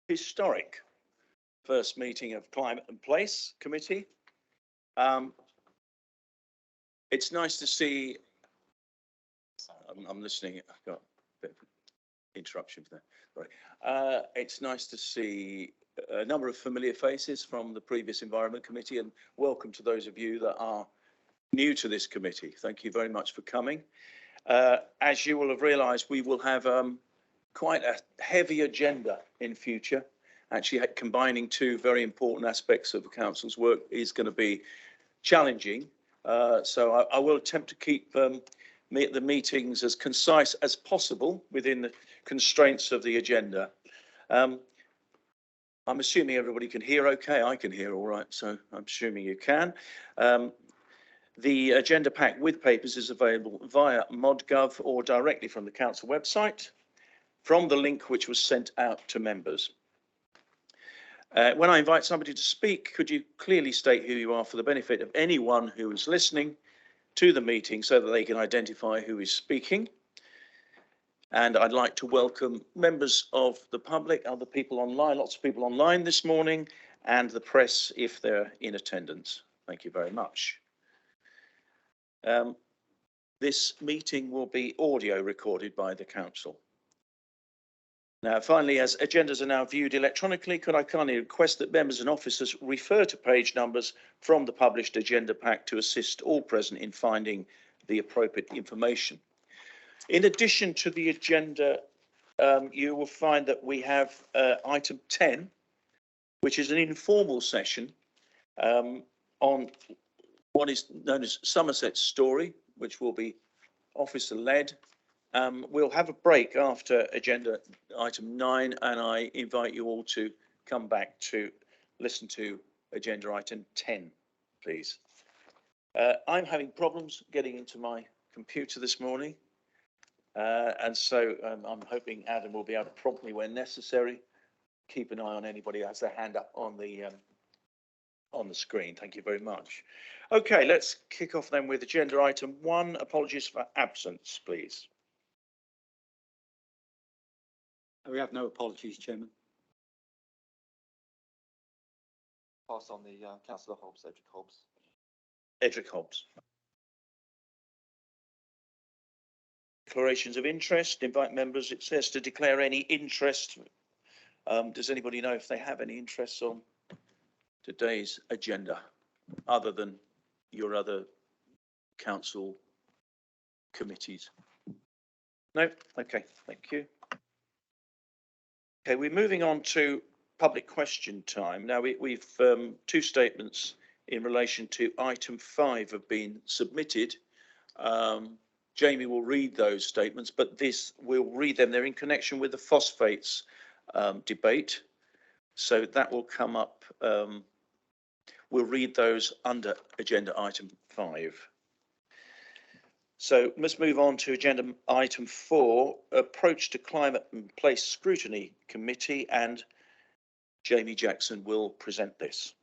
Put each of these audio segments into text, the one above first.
historic first meeting of Climate and Place Committee. It's nice to see, I'm listening, I've got a bit of interruption there. Sorry. It's nice to see a number of familiar faces from the previous Environment Committee, and welcome to those of you that are new to this committee. Thank you very much for coming. As you will have realised, we will have quite a heavy agenda in future. Actually, combining two very important aspects of the Council's work is going to be challenging. So I will attempt to keep the meetings as concise as possible within the constraints of the agenda. I'm assuming everybody can hear okay. I can hear all right, so I'm assuming you can. The agenda pack with papers is available via ModGov or directly from the Council website from the link which was sent out to members. When I invite somebody to speak, could you clearly state who you are for the benefit of anyone who is listening to the meeting so that they can identify who is speaking? And I'd like to welcome members of the public, other people online, lots of people online this morning, and the press if they're in attendance. Thank you very much. This meeting will be audio recorded by the Council. Now, finally, as agendas are now viewed electronically, could I kindly request that members and officers refer to page numbers from the published agenda pack to assist all present in finding the appropriate information. In addition to the agenda, you will find that we have item 10, which is an informal session on what is known as Somerset's story, which will be officer-led. We'll have a break after agenda item 9, and I invite you all to come back to listen to agenda item 10, please. I'm having problems getting into my computer this morning, and so I'm hoping Adam will be able to prompt me when necessary. Keep an eye on anybody who has their hand up on the screen. Thank you very much. Okay, let's kick off then with agenda item 1. Apologies for absence, please. We have no apologies, Chairman. Pass on the Councillor Hobbs, Edric Hobbs. Edric Hobbs. Declarations of interest. Invite members, it says, to declare any interest. Does anybody know if they have any interests on today's agenda, other than your other council committees? No? Okay, thank you. Okay, we're moving on to public question time. Now, we've two statements in relation to item 5 have been submitted. Jamie will read those statements, but we'll read them. They're in connection with the phosphates debate. So that will come up. We'll read those under agenda item 5. So let's move on to agenda item 4, approach to Climate and Place Scrutiny Committee, and Jamie Jackson will present this.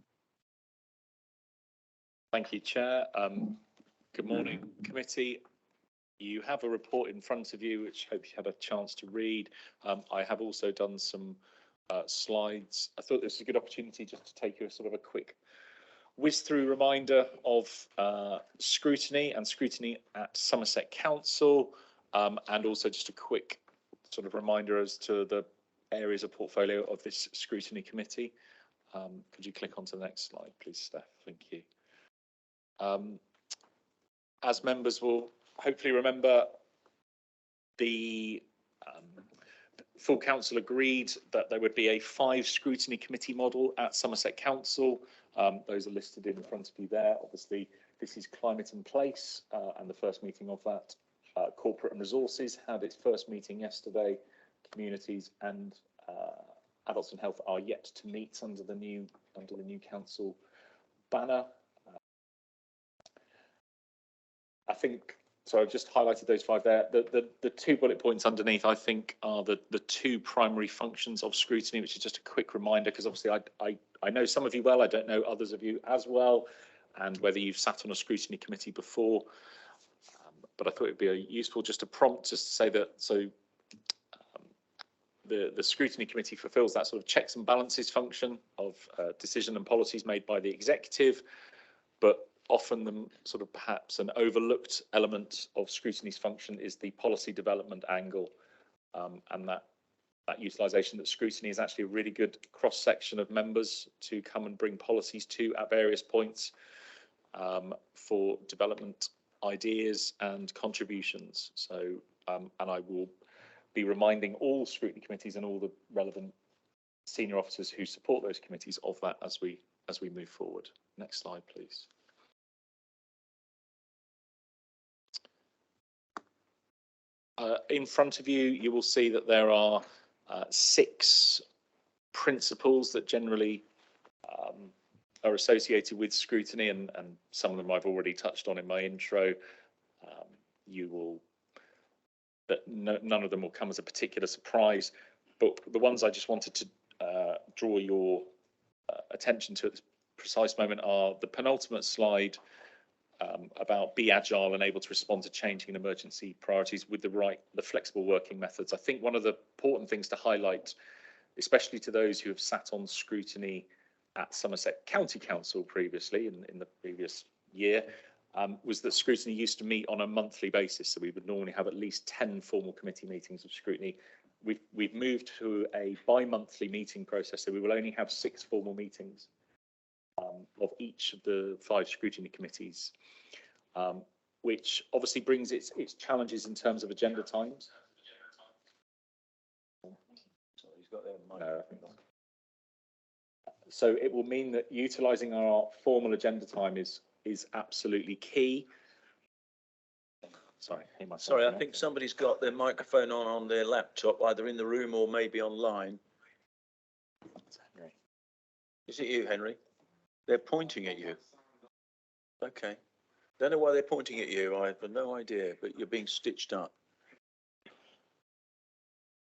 Thank you, Chair. Good morning, committee. You have a report in front of you, which I hope you had a chance to read. I have also done some slides. I thought this was a good opportunity just to take you a sort of a quick whiz through reminder of scrutiny and scrutiny at Somerset Council, and also just a quick sort of reminder as to the areas of portfolio of this scrutiny committee. Could you click onto the next slide, please, Steph? Thank you. As members will hopefully remember, the full council agreed that there would be a 5 scrutiny committee model at Somerset Council. Those are listed in front of you there. Obviously, this is Climate and Place, and the first meeting of that. Corporate and Resources had its first meeting yesterday. Communities and Adults and Health are yet to meet under the new council banner. I think, so I've just highlighted those 5 there. The 2 bullet points underneath, I think, are the 2 primary functions of scrutiny, which is just a quick reminder, because obviously I know some of you well, I don't know others of you as well, and whether you've sat on a scrutiny committee before. But I thought it'd be useful just to prompt, just to say that, so the Scrutiny Committee fulfills that sort of checks and balances function of decision and policies made by the executive, but often the sort of perhaps an overlooked element of Scrutiny's function is the policy development angle, and that utilisation that Scrutiny is actually a really good cross-section of members to come and bring policies to at various points for development ideas and contributions. So, and I will be reminding all Scrutiny committees and all the relevant senior officers who support those committees of that as we move forward. Next slide, please. In front of you, you will see that there are 6 principles that generally are associated with scrutiny, and some of them I've already touched on in my intro. None of them will come as a particular surprise, but the ones I just wanted to draw your attention to at this precise moment are the penultimate slide about be agile and able to respond to changing and emergency priorities with the flexible working methods. I think one of the important things to highlight, especially to those who have sat on scrutiny at Somerset County Council previously in the previous year, was that scrutiny used to meet on a monthly basis. So we would normally have at least 10 formal committee meetings of scrutiny. We've moved to a bi-monthly meeting process, so we will only have 6 formal meetings of each of the 5 scrutiny committees, which obviously brings its challenges in terms of agenda times. So he's got their mic. No, I think not. So it will mean that utilising our formal agenda time is absolutely key. Sorry, Sorry, I think somebody's got their microphone on their laptop, either in the room or maybe online. Henry. Is it you, Henry? They're pointing at you. Okay. Don't know why they're pointing at you. I have no idea, but you're being stitched up.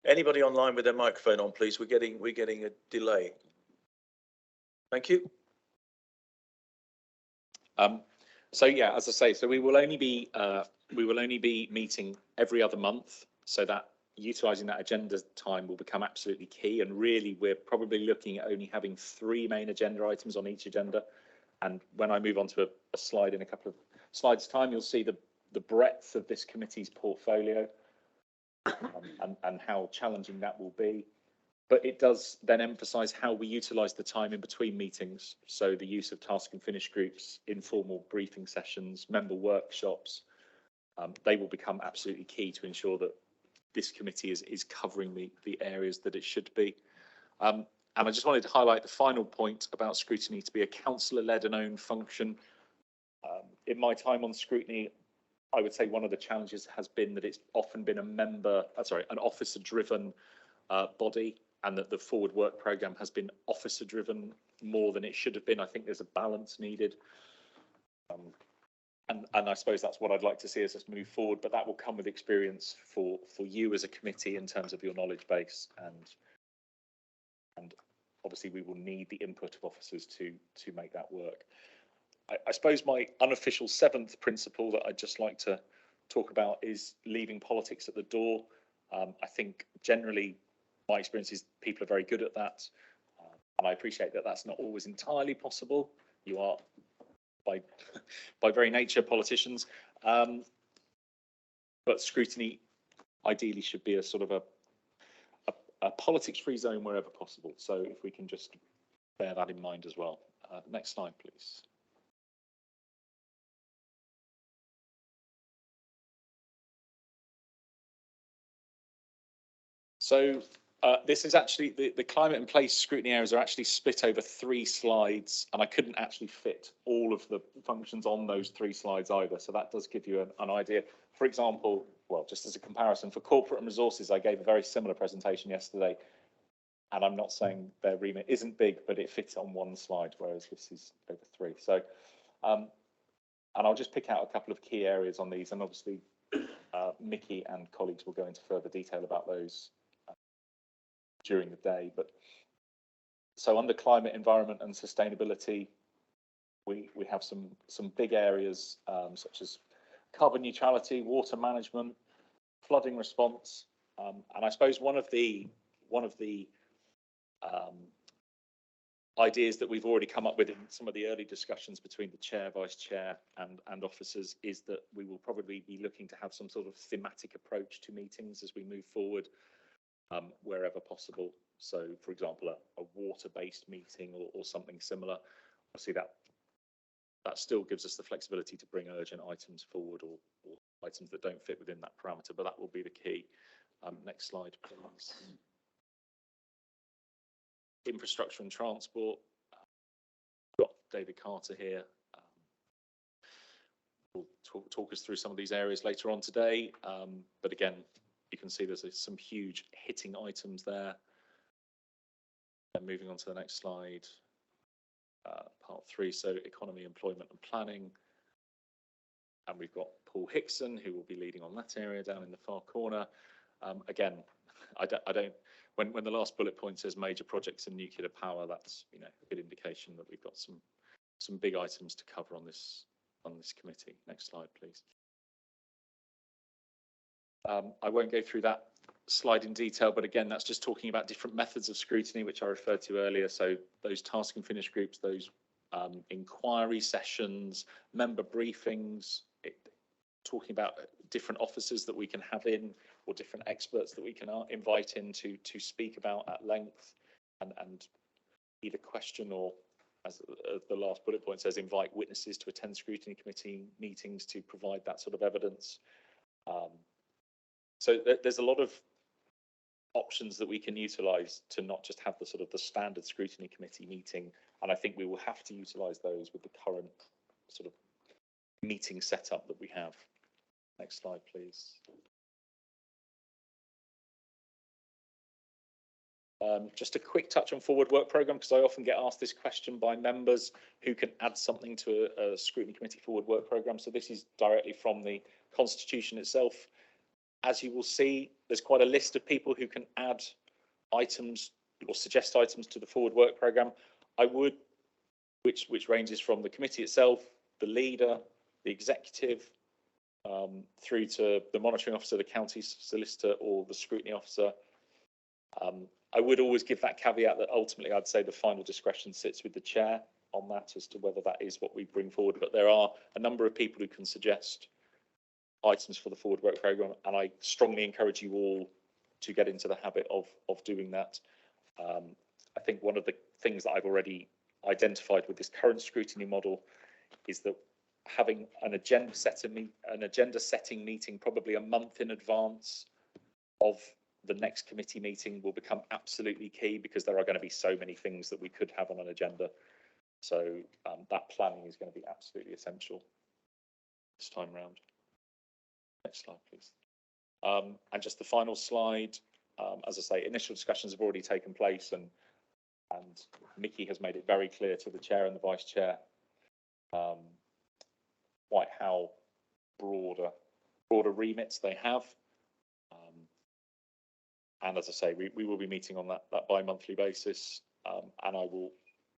Anybody online with their microphone on, please? We're getting a delay. Thank you. So yeah, as I say, so we will only be meeting every other month, so that utilising that agenda time will become absolutely key. And really, we're probably looking at only having 3 main agenda items on each agenda. And when I move on to a slide in a couple of slides' time, you'll see the breadth of this committee's portfolio and how challenging that will be. But it does then emphasise how we utilise the time in between meetings. So the use of task and finish groups, informal briefing sessions, member workshops, they will become absolutely key to ensure that this committee is covering the areas that it should be. And I just wanted to highlight the final point about scrutiny to be a councillor-led and owned function. In my time on scrutiny, I would say one of the challenges has been that it's often been an officer-driven body, and that the forward work programme has been officer driven more than it should have been. I think there's a balance needed. And I suppose that's what I'd like to see as us move forward, but that will come with experience for you as a committee in terms of your knowledge base, and obviously we will need the input of officers to make that work. I suppose my unofficial 7th principle that I'd just like to talk about is leaving politics at the door. I think generally my experience is people are very good at that, and I appreciate that that's not always entirely possible. You are, by very nature, politicians, but scrutiny ideally should be a sort of a politics-free zone wherever possible. So if we can just bear that in mind as well. Next slide, please. So this is actually the climate and place scrutiny areas are actually split over 3 slides, and I couldn't actually fit all of the functions on those 3 slides either. So that does give you an idea. For example, well, just as a comparison, for corporate and resources, I gave a very similar presentation yesterday, and I'm not saying their remit isn't big, but it fits on 1 slide, whereas this is over 3. So, and I'll just pick out a couple of key areas on these, and obviously Mickey and colleagues will go into further detail about those during the day. But so under climate, environment and sustainability, we have some big areas such as carbon neutrality, water management, flooding response, and I suppose one of the one of the ideas that we've already come up with in some of the early discussions between the chair, vice chair and officers is that we will probably be looking to have some sort of thematic approach to meetings as we move forward, wherever possible. So, for example, a water-based meeting or something similar. Obviously, that still gives us the flexibility to bring urgent items forward or items that don't fit within that parameter, but that will be the key. Next slide, please. Infrastructure and transport. Got David Carter here. Will talk us through some of these areas later on today. But again, you can see there's some huge hitting items there. And moving on to the next slide, part 3, so economy, employment and planning. And we've got Paul Hickson, who will be leading on that area down in the far corner. Again, I don't. When the last bullet point says major projects in nuclear power, that's a good indication that we've got some big items to cover on this committee. Next slide, please. I won't go through that slide in detail, but again, that's just talking about different methods of scrutiny, which I referred to earlier. So those task and finish groups, those inquiry sessions, member briefings, talking about different officers that we can have in or different experts that we can invite in to speak about at length and either question or, as the last bullet point says, invite witnesses to attend scrutiny committee meetings to provide that sort of evidence. So there's a lot of options that we can utilise to not just have the standard scrutiny committee meeting, and I think we will have to utilise those with the current sort of meeting setup that we have. Next slide, please. Just a quick touch on forward work programme, because I often get asked this question by members who can add something to a scrutiny committee forward work programme. So this is directly from the constitution itself. As you will see, there's quite a list of people who can add items or suggest items to the forward work programme. I would, which ranges from the committee itself, the leader, the executive, through to the monitoring officer, the county solicitor, or the scrutiny officer. I would always give that caveat that ultimately I'd say the final discretion sits with the chair on that as to whether that is what we bring forward. But there are a number of people who can suggest items for the forward work programme, and I strongly encourage you all to get into the habit of doing that. I think one of the things that I've already identified with this current scrutiny model is that having an agenda setting meeting probably a month in advance of the next committee meeting will become absolutely key, because there are going to be so many things that we could have on an agenda. So that planning is going to be absolutely essential this time round. Next slide, please. And just the final slide. As I say, initial discussions have already taken place, and Mickey has made it very clear to the chair and the vice chair quite how broader remits they have. And as I say, we will be meeting on that bi-monthly basis, and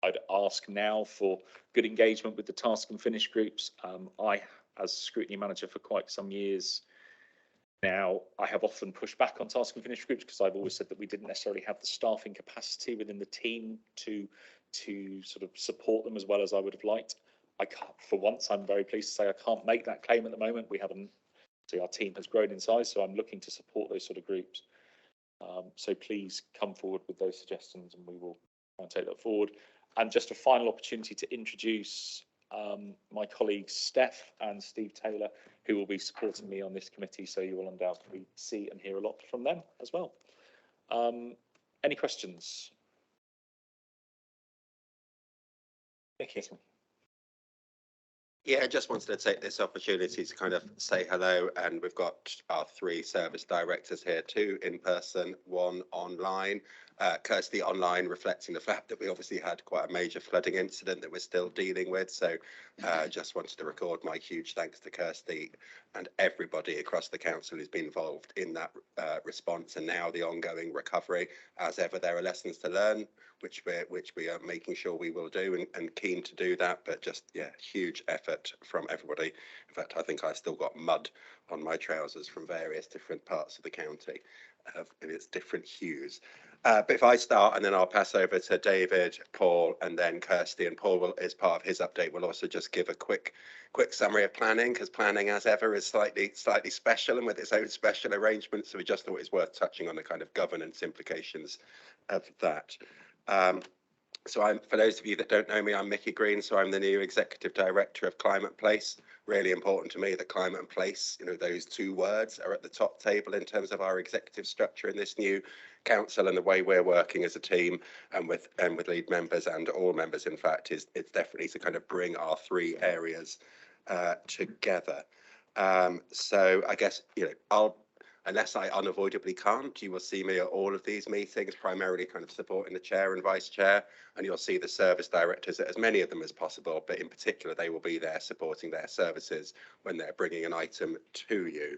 I'd ask now for good engagement with the task and finish groups. I, as scrutiny manager for quite some years now, I have often pushed back on task and finish groups because I've always said that we didn't necessarily have the staffing capacity within the team to sort of support them as well as I would have liked. I can't, for once, I'm very pleased to say I can't make that claim at the moment. We haven't. See, our team has grown in size, so I'm looking to support those sort of groups. So please come forward with those suggestions, and we will try and take that forward. And just a final opportunity to introduce my colleagues Steph and Steve Taylor, who will be supporting me on this committee, so you will undoubtedly see and hear a lot from them as well. Any questions? Yes. Yeah, I just wanted to take this opportunity to kind of say hello, and we've got our 3 service directors here, 2 in person, 1 online. Kirsty online, reflecting the fact that we obviously had quite a major flooding incident that we're still dealing with. So just wanted to record my huge thanks to Kirsty and everybody across the council who's been involved in that response, and now the ongoing recovery. As ever, there are lessons to learn, which we are making sure we will do, and keen to do that. But just, yeah, huge effort from everybody. In fact, I think I've still got mud on my trousers from various different parts of the county in its different hues. But if I start and then I'll pass over to David, Paul, and then Kirsty. And Paul will, as part of his update, will also just give a quick summary of planning, because planning, as ever, is slightly special and with its own special arrangements. So we just thought it was worth touching on the kind of governance implications of that. So for those of you that don't know me, I'm Mickey Green. So I'm the new Executive Director of Climate Place. Really important to me that climate and place, those two words are at the top table in terms of our executive structure in this new council, and the way we're working as a team and with lead members and all members, in fact, it's definitely to kind of bring our three areas together. So I guess, unless I unavoidably can't, you will see me at all of these meetings, primarily kind of supporting the chair and vice chair, and you'll see the service directors, as many of them as possible, but in particular, they will be there supporting their services when they're bringing an item to you.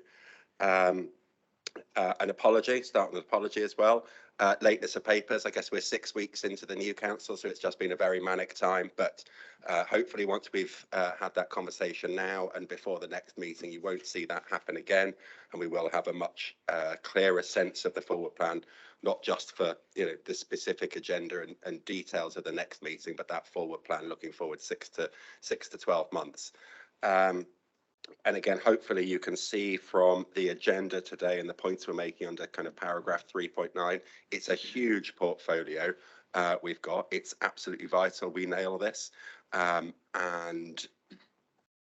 An apology, starting with apology as well. Lateness of papers, I guess we're 6 weeks into the new council, so it's just been a very manic time, but hopefully once we've had that conversation now and before the next meeting, you won't see that happen again, and we will have a much clearer sense of the forward plan, not just for the specific agenda and details of the next meeting, but that forward plan looking forward 6 to 12 months. And again, hopefully you can see from the agenda today and the points we're making under kind of paragraph 3.9, it's a huge portfolio we've got. It's absolutely vital we nail this, and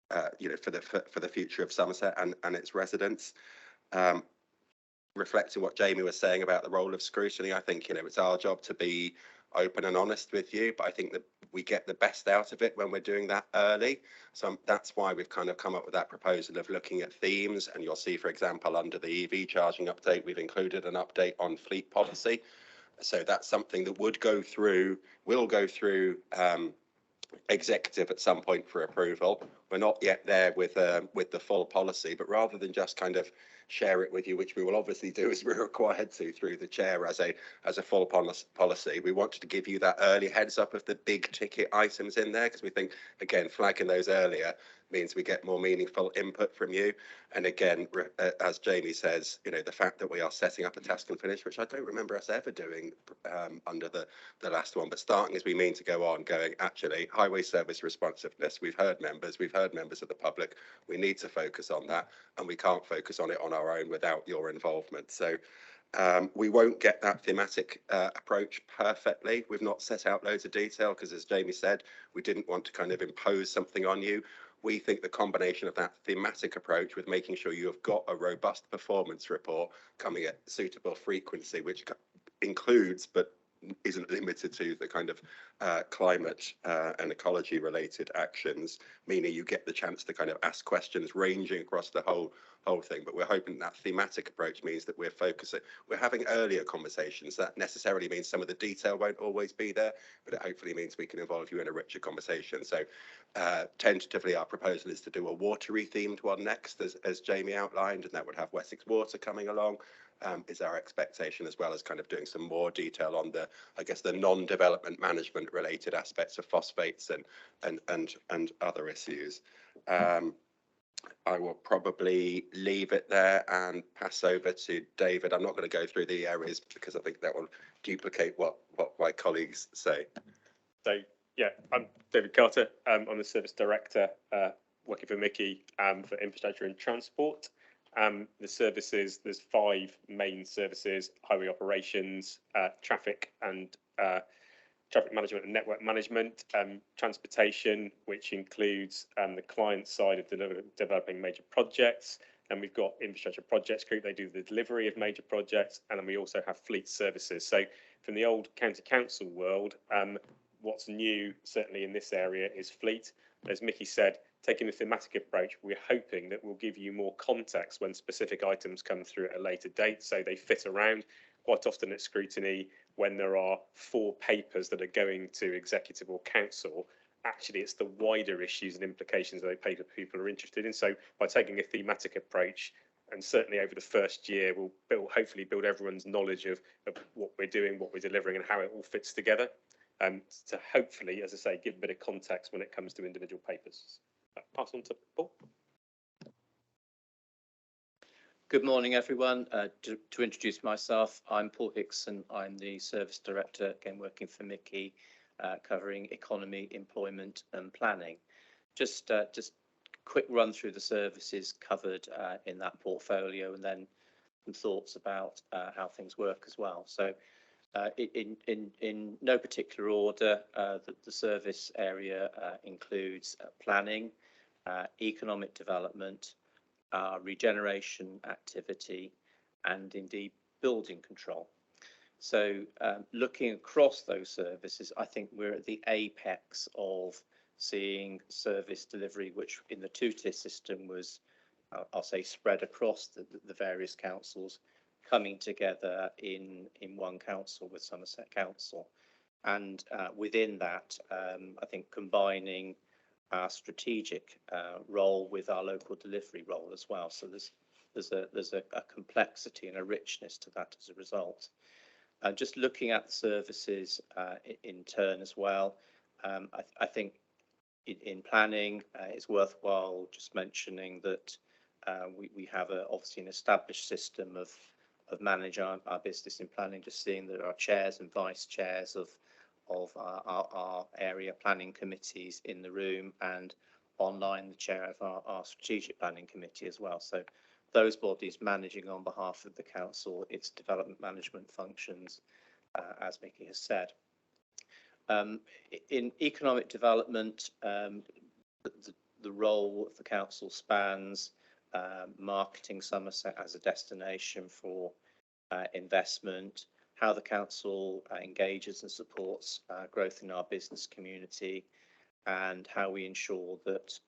for the future of Somerset and its residents. Reflecting what Jamie was saying about the role of scrutiny, I think it's our job to be open and honest with you, but I think that we get the best out of it when we're doing that early. So that's why we've kind of come up with that proposal of looking at themes. And you'll see, for example, under the EV charging update, we've included an update on fleet policy. So that's something that will go through executive at some point for approval. We're not yet there with the full policy, but rather than just kind of share it with you, which we will obviously do as we're required to through the chair as a full policy, we wanted to give you that early heads up of the big ticket items in there, because we think, again, flagging those earlier means we get more meaningful input from you. And again, as Jamie says, the fact that we are setting up a task and finish, which I don't remember us ever doing under the last one, but starting as we mean to go on, going, actually, highway service responsiveness, we've heard members of the public, we need to focus on that, and we can't focus on it on our own without your involvement. So we won't get that thematic approach perfectly. We've not set out loads of detail because, as Jamie said, we didn't want to kind of impose something on you. We think the combination of that thematic approach with making sure you have got a robust performance report coming at suitable frequency, which includes but isn't limited to the kind of climate and ecology related actions, meaning you get the chance to kind of ask questions ranging across the whole thing. But we're hoping that thematic approach means that we're having earlier conversations. That necessarily means some of the detail won't always be there, but it hopefully means we can involve you in a richer conversation. So tentatively, our proposal is to do a watery themed one next, as Jamie outlined, and that would have Wessex Water coming along. Is our expectation, as well as kind of doing some more detail on the non-development management related aspects of phosphates and other issues. I will probably leave it there and pass over to David. I'm not going to go through the areas because I think that will duplicate what my colleagues say. So yeah, I'm David Carter. I'm the service director working for Mickey for infrastructure and transport. The services, there's 5 main services: highway operations, traffic management and network management, transportation, which includes the client side of developing major projects. And we've got infrastructure projects group, they do the delivery of major projects. And then we also have fleet services. So from the old county council world, what's new, certainly in this area, is fleet. As Mickey said, taking the thematic approach, we're hoping that will give you more context when specific items come through at a later date, so they fit around. Quite often at scrutiny, when there are 4 papers that are going to executive or council, actually it's the wider issues and implications that the paper people are interested in. So by taking a thematic approach, and certainly over the first year, we'll hopefully build everyone's knowledge of what we're doing, what we're delivering, and how it all fits together. To hopefully, as I say, give a bit of context when it comes to individual papers. Pass on to Paul. Good morning, everyone. To introduce myself, I'm Paul Hickson. I'm the Service Director, again working for Mickey, covering economy, employment and planning. Just quick run through the services covered in that portfolio, and then some thoughts about how things work as well. So in no particular order, the service area includes planning, economic development, regeneration activity, and indeed building control. So looking across those services, I think we're at the apex of seeing service delivery, which in the two-tier system was, I'll say, spread across the various councils, coming together in one council with Somerset Council. And within that, I think combining our strategic role with our local delivery role as well. So there's a complexity and a richness to that as a result. Just looking at the services in turn as well, I think in planning, it's worthwhile just mentioning that we have obviously an established system of manage our business in planning, just seeing that our chairs and vice chairs of our area planning committees in the room, and online the chair of our strategic planning committee as well. So those bodies managing on behalf of the council its development management functions, as Mickey has said. In economic development, the role of the council spans marketing Somerset as a destination for investment, how the council engages and supports growth in our business community, and how we ensure that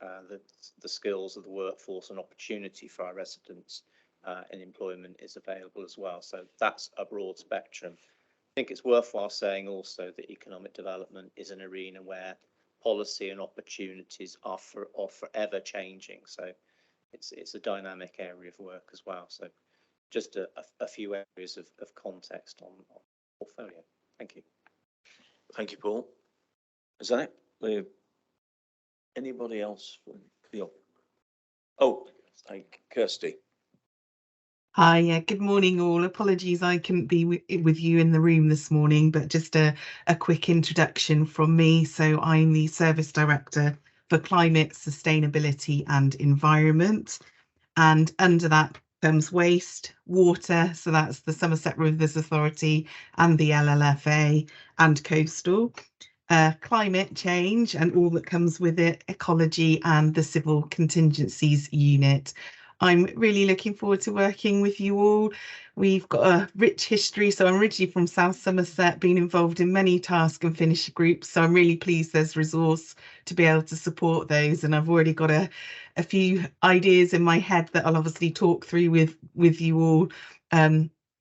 the skills of the workforce and opportunity for our residents and employment is available as well. So that's a broad spectrum. I think it's worthwhile saying also that economic development is an arena where policy and opportunities are forever changing. So it's a dynamic area of work as well. So just a few areas of context on the portfolio. Thank you. Thank you, Paul. Is that it? Anybody else? Oh, Kirsty. Hi, good morning all. Apologies I couldn't be with you in the room this morning, but just a quick introduction from me. So I'm the Service Director for Climate, Sustainability and Environment. And under that comes waste, water, so that's the Somerset Rivers Authority and the LLFA, and coastal. Climate change and all that comes with it, ecology and the Civil Contingencies Unit. I'm really looking forward to working with you all. We've got a rich history, so I'm originally from South Somerset, been involved in many task and finish groups, so I'm really pleased there's resource to be able to support those, and I've already got a few ideas in my head that I'll obviously talk through with you all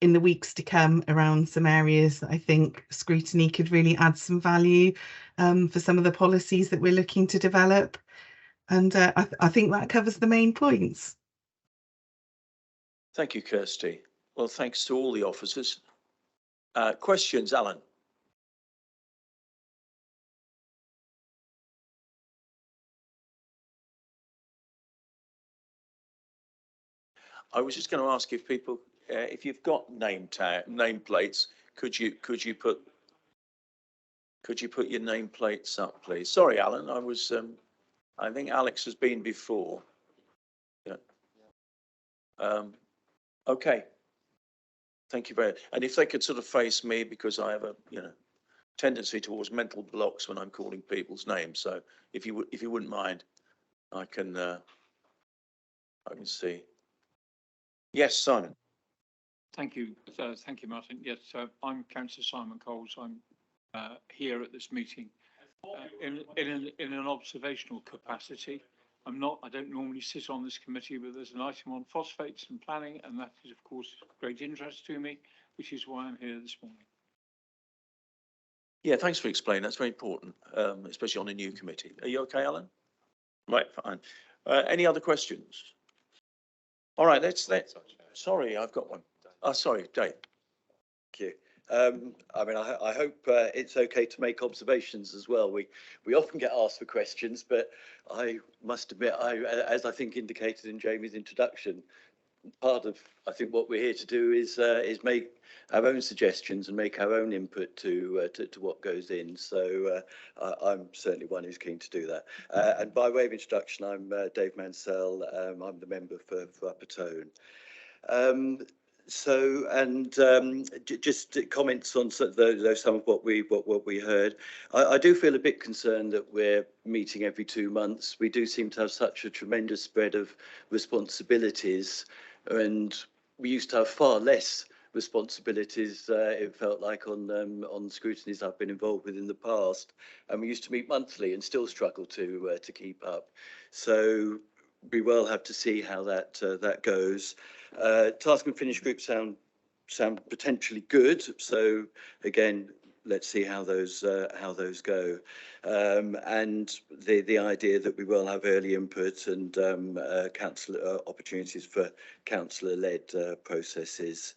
in the weeks to come around some areas that I think Scrutiny could really add some value for some of the policies that we're looking to develop. And I think that covers the main points. Thank you, Kirsty. Well, thanks to all the officers. Questions, Alan? I was just going to ask if people, if you've got name plates, could you put your name plates up, please? Sorry, Alan. I think Alex has been before. Yeah. Okay. Thank you very much. And if they could sort of face me, because I have a tendency towards mental blocks when I'm calling people's names. So if you wouldn't mind, I can see. Yes, Simon. Thank you. Thank you, Martin. Yes, I'm Councillor Simon Coles. I'm here at this meeting in an observational capacity. I don't normally sit on this committee, but there's an item on phosphates and planning, and that is, of course, of great interest to me, which is why I'm here this morning. Yeah, thanks for explaining. That's very important, especially on a new committee. Are you okay, Alan? Right, fine. Any other questions? All right, let's. Sorry, I've got one. Oh, sorry, Dave. Thank you. I mean, I hope it's okay to make observations as well. We often get asked for questions, but I must admit, as I think indicated in Jamie's introduction, part of, I think, what we're here to do is make our own suggestions and make our own input to what goes in. So I'm certainly one who's keen to do that. And by way of introduction, I'm Dave Mansell. I'm the member for Upper Tone. Just comments on some of what we heard. I do feel a bit concerned that we're meeting every 2 months. We do seem to have such a tremendous spread of responsibilities, and we used to have far less responsibilities. It felt like on scrutinies I've been involved with in the past, and we used to meet monthly and still struggle to keep up. So we will have to see how that goes. Task and finish groups sound potentially good. So again, let's see how those go. And the idea that we will have early input and councillor opportunities for councillor-led processes.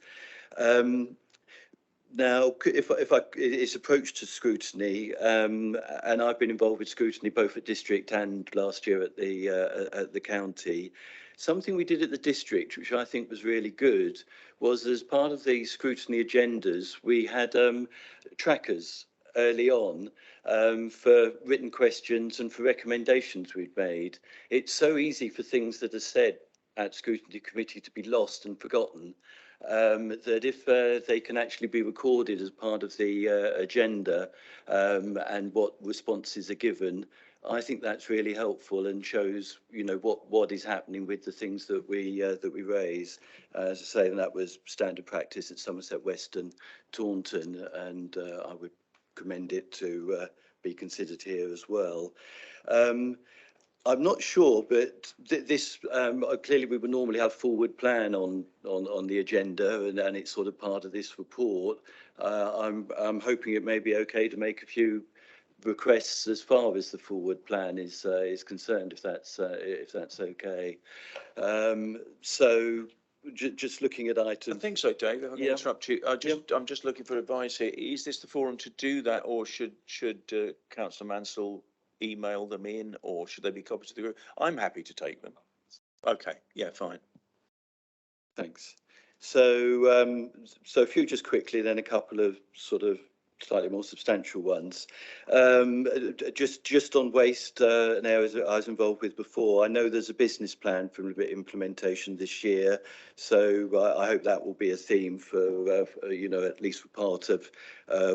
Now, it's approach to scrutiny, and I've been involved with scrutiny both at district and last year at the county. Something we did at the district, which I think was really good, was as part of the scrutiny agendas, we had trackers early on for written questions and for recommendations we'd made. It's so easy for things that are said at scrutiny committee to be lost and forgotten. That if they can actually be recorded as part of the agenda and what responses are given, I think that's really helpful and shows, you know, what is happening with the things that we raise. As I say, that was standard practice at Somerset West and Taunton, and I would commend it to be considered here as well. I'm not sure, but this clearly we would normally have forward plan on the agenda, and it's sort of part of this report. I'm hoping it may be okay to make a few requests as far as the forward plan is concerned, if that's okay. So just looking at items. I think so, Dave. If I can Yeah. interrupt you, I'm just looking for advice here. Is this the forum to do that, or should Councillor Mansell email them in, or should they be copied to the group? I'm happy to take them. Okay, yeah, fine. Thanks. So so a few just quickly, then a couple of sort of slightly more substantial ones. Just on waste and areas that I was involved with before, I know there's a business plan for implementation this year, so I hope that will be a theme for you know, at least for part of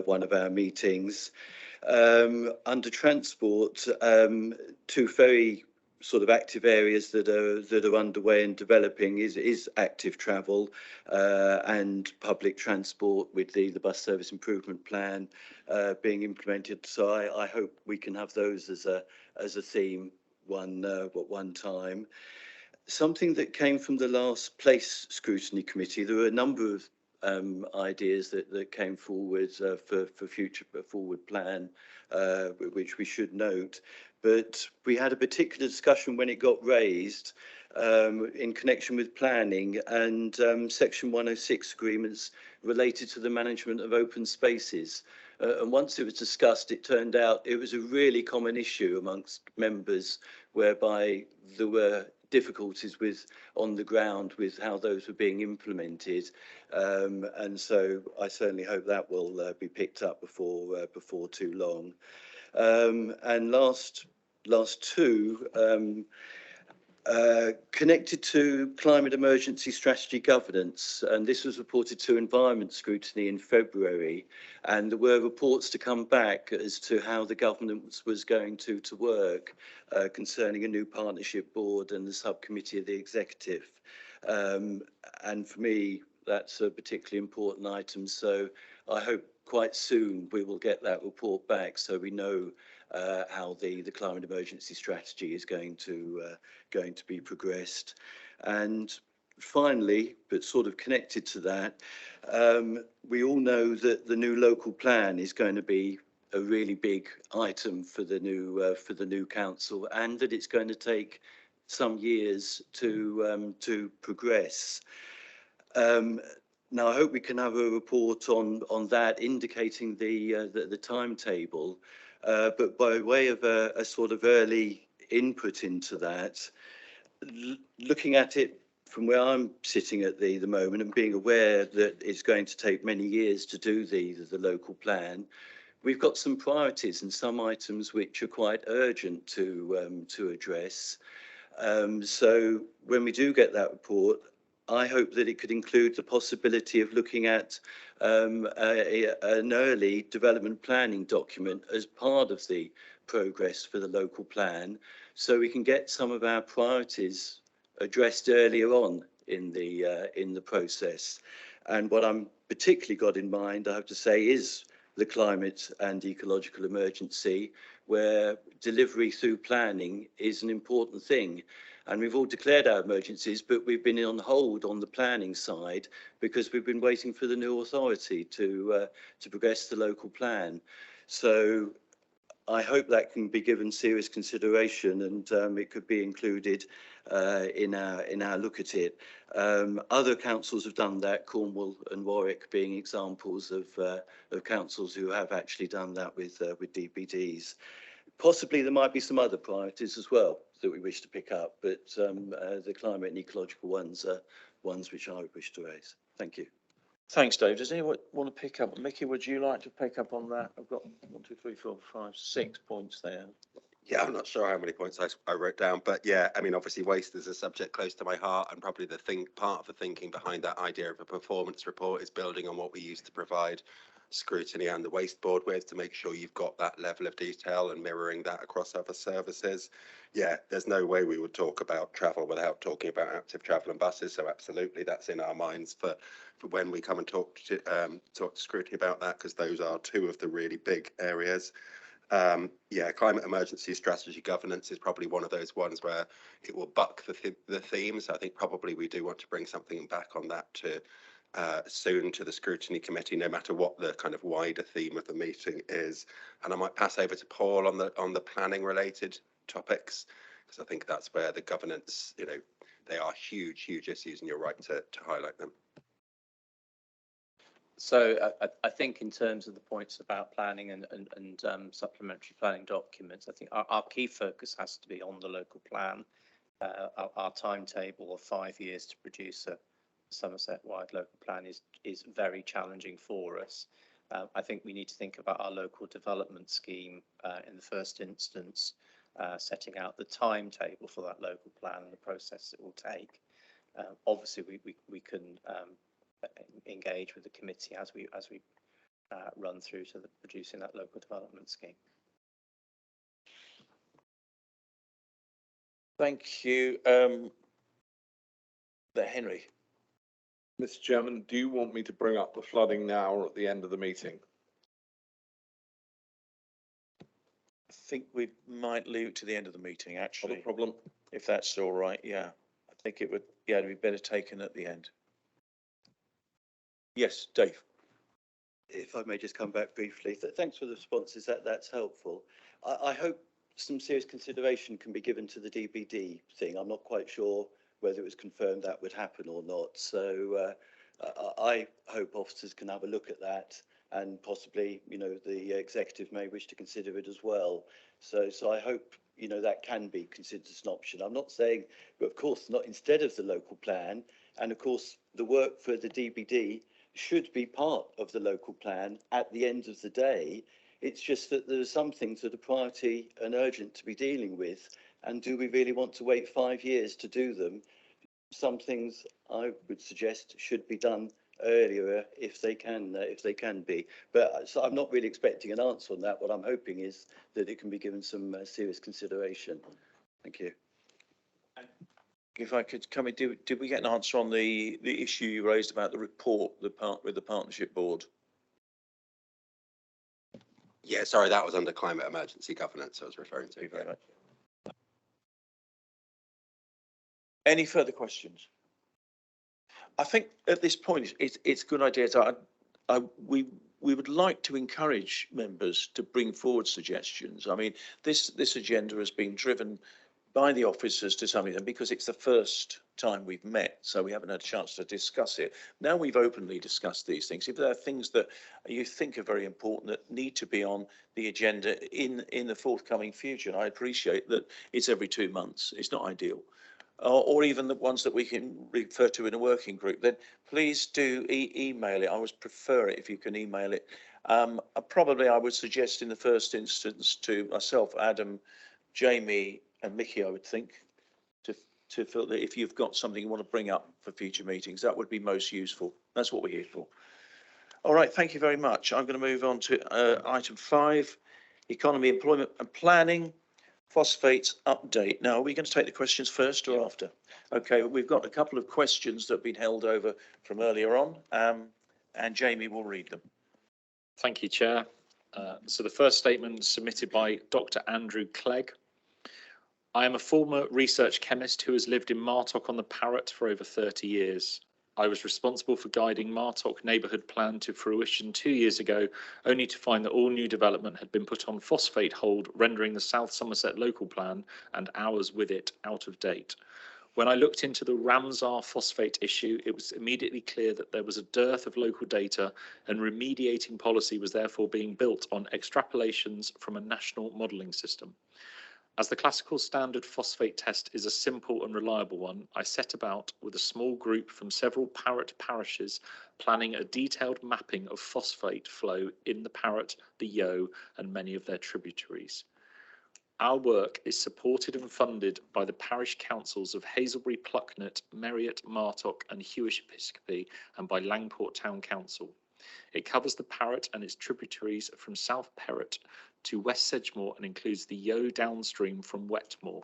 one of our meetings. Under transport, two very sort of active areas that are underway and developing is active travel and public transport with the bus service improvement plan being implemented. So I hope we can have those as a theme one time. Something that came from the last place scrutiny committee, there were a number of ideas that came forward for future forward plan, which we should note. But we had a particular discussion when it got raised in connection with planning and Section 106 agreements related to the management of open spaces. And once it was discussed, it turned out it was a really common issue amongst members, whereby there were difficulties with on the ground with how those were being implemented, and so I certainly hope that will be picked up before too long. And last two, connected to climate emergency strategy governance, and this was reported to environment scrutiny in February, and there were reports to come back as to how the government was going to work concerning a new partnership board and the subcommittee of the executive. And for me, that's a particularly important item, so I hope quite soon we will get that report back so we know how the climate emergency strategy is going to be progressed. And finally, but sort of connected to that, we all know that the new local plan is going to be a really big item for the new council, and that it's going to take some years to progress. Now, I hope we can have a report on that, indicating the timetable. But by way of a sort of early input into that, looking at it from where I'm sitting at the moment and being aware that it's going to take many years to do the local plan, we've got some priorities and some items which are quite urgent to address. So when we do get that report, I hope that it could include the possibility of looking at an early development planning document as part of the progress for the local plan, so we can get some of our priorities addressed earlier on in the process. And what I'm particularly got in mind, I have to say, is the climate and ecological emergency, where delivery through planning is an important thing. And we've all declared our emergencies, but we've been on hold on the planning side because we've been waiting for the new authority to progress the local plan. So I hope that can be given serious consideration, and it could be included in our look at it. Other councils have done that, Cornwall and Warwick being examples of councils who have actually done that with DPDs. Possibly there might be some other priorities as well that we wish to pick up, but the climate and ecological ones are ones which I wish to raise. Thank you. Thanks, Dave. Does anyone want to pick up? Mickey, would you like to pick up on that? I've got 1, 2, 3, 4, 5, 6 points there. Yeah, I'm not sure how many points I wrote down, but yeah, I mean, obviously waste is a subject close to my heart, and probably part of the thinking behind that idea of a performance report is building on what we used to provide Scrutiny and the Waste Board with, to make sure you've got that level of detail and mirroring that across other services. Yeah, there's no way we would talk about travel without talking about active travel and buses, so absolutely that's in our minds for when we come and talk to Scrutiny about that, because those are two of the really big areas. Yeah, climate emergency strategy governance is probably one of those ones where it will buck the themes. I think probably we do want to bring something back on that to soon to the Scrutiny Committee, no matter what the kind of wider theme of the meeting is. And I might pass over to Paul on the planning related topics, because I think that's where the governance, you know, they are huge issues, and you're right to highlight them. So I think in terms of the points about planning and supplementary planning documents, I think our key focus has to be on the local plan. Our timetable of 5 years to produce a Somerset-wide local plan is very challenging for us. I think we need to think about our local development scheme in the first instance, setting out the timetable for that local plan and the process it will take. Obviously, we can engage with the committee as we run through to producing that local development scheme. Thank you. Henry. Mr. Chairman, do you want me to bring up the flooding now or at the end of the meeting? I think we might leave it to the end of the meeting, actually. Not a problem. If that's all right, yeah. I think it would, yeah, it'd be better taken at the end. Yes, Dave. If I may just come back briefly, thanks for the responses. That's helpful. I hope some serious consideration can be given to the DBD thing. I'm not quite sure whether it was confirmed that would happen or not. So I hope officers can have a look at that, and possibly, you know, the executive may wish to consider it as well. So I hope, you know, that can be considered as an option. I'm not saying, but of course not instead of the local plan. And of course, the work for the DBD should be part of the local plan at the end of the day. It's just that there are some things that are priority and urgent to be dealing with. And do we really want to wait 5 years to do them? Some things I would suggest should be done earlier if they can be. But so I'm not really expecting an answer on that. What I'm hoping is that it can be given some serious consideration. Thank you. If I could come in, did we get an answer on the issue you raised about the report, with the partnership board? Yeah, sorry, that was under climate emergency governance I was referring to. Thank you very much. Any further questions? I think at this point it's a good idea we would like to encourage members to bring forward suggestions. I mean, this agenda has been driven by the officers to some extent because it's the first time we've met, so we haven't had a chance to discuss it. Now we've openly discussed these things. If there are things that you think are very important that need to be on the agenda in the forthcoming future, and I appreciate that it's every 2 months, it's not ideal. or even the ones that we can refer to in a working group, then please do email it. I would prefer it if you can email it. Probably I would suggest in the first instance to myself, Adam, Jamie and Mickey, I would think, to feel that if you've got something you want to bring up for future meetings, that would be most useful. That's what we're here for. All right, thank you very much. I'm going to move on to item 5, economy, employment and planning, phosphates update. Now, are we going to take the questions first or after? Okay, we've got a couple of questions that have been held over from earlier on, and Jamie will read them. Thank you, Chair. So the first statement submitted by Dr. Andrew Clegg. I am a former research chemist who has lived in Martock on the Parrot for over 30 years. I was responsible for guiding Martock neighbourhood plan to fruition 2 years ago, only to find that all new development had been put on phosphate hold, rendering the South Somerset local plan and ours with it out of date. When I looked into the Ramsar phosphate issue, it was immediately clear that there was a dearth of local data and remediating policy was therefore being built on extrapolations from a national modelling system. As the classical standard phosphate test is a simple and reliable one, I set about with a small group from several Parrot parishes planning a detailed mapping of phosphate flow in the Parrot, the Yeo and many of their tributaries. Our work is supported and funded by the parish councils of Hazelbury, Plucknett, Merriott, Martock and Hewish Episcopi and by Langport Town Council. It covers the Parrot and its tributaries from South Perrott to West Sedgemoor and includes the Yeo downstream from Wetmore.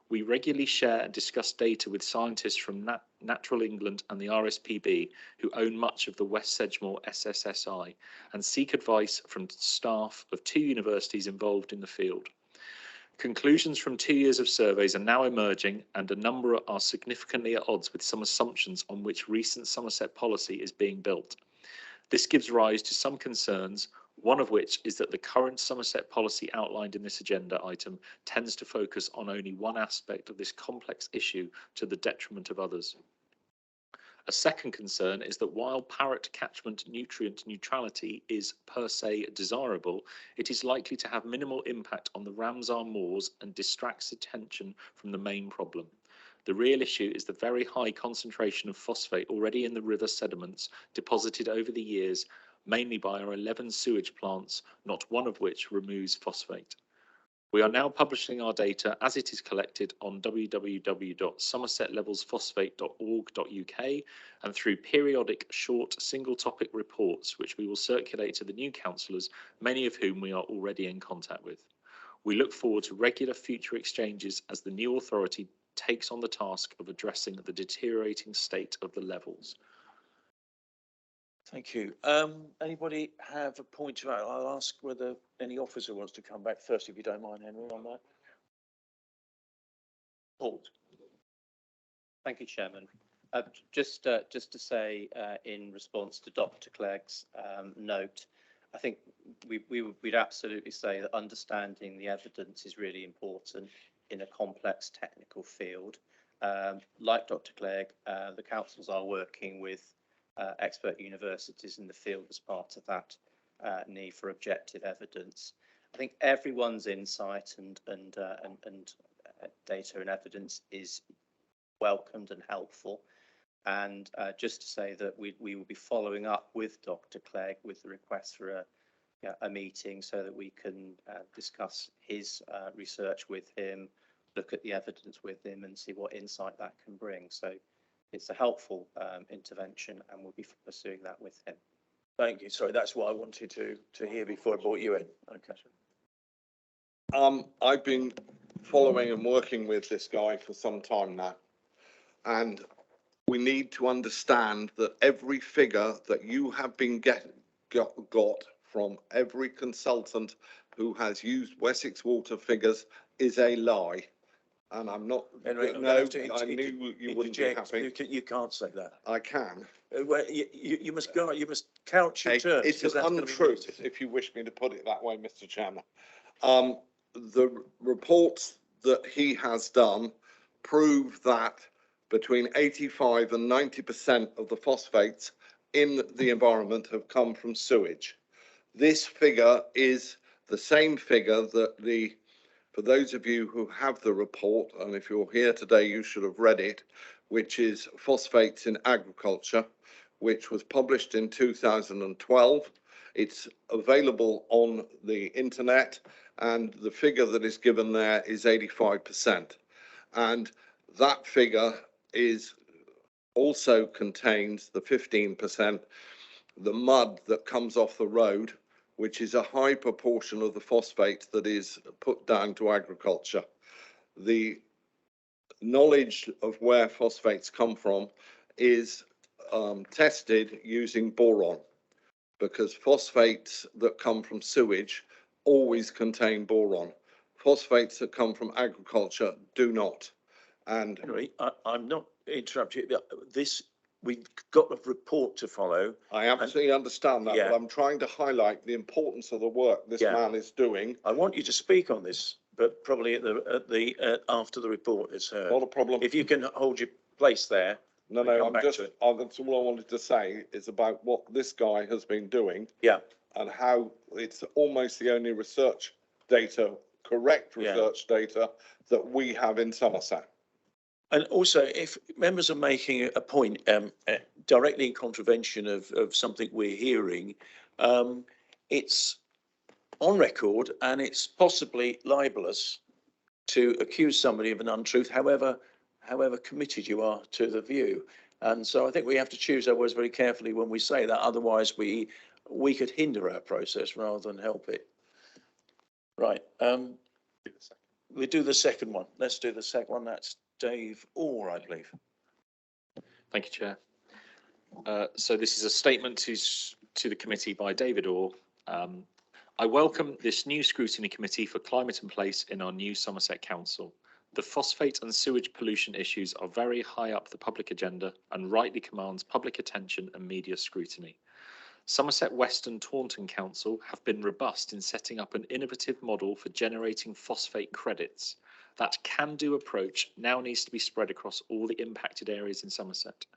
We regularly share and discuss data with scientists from Natural England and the RSPB, who own much of the West Sedgemoor SSSI, and seek advice from staff of 2 universities involved in the field. Conclusions from 2 years of surveys are now emerging, and a number are significantly at odds with some assumptions on which recent Somerset policy is being built. This gives rise to some concerns, one of which is that the current Somerset policy outlined in this agenda item tends to focus on only one aspect of this complex issue to the detriment of others. A second concern is that while Parrot catchment nutrient neutrality is per se desirable, it is likely to have minimal impact on the Ramsar moors and distracts attention from the main problem. The real issue is the very high concentration of phosphate already in the river sediments deposited over the years, mainly by our 11 sewage plants, not one of which removes phosphate. We are now publishing our data as it is collected on www.somersetlevelsphosphate.org.uk and through periodic short single topic reports which we will circulate to the new councillors, many of whom we are already in contact with. We look forward to regular future exchanges as the new authority takes on the task of addressing the deteriorating state of the levels. Thank you. Anybody have a point to add? I'll ask whether any officer wants to come back first, if you don't mind, Henry, on that. Paul. Thank you, Chairman. Just to say, in response to Dr. Clegg's note, I think we'd absolutely say that understanding the evidence is really important in a complex technical field. Like Dr. Clegg, the councils are working with expert universities in the field as part of that need for objective evidence. I think everyone's insight and data and evidence is welcomed and helpful. And just to say that we will be following up with Dr. Clegg with the request for a meeting so that we can discuss his research with him, look at the evidence with him and see what insight that can bring. So it's a helpful intervention and we'll be pursuing that with him. Thank you. Sorry, that's what I wanted to hear before I brought you in. Okay. I've been following and working with this guy for some time now, and we need to understand that every figure that you have been got from every consultant who has used Wessex Water figures is a lie. And I'm not. Henry, no, I knew you wouldn't be happy. You can't say that. I can. Well, you must go. You must couch your terms. It's an untruth, if you wish me to put it that way, Mr. Chairman. The reports that he has done prove that between 85 and 90% of the phosphates in the environment have come from sewage. This figure is the same figure that the For those of you who have the report, and if you're here today, you should have read it, which is Phosphates in Agriculture, which was published in 2012. It's available on the internet, and the figure that is given there is 85%. And that figure is also contains the 15%, the mud that comes off the road, which is a high proportion of the phosphate that is put down to agriculture. The knowledge of where phosphates come from is tested using boron, because phosphates that come from sewage always contain boron. Phosphates that come from agriculture do not. And Anyway, I'm not interrupting you. We've got a report to follow. I absolutely understand that, Yeah. but I'm trying to highlight the importance of the work this Yeah. man is doing. I want you to speak on this, but probably after the report is heard. Not a problem. If you can hold your place there. No, we'll no, come I'm back just, to it. that's all I wanted to say is about what this guy has been doing Yeah. and how it's almost the only research data, correct Yeah. research data that we have in Somerset. And also, if members are making a point directly in contravention of something we're hearing, it's on record and it's possibly libelous to accuse somebody of an untruth, however committed you are to the view. And so I think we have to choose our words very carefully when we say that. Otherwise, we could hinder our process rather than help it. Right. We do the second one. Let's do the second one. That's Dave Orr, I believe. Thank you, Chair. So this is a statement to the committee by David Orr. I welcome this new scrutiny committee for climate and place in our new Somerset Council. The phosphate and sewage pollution issues are very high up the public agenda and rightly commands public attention and media scrutiny. Somerset West and Taunton Council have been robust in setting up an innovative model for generating phosphate credits. That can-do approach now needs to be spread across all the impacted areas in Somerset.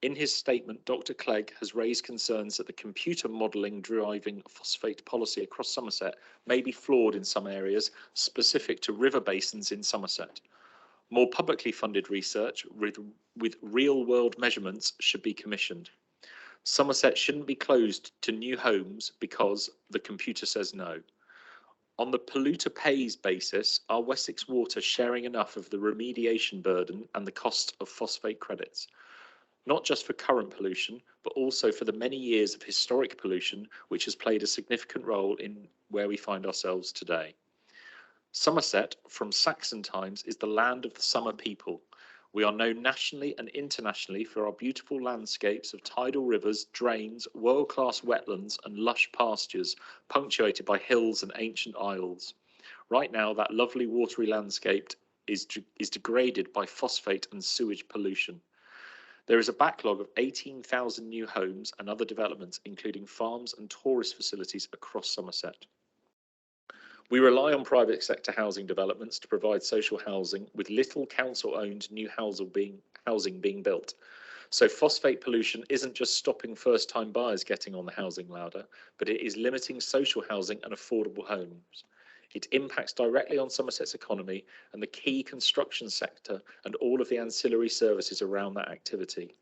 In his statement, Dr. Clegg has raised concerns that the computer modelling driving phosphate policy across Somerset may be flawed in some areas, specific to river basins in Somerset. More publicly funded research with real-world measurements should be commissioned. Somerset shouldn't be closed to new homes because the computer says no. On the polluter pays basis, are Wessex Water sharing enough of the remediation burden and the cost of phosphate credits? Not just for current pollution, but also for the many years of historic pollution, which has played a significant role in where we find ourselves today. Somerset, from Saxon times, is the land of the summer people. We are known nationally and internationally for our beautiful landscapes of tidal rivers, drains, world-class wetlands and lush pastures, punctuated by hills and ancient isles. Right now, that lovely watery landscape is degraded by phosphate and sewage pollution. There is a backlog of 18,000 new homes and other developments, including farms and tourist facilities across Somerset. We rely on private sector housing developments to provide social housing, with little council-owned new housing being built. So phosphate pollution isn't just stopping first-time buyers getting on the housing ladder, but it is limiting social housing and affordable homes. It impacts directly on Somerset's economy and the key construction sector and all of the ancillary services around that activity.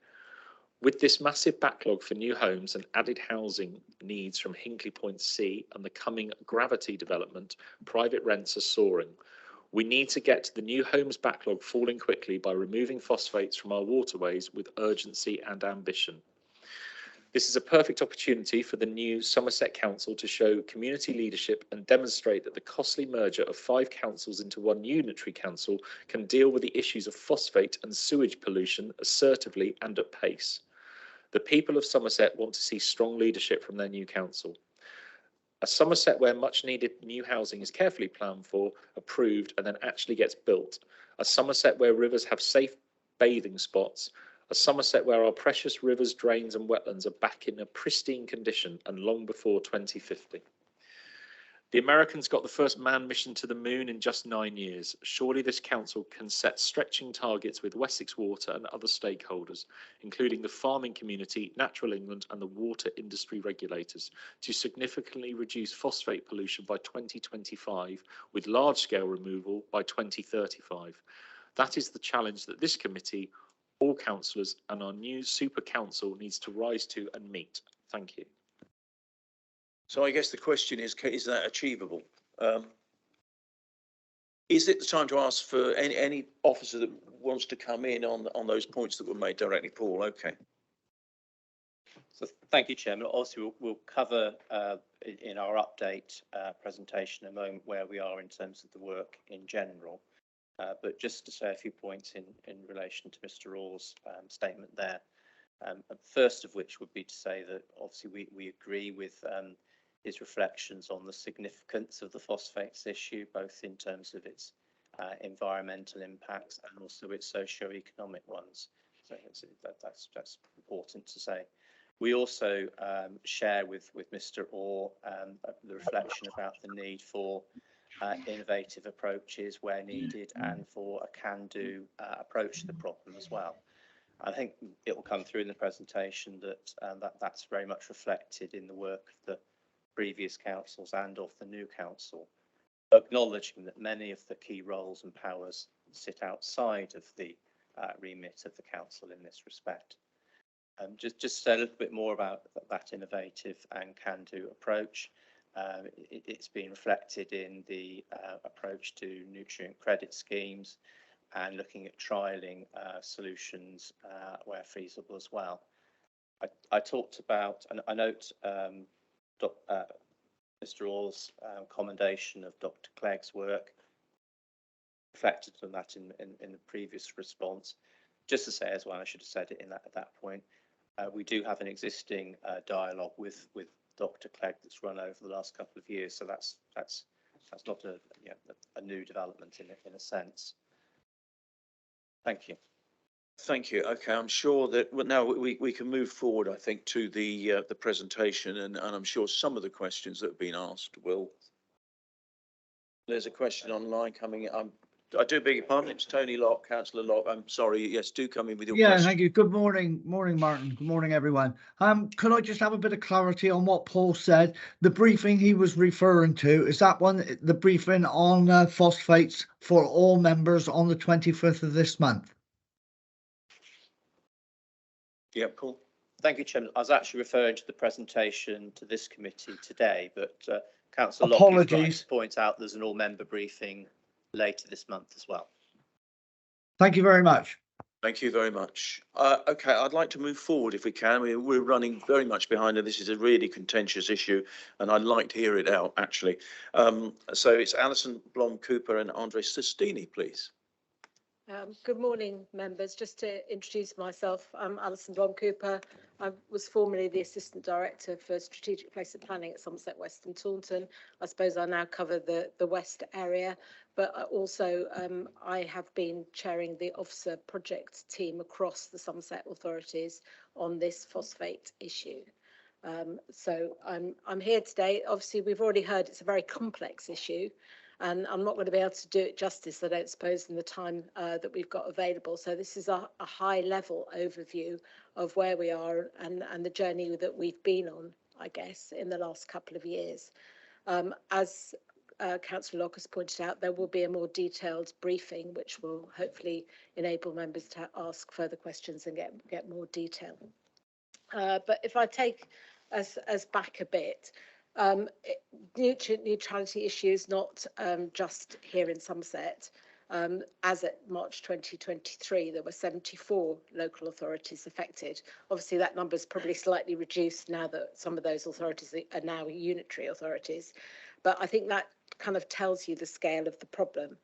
With this massive backlog for new homes and added housing needs from Hinkley Point C and the coming Gravity development, private rents are soaring. We need to get to the new homes backlog falling quickly by removing phosphates from our waterways with urgency and ambition. This is a perfect opportunity for the new Somerset Council to show community leadership and demonstrate that the costly merger of 5 councils into one unitary council can deal with the issues of phosphate and sewage pollution assertively and at pace. The people of Somerset want to see strong leadership from their new council. A Somerset where much needed new housing is carefully planned for, approved, and then actually gets built. A Somerset where rivers have safe bathing spots. A Somerset where our precious rivers, drains, and wetlands are back in a pristine condition and long before 2050. The Americans got the first manned mission to the moon in just 9 years. Surely this council can set stretching targets with Wessex Water and other stakeholders, including the farming community, Natural England and the water industry regulators, to significantly reduce phosphate pollution by 2025 with large-scale removal by 2035. That is the challenge that this committee, all councillors and our new super council needs to rise to and meet. Thank you. So I guess the question is that achievable? Is it the time to ask for any officer that wants to come in on those points that were made directly? Paul, okay. So thank you, Chairman. Obviously, we'll cover in our update presentation a moment where we are in terms of the work in general. But just to say a few points in relation to Mr. Orr's statement there. First of which would be to say that obviously we agree with his reflections on the significance of the phosphates issue, both in terms of its environmental impacts and also its socio-economic ones. So that's important to say. We also share with Mr. Orr the reflection about the need for innovative approaches where needed and for a can-do approach to the problem as well. I think it will come through in the presentation that that's very much reflected in the work of the previous councils and of the new council, acknowledging that many of the key roles and powers sit outside of the remit of the council in this respect. Just to say a little bit more about that innovative and can-do approach. It's been reflected in the approach to nutrient credit schemes and looking at trialling solutions where feasible as well. I talked about, and I note Mr. Orr's commendation of Dr. Clegg's work, reflected on that in the previous response. Just to say as well, I should have said it at that point, we do have an existing dialogue with Dr. Clegg that's run over the last couple of years, so that's not a new development in a sense. Thank you. Thank you. Okay, I'm sure that now we can move forward, I think, to the presentation, and I'm sure some of the questions that have been asked will. There's a question online coming in. I do beg your pardon. It's Tony Locke, Councillor Locke. I'm sorry. Yes, do come in with your question. Thank you. Good morning, Martin. Good morning, everyone. Could I just have a bit of clarity on what Paul said? The briefing he was referring to, is that the briefing on phosphates for all members on the 25th of this month? Yeah, Paul. Thank you, Chairman. I was actually referring to the presentation to this committee today, but Councillor Locke is right to point out there's an all-member briefing later this month as well. Thank you very much. Thank you very much. Okay, I'd like to move forward if we can. We're running very much behind, and this is a really contentious issue, and I'd like to hear it out, actually. So it's Alison Blom-Cooper and Andre Sestini, please. Good morning, members. Just to introduce myself, I'm Alison Blom-Cooper. I was formerly the Assistant Director for Strategic Place of Planning at Somerset West and Taunton. I suppose I now cover the West area, but also I have been chairing the officer project team across the Somerset authorities on this phosphate issue. So I'm here today. Obviously, we've already heard it's a very complex issue, and I'm not going to be able to do it justice, I don't suppose, in the time that we've got available. So this is a high-level overview of where we are and the journey that we've been on, I guess, in the last couple of years. As Councillor Locke has pointed out, there will be a more detailed briefing, which will hopefully enable members to ask further questions and get more detail. But if I take us back a bit, nutrient neutrality issues not just here in Somerset. As at March 2023, there were 74 local authorities affected. Obviously, that number is probably slightly reduced now that some of those authorities are now unitary authorities. But I think that kind of tells you the scale of the problem.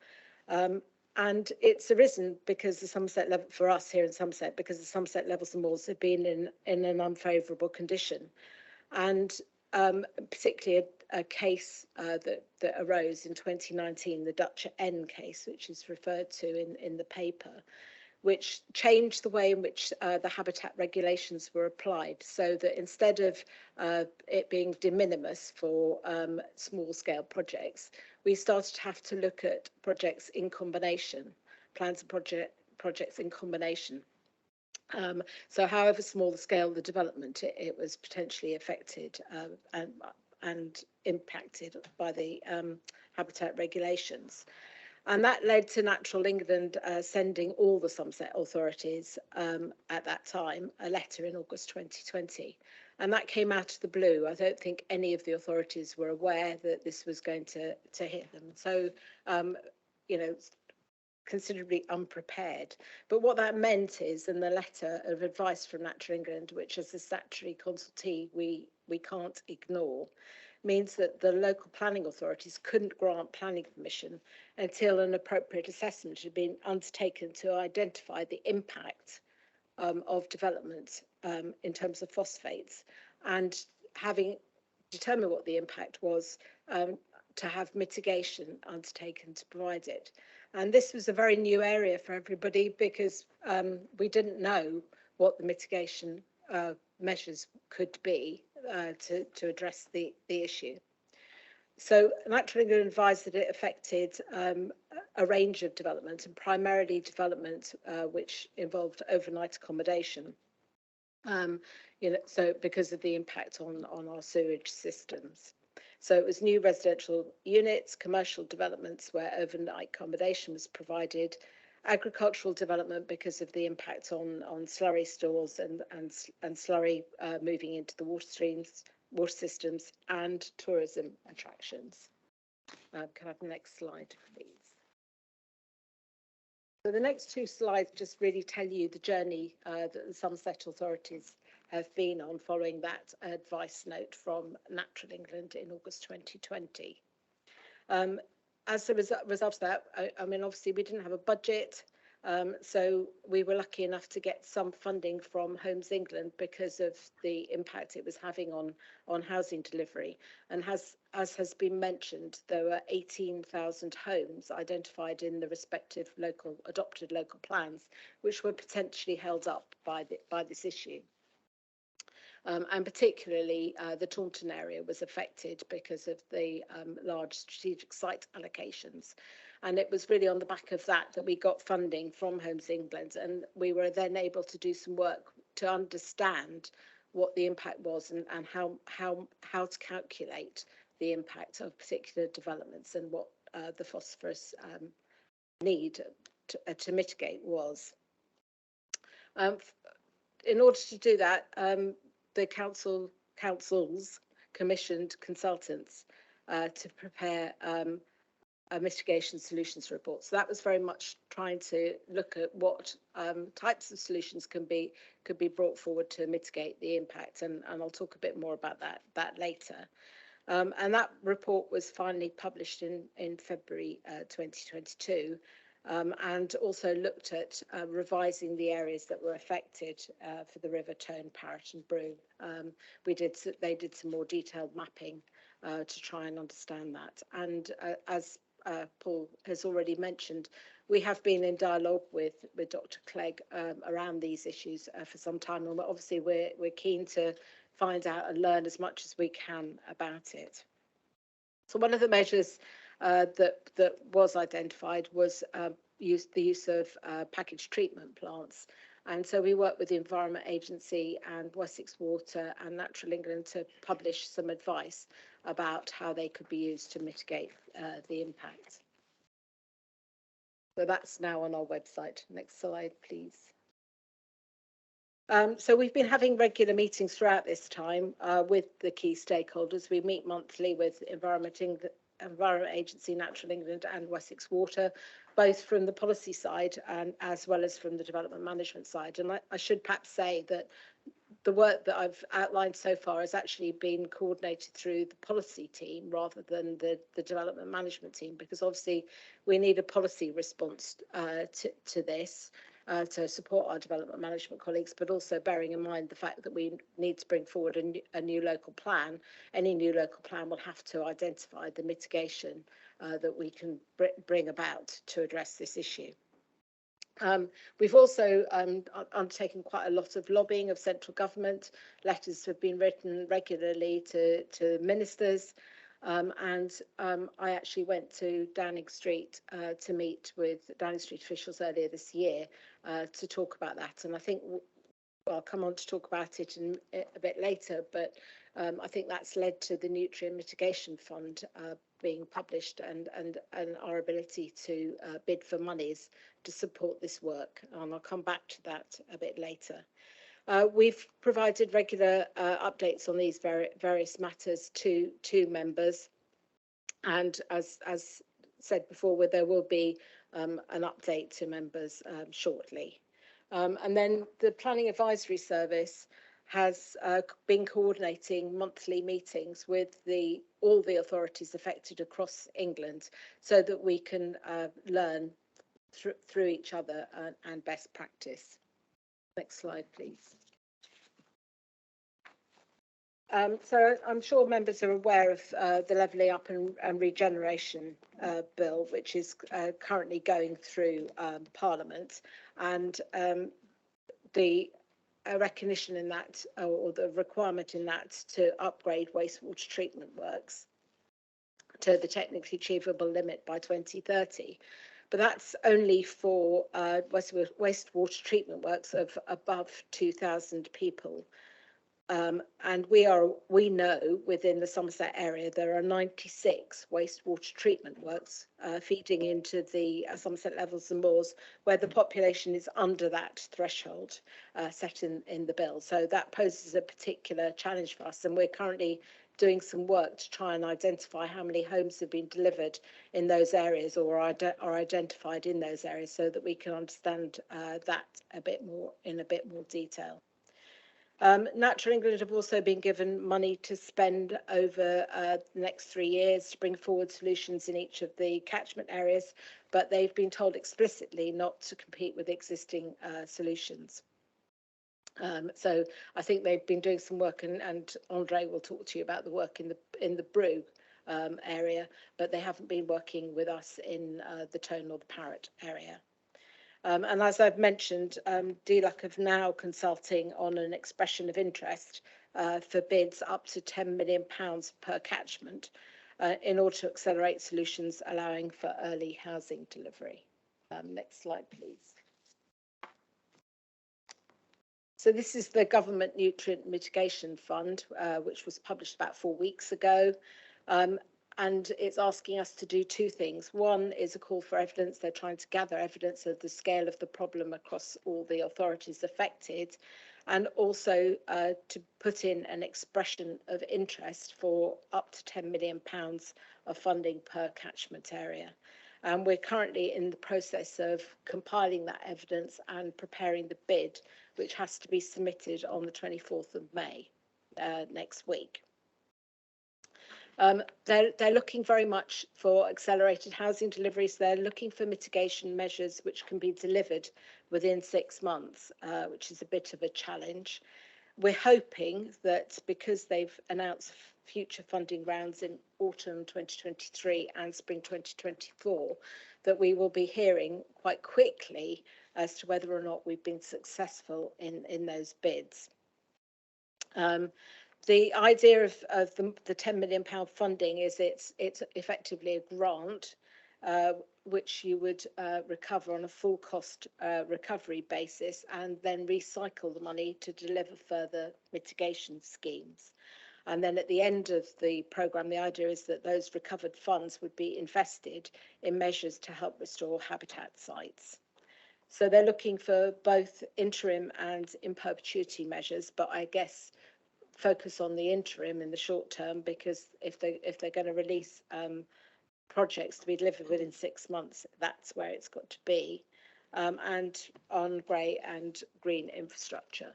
And it's arisen because the Somerset level, for us here in Somerset, because the Somerset levels and moors have been in an unfavourable condition. And particularly a case that arose in 2019, the Dutch N case, which is referred to in the paper, which changed the way in which the habitat regulations were applied, so that instead of it being de minimis for small scale projects, we started to have to look at projects in combination, plans and projects in combination. So however small the scale of the development, it was potentially affected and impacted by the habitat regulations. And that led to Natural England sending all the Somerset authorities at that time a letter in August 2020. And that came out of the blue. I don't think any of the authorities were aware that this was going to hit them. So, you know, considerably unprepared. But what that meant is, in the letter of advice from Natural England, which as a statutory consultee we can't ignore, means that the local planning authorities couldn't grant planning permission until an appropriate assessment had been undertaken to identify the impact of development in terms of phosphates, and having determined what the impact was, to have mitigation undertaken to provide it. And this was a very new area for everybody, because we didn't know what the mitigation measures could be to address the issue. So Natural England advised that it affected a range of development, and primarily development which involved overnight accommodation. You know, so because of the impact on our sewage systems. So it was new residential units, commercial developments where overnight accommodation was provided, agricultural development because of the impact on slurry stores and slurry moving into the water streams, water systems, and tourism attractions. Can I have the next slide, please? So the next two slides just really tell you the journey that the Somerset authorities have been on following that advice note from Natural England in August 2020. As a result of that, I mean, obviously we didn't have a budget, so we were lucky enough to get some funding from Homes England because of the impact it was having on housing delivery. And as has been mentioned, there were 18,000 homes identified in the respective adopted local plans, which were potentially held up by this issue. And particularly the Taunton area was affected because of the large strategic site allocations. And it was really on the back of that we got funding from Homes England, and we were then able to do some work to understand what the impact was and how to calculate the impact of particular developments and what the phosphorus need to mitigate was. In order to do that, the councils commissioned consultants to prepare a mitigation solutions report. So that was very much trying to look at what types of solutions could be brought forward to mitigate the impact, and I'll talk a bit more about that later. And that report was finally published in February 2022. And also looked at revising the areas that were affected for the River, Tone, Parrett and Brew. They did some more detailed mapping to try and understand that. And as Paul has already mentioned, we have been in dialogue with Dr. Clegg around these issues for some time, and obviously we're keen to find out and learn as much as we can about it. So one of the measures that was identified was the use of packaged treatment plants. And so we worked with the Environment Agency and Wessex Water and Natural England to publish some advice about how they could be used to mitigate the impact. So that's now on our website. Next slide, please. So we've been having regular meetings throughout this time with the key stakeholders. We meet monthly with Environment Agency, Natural England and Wessex Water, both from the policy side and as well as from the development management side. And I should perhaps say that the work that I've outlined so far has actually been coordinated through the policy team rather than the development management team, because obviously we need a policy response to this. To support our development management colleagues, but also bearing in mind the fact that we need to bring forward a new local plan. Any new local plan will have to identify the mitigation that we can bring about to address this issue. We've also undertaken quite a lot of lobbying of central government. Letters have been written regularly to ministers. I actually went to Downing Street to meet with Downing Street officials earlier this year to talk about that. And I think I'll come on to talk about it in a bit later, but I think that's led to the Nutrient Mitigation Fund being published and our ability to bid for monies to support this work. And I'll come back to that a bit later. We've provided regular updates on these various matters to members. And as said before, there will be an update to members shortly. And then the Planning Advisory Service has been coordinating monthly meetings with all the authorities affected across England so that we can learn through each other and best practice. Next slide, please. So I'm sure members are aware of the Levelling Up and Regeneration Bill, which is currently going through Parliament, and the recognition in that, or the requirement in that, to upgrade wastewater treatment works to the technically achievable limit by 2030. But that's only for wastewater treatment works of above 2,000 people. And we know within the Somerset area there are 96 wastewater treatment works feeding into the Somerset Levels and Moors where the population is under that threshold set in the bill. So that poses a particular challenge for us, and we're currently doing some work to try and identify how many homes have been delivered in those areas or are identified in those areas, so that we can understand that in a bit more detail. Natural England have also been given money to spend over the next 3 years to bring forward solutions in each of the catchment areas, but they've been told explicitly not to compete with existing solutions. So I think they've been doing some work, and Andre will talk to you about the work in the Brew area, but they haven't been working with us in the Tone or the Parrot area. And as I've mentioned, DLUC are now consulting on an expression of interest for bids up to £10 million per catchment in order to accelerate solutions allowing for early housing delivery. Next slide, please. So this is the Government Nutrient Mitigation Fund, which was published about 4 weeks ago. And it's asking us to do two things. One is a call for evidence. They're trying to gather evidence of the scale of the problem across all the authorities affected, and also to put in an expression of interest for up to £10 million of funding per catchment area. And we're currently in the process of compiling that evidence and preparing the bid, which has to be submitted on the 24th of May next week. They're looking very much for accelerated housing deliveries. They're looking for mitigation measures which can be delivered within 6 months, which is a bit of a challenge. We're hoping that because they've announced future funding rounds in autumn 2023 and spring 2024, that we will be hearing quite quickly as to whether or not we've been successful in those bids. The idea of the £10 million funding is it's effectively a grant which you would recover on a full cost recovery basis and then recycle the money to deliver further mitigation schemes. And then at the end of the programme, the idea is that those recovered funds would be invested in measures to help restore habitat sites. So they're looking for both interim and in perpetuity measures, but I guess focus on the interim in the short term, because if they're going to release projects to be delivered within 6 months, that's where it's got to be, and on grey and green infrastructure.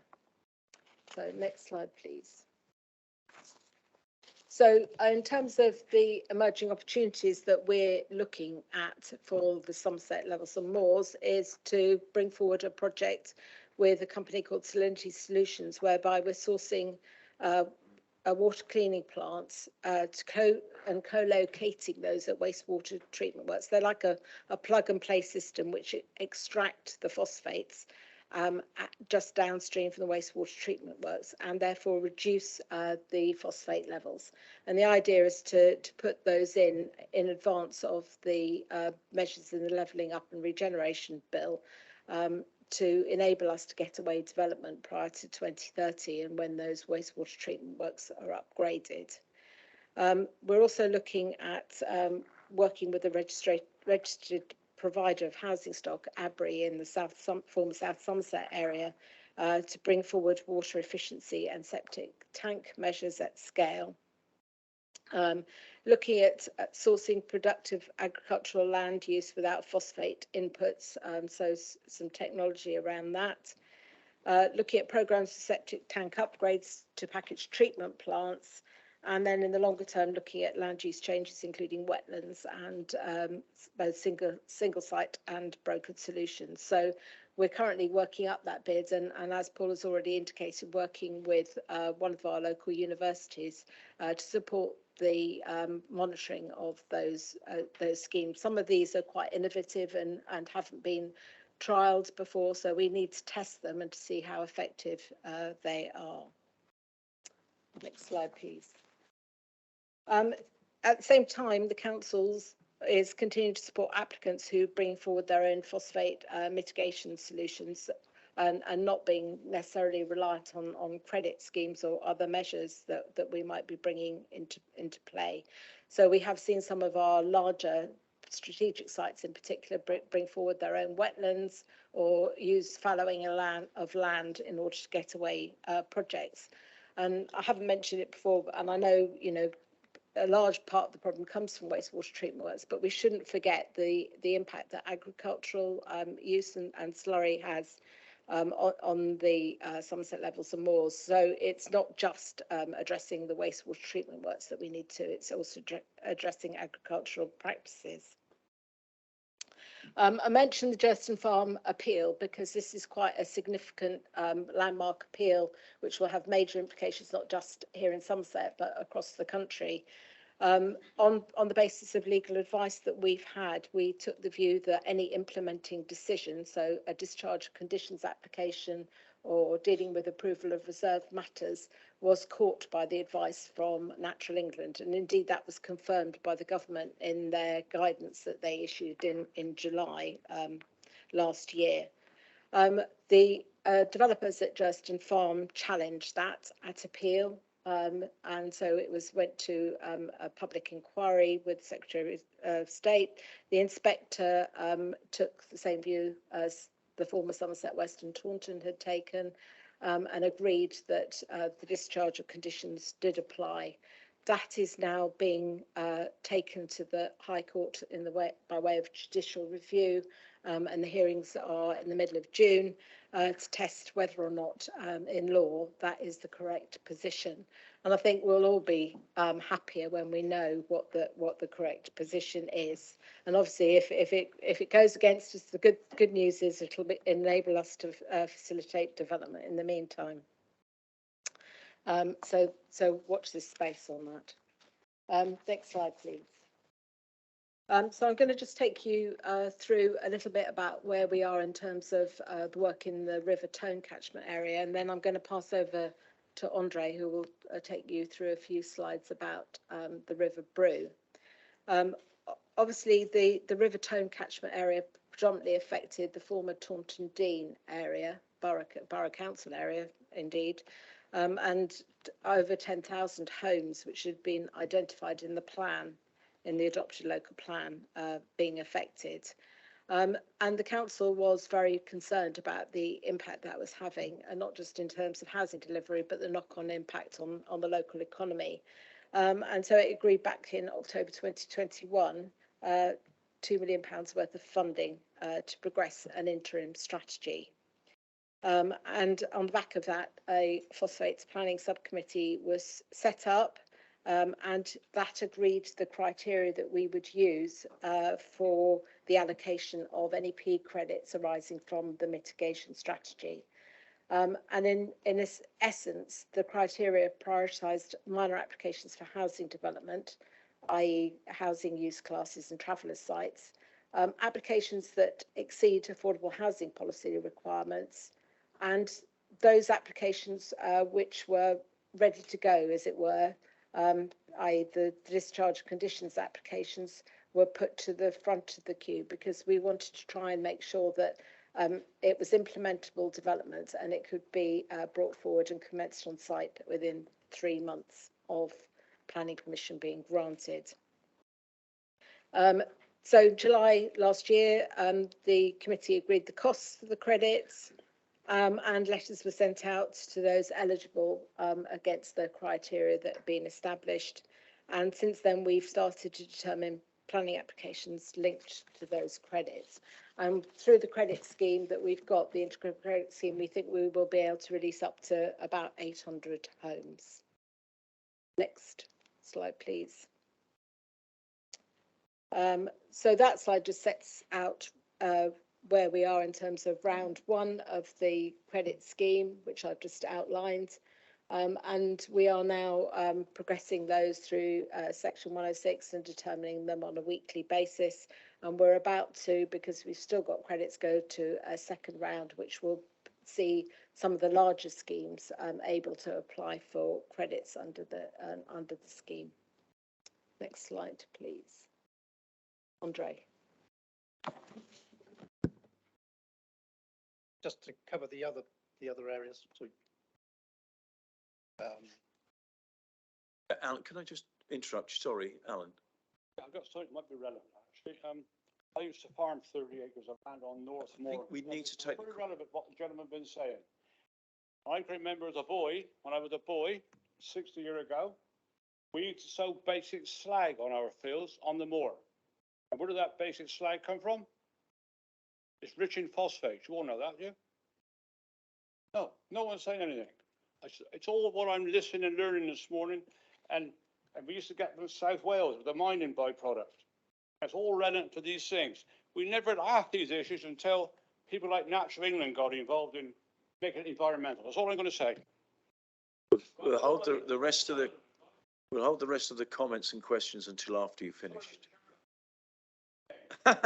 So next slide, please. So in terms of the emerging opportunities that we're looking at for the Somerset Levels and Moors is to bring forward a project with a company called Salinity Solutions, whereby we're sourcing water cleaning plants to and co-locating those at wastewater treatment works. They're like a plug and play system which extract the phosphates just downstream from the wastewater treatment works and therefore reduce the phosphate levels. And the idea is to put those in advance of the measures in the Levelling Up and Regeneration Bill to enable us to get away development prior to 2030 and when those wastewater treatment works are upgraded. We're also looking at working with a registered provider of housing stock, ABRI, in the former South Somerset area to bring forward water efficiency and septic tank measures at scale. Looking at sourcing productive agricultural land use without phosphate inputs, so some technology around that. Looking at programs for septic tank upgrades to packaged treatment plants, and then in the longer term, looking at land use changes, including wetlands and both single site and brokered solutions. So we're currently working up that bid, and as Paul has already indicated, working with one of our local universities to support the monitoring of those schemes. Some of these are quite innovative and haven't been trialled before, so we need to test them and to see how effective they are. Next slide, please. At the same time, the councils is continuing to support applicants who bring forward their own phosphate mitigation solutions and not being necessarily reliant on credit schemes or other measures that we might be bringing into play. So we have seen some of our larger strategic sites in particular bring forward their own wetlands or use fallowing of land in order to get away projects. And I haven't mentioned it before, and I know, you know, a large part of the problem comes from wastewater treatment works, but we shouldn't forget the impact that agricultural use and slurry has on the Somerset levels and moors. So it's not just addressing the wastewater treatment works that we need to, it's also addressing agricultural practices. I mentioned the Jerston Farm appeal because this is quite a significant landmark appeal which will have major implications not just here in Somerset but across the country. On the basis of legal advice that we've had, we took the view that any implementing decision, so a discharge conditions application or dealing with approval of reserved matters, was caught by the advice from Natural England, and indeed that was confirmed by the government in their guidance that they issued in July last year. The developers at Jerston Farm challenged that at appeal, and so it went to a public inquiry with the Secretary of State. The inspector took the same view as the former Somerset West and Taunton had taken, and agreed that the discharge of conditions did apply. That is now being taken to the High Court by way of judicial review, and the hearings are in the middle of June to test whether or not in law that is the correct position. And I think we'll all be happier when we know what the correct position is. And obviously, if it goes against us, the good news is it'll enable us to facilitate development in the meantime. So watch this space on that. Next slide, please. So I'm going to just take you through a little bit about where we are in terms of the work in the River Tone catchment area, and then I'm going to pass over to Andre, who will take you through a few slides about the River Brue. Obviously, the River Tone catchment area predominantly affected the former Taunton Deane area, Borough Council area, indeed, and over 10,000 homes which had been identified in the plan, in the adopted local plan, being affected. And the council was very concerned about the impact that was having, and not just in terms of housing delivery, but the knock-on impact on the local economy. And so it agreed back in October 2021, £2 million worth of funding to progress an interim strategy. And on the back of that, a phosphates planning subcommittee was set up, and that agreed the criteria that we would use for the allocation of NEP credits arising from the mitigation strategy. And in this essence, the criteria prioritised minor applications for housing development, i.e. housing use classes and traveller sites, applications that exceed affordable housing policy requirements, and those applications which were ready to go, as it were, i.e. the discharge conditions applications were put to the front of the queue because we wanted to try and make sure that it was implementable development and it could be brought forward and commenced on site within 3 months of planning permission being granted. So July last year, the committee agreed the costs for the credits, and letters were sent out to those eligible against the criteria that have been established. And since then, we've started to determine planning applications linked to those credits. Through the credit scheme that we've got, the integrated credit scheme, we think we will be able to release up to about 800 homes. Next slide, please. So that slide just sets out where we are in terms of round one of the credit scheme, which I've just outlined. And we are now progressing those through section 106 and determining them on a weekly basis. And we're about to, because we've still got credits, go to a second round, which will see some of the larger schemes able to apply for credits under the scheme. Next slide, please. Andre. Just to cover the other areas. So, Alan, can I just interrupt? Sorry, Alan. I've got something that might be relevant actually. I used to farm 30 acres of land on North Moor. We need to take. Very relevant what the gentleman been saying. I can remember as a boy, when I was a boy, 60 years ago, we used to sow basic slag on our fields on the moor. And where did that basic slag come from? It's rich in phosphate. You all know that, do you? No, no one's saying anything. It's all what I'm listening and learning this morning. And we used to get from South Wales with the mining byproduct. It's all relevant to these things. We never asked these issues until people like Natural England got involved in making it environmental. That's all I'm going to say. We'll hold the rest of the. We'll hold the rest of the comments and questions until after you've finished. I'll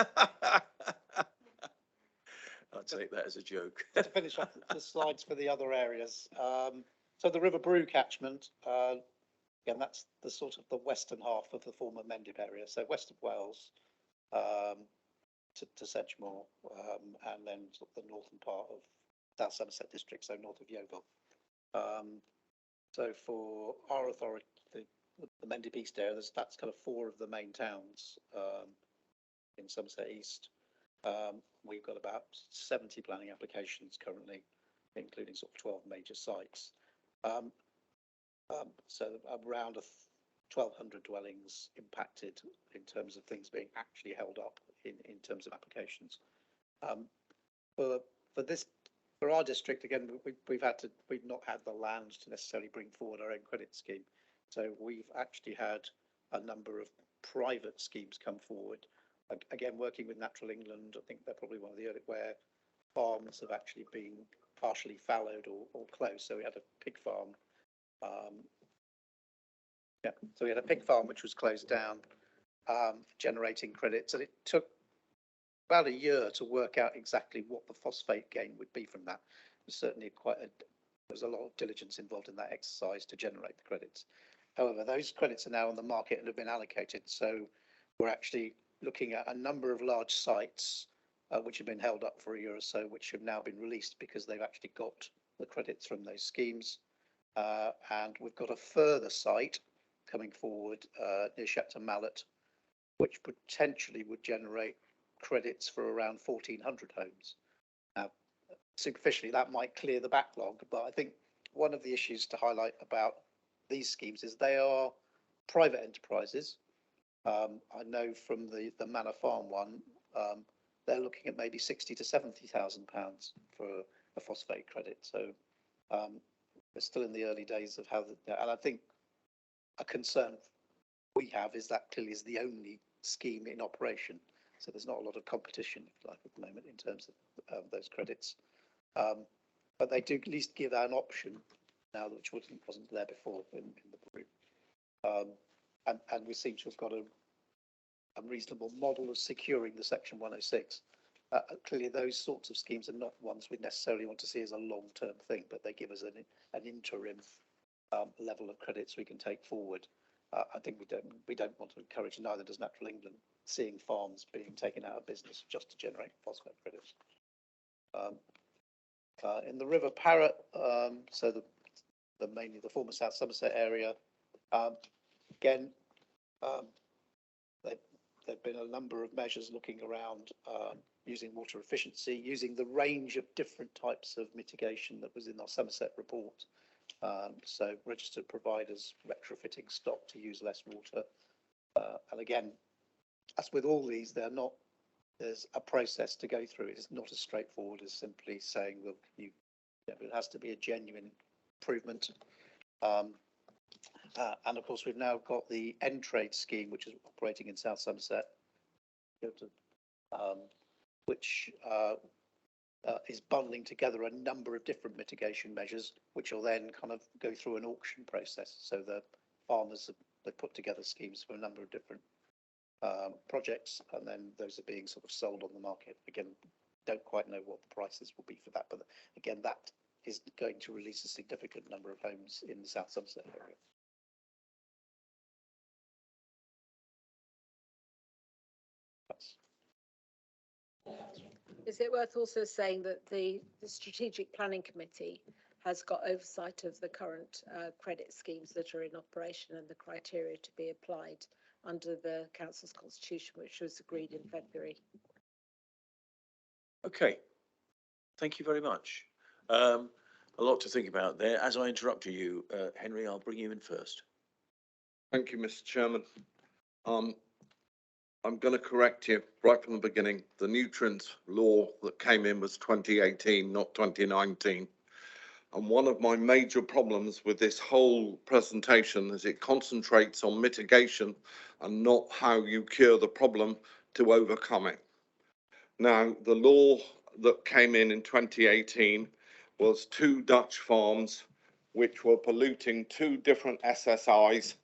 take that as a joke. to finish off the slides for the other areas. So the River Brue catchment, again, that's the sort of the western half of the former Mendip area. So west of Wales to Sedgemoor, and then sort of the northern part of South Somerset district, so north of Yeovil. So for our authority, the Mendip East area, that's kind of 4 of the main towns in Somerset East. We've got about 70 planning applications currently, including sort of 12 major sites. So around 1,200 dwellings impacted in terms of things being actually held up in terms of applications. For our district, again, we've not had the land to necessarily bring forward our own credit scheme. So we've actually had a number of private schemes come forward. Again, working with Natural England, I think they're probably one of the early where farms have actually been partially fallowed or closed. So we had a pig farm. So we had a pig farm which was closed down, generating credits, and it took about a year to work out exactly what the phosphate gain would be from that. It was certainly there was a lot of diligence involved in that exercise to generate the credits. However, those credits are now on the market and have been allocated. So we're actually looking at a number of large sites which have been held up for a year or so, which have now been released because they've actually got the credits from those schemes. And we've got a further site coming forward near Shepton Mallet, which potentially would generate credits for around 1,400 homes. Now, superficially, that might clear the backlog, but I think one of the issues to highlight about these schemes is they are private enterprises. I know from the Manor Farm one, they're looking at maybe 60 to 70,000 pounds for a phosphate credit. So we're still in the early days of and I think a concern we have is that clearly is the only scheme in operation. So there's not a lot of competition, if you like, at the moment in terms of those credits. But they do at least give an option now, which wasn't there before in the group. and we seem to have got a reasonable model of securing the Section 106. Clearly, those sorts of schemes are not ones we necessarily want to see as a long-term thing, but they give us an interim level of credits we can take forward. I think we don't want to encourage, neither does Natural England, seeing farms being taken out of business just to generate phosphate credits. In the River Parrot, so mainly the former South Somerset area, again, there've been a number of measures looking around using water efficiency, using the range of different types of mitigation that was in our Somerset report. So registered providers retrofitting stock to use less water. And again, as with all these, there's a process to go through. It's not as straightforward as simply saying, well, it has to be a genuine improvement. And of course, we've now got the end trade scheme, which is operating in South Somerset, which is bundling together a number of different mitigation measures, which will then kind of go through an auction process. So the farmers, they put together schemes for a number of different projects, and then those are being sort of sold on the market. Again, don't quite know what the prices will be for that, but again, that is going to release a significant number of homes in the South Somerset area. Is it worth also saying that the Strategic Planning Committee has got oversight of the current credit schemes that are in operation and the criteria to be applied under the Council's constitution, which was agreed in February? Okay, thank you very much. A lot to think about there. As I interrupted you, Henry, I'll bring you in first. Thank you, Mr. Chairman. I'm going to correct you right from the beginning. The nutrients law that came in was 2018, not 2019. And one of my major problems with this whole presentation is it concentrates on mitigation and not how you cure the problem to overcome it. Now, the law that came in 2018 was 2 Dutch farms which were polluting 2 different SSIs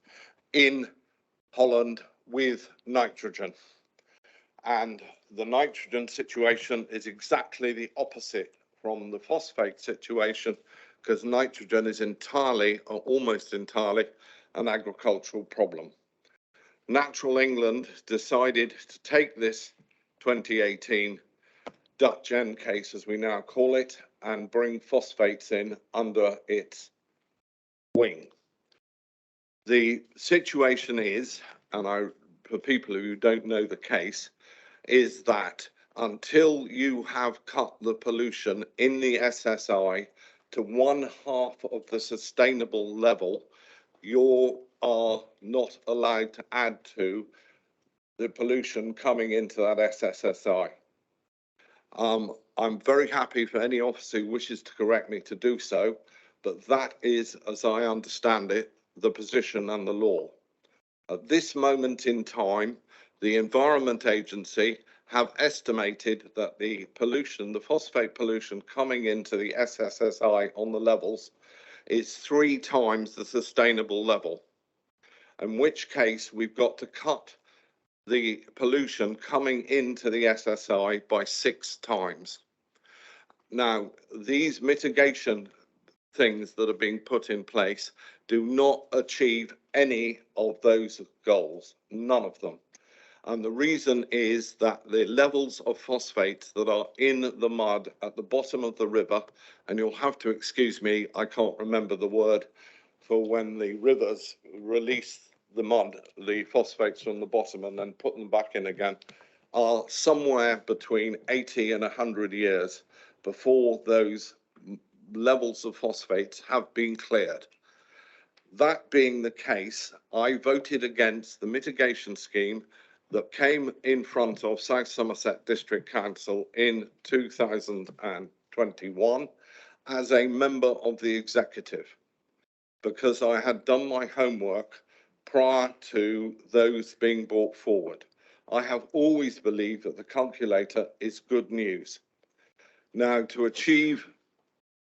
in Holland with nitrogen. And the nitrogen situation is exactly the opposite from the phosphate situation, because nitrogen is entirely, or almost entirely, an agricultural problem. Natural England decided to take this 2018 Dutch N case, as we now call it, and bring phosphates in under its wing. The situation is, and for people who don't know the case, is that until you have cut the pollution in the SSI to 1/2 of the sustainable level, you are not allowed to add to the pollution coming into that SSSI. I'm very happy for any officer who wishes to correct me to do so, but that is, as I understand it, the position and the law. At this moment in time, the Environment Agency have estimated that the pollution, the phosphate pollution coming into the SSSI on the levels is 3 times the sustainable level, in which case we've got to cut the pollution coming into the SSI by 6 times. Now, these mitigation things that are being put in place do not achieve any of those goals, none of them. And the reason is that the levels of phosphates that are in the mud at the bottom of the river, and you'll have to excuse me, I can't remember the word for when the rivers release the mud, the phosphates from the bottom and then put them back in again, are somewhere between 80 and 100 years before those levels of phosphates have been cleared. That being the case, I voted against the mitigation scheme that came in front of South Somerset District Council in 2021 as a member of the executive, because I had done my homework prior to those being brought forward. I have always believed that the calculator is good news. Now, to achieve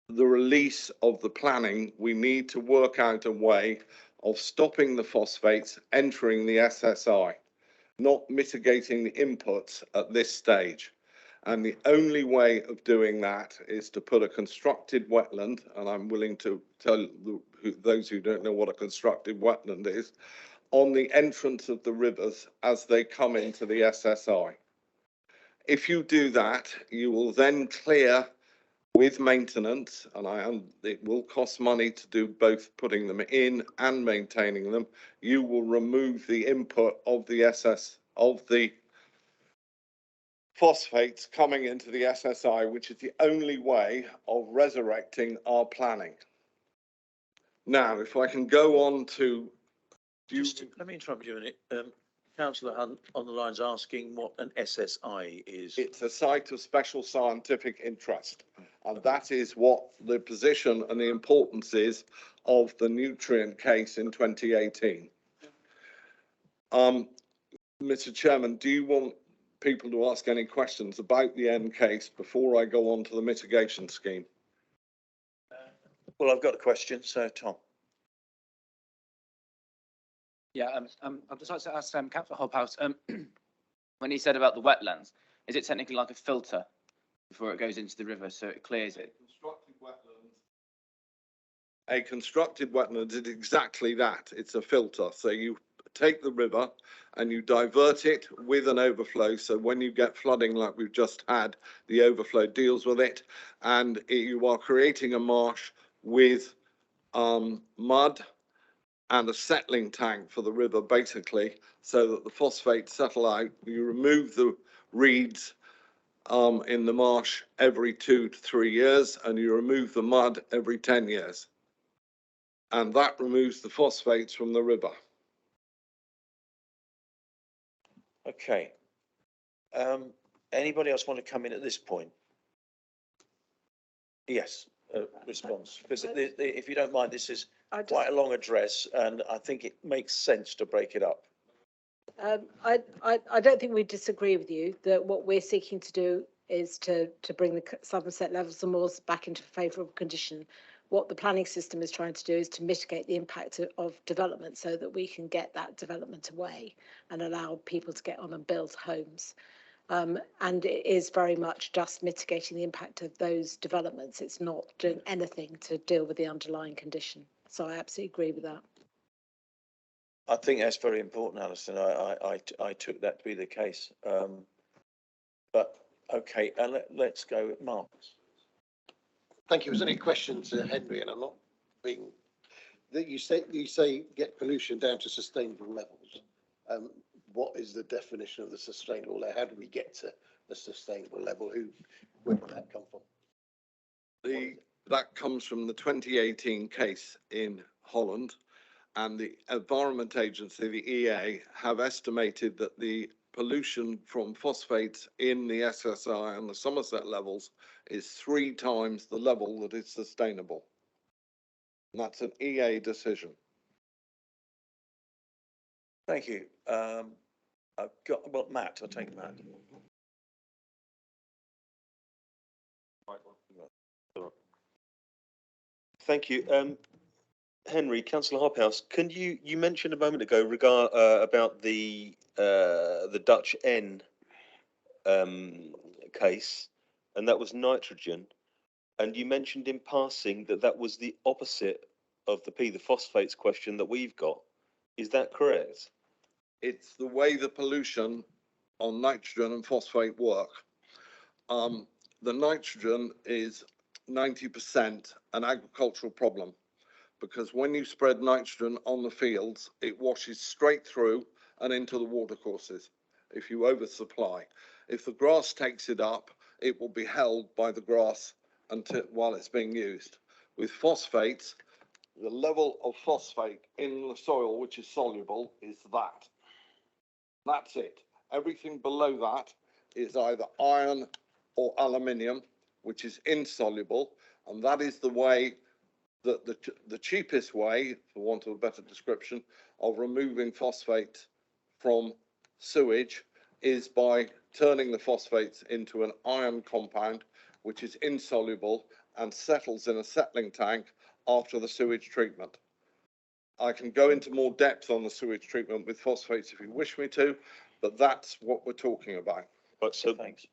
the release of the planning, we need to work out a way of stopping the phosphates entering the SSI, not mitigating the inputs at this stage. And the only way of doing that is to put a constructed wetland, and I'm willing to tell those who don't know what a constructed wetland is, on the entrance of the rivers as they come into the SSI. If you do that, you will then clear with maintenance, and it will cost money to do both putting them in and maintaining them. You will remove the input of the phosphates coming into the SSI, which is the only way of resurrecting our planning. Now, if I can go on to... Let me interrupt you a minute. Councillor Hunt on the line's asking what an SSI is. It's a site of special scientific interest. And that is what the position and the importance is of the nutrient case in 2018. Mr. Chairman, do you want people to ask any questions about the end case before I go on to the mitigation scheme? Well, I've got a question, so Tom. Yeah, I'd just like to ask Councillor Hobhouse, when he said about the wetlands, is it technically like a filter before it goes into the river, so it clears it? A constructed wetland is exactly that. It's a filter. So you take the river and you divert it with an overflow. So when you get flooding like we've just had, the overflow deals with it. And you are creating a marsh with mud and a settling tank for the river, basically, so that the phosphates settle out. You remove the reeds in the marsh every 2 to 3 years, and you remove the mud every 10 years. And that removes the phosphates from the river. Okay. Anybody else want to come in at this point? Yes, response. Because if you don't mind, this is quite a long address, and I think it makes sense to break it up. I don't think we disagree with you that what we're seeking to do is to bring the Somerset levels of moors back into favourable condition. What the planning system is trying to do is to mitigate the impact of development so that we can get that development away and allow people to get on and build homes. And it is very much just mitigating the impact of those developments. It's not doing anything to deal with the underlying condition. So I absolutely agree with that. I think that's very important, Alison. I took that to be the case. But okay, and let's go with Mark. Thank you. It was only a question to Henry, and I'm not being that you say get pollution down to sustainable levels. What is the definition of the sustainable level? How do we get to the sustainable level? Where did that come from? That comes from the 2018 case in Holland, and the Environment Agency, the EA, have estimated that the pollution from phosphates in the SSI and the Somerset levels is 3 times the level that is sustainable. And that's an EA decision. Thank you. I've got, well, Matt, I'll take Matt. Thank you. Henry, Councillor Hobhouse, can you mentioned a moment ago about the Dutch N case, and that was nitrogen, and you mentioned in passing that was the opposite of the phosphates question that we've got. Is that correct? It's the way the pollution on nitrogen and phosphate work. The nitrogen is 90% an agricultural problem, because when you spread nitrogen on the fields, it washes straight through and into the watercourses if you oversupply. If the grass takes it up, it will be held by the grass while it's being used. With phosphates, the level of phosphate in the soil, which is soluble, is that. That's it. Everything below that is either iron or aluminium, which is insoluble, and that is the way that the cheapest way, for want of a better description, of removing phosphate from sewage is by turning the phosphates into an iron compound, which is insoluble and settles in a settling tank after the sewage treatment. I can go into more depth on the sewage treatment with phosphates if you wish me to, but that's what we're talking about. But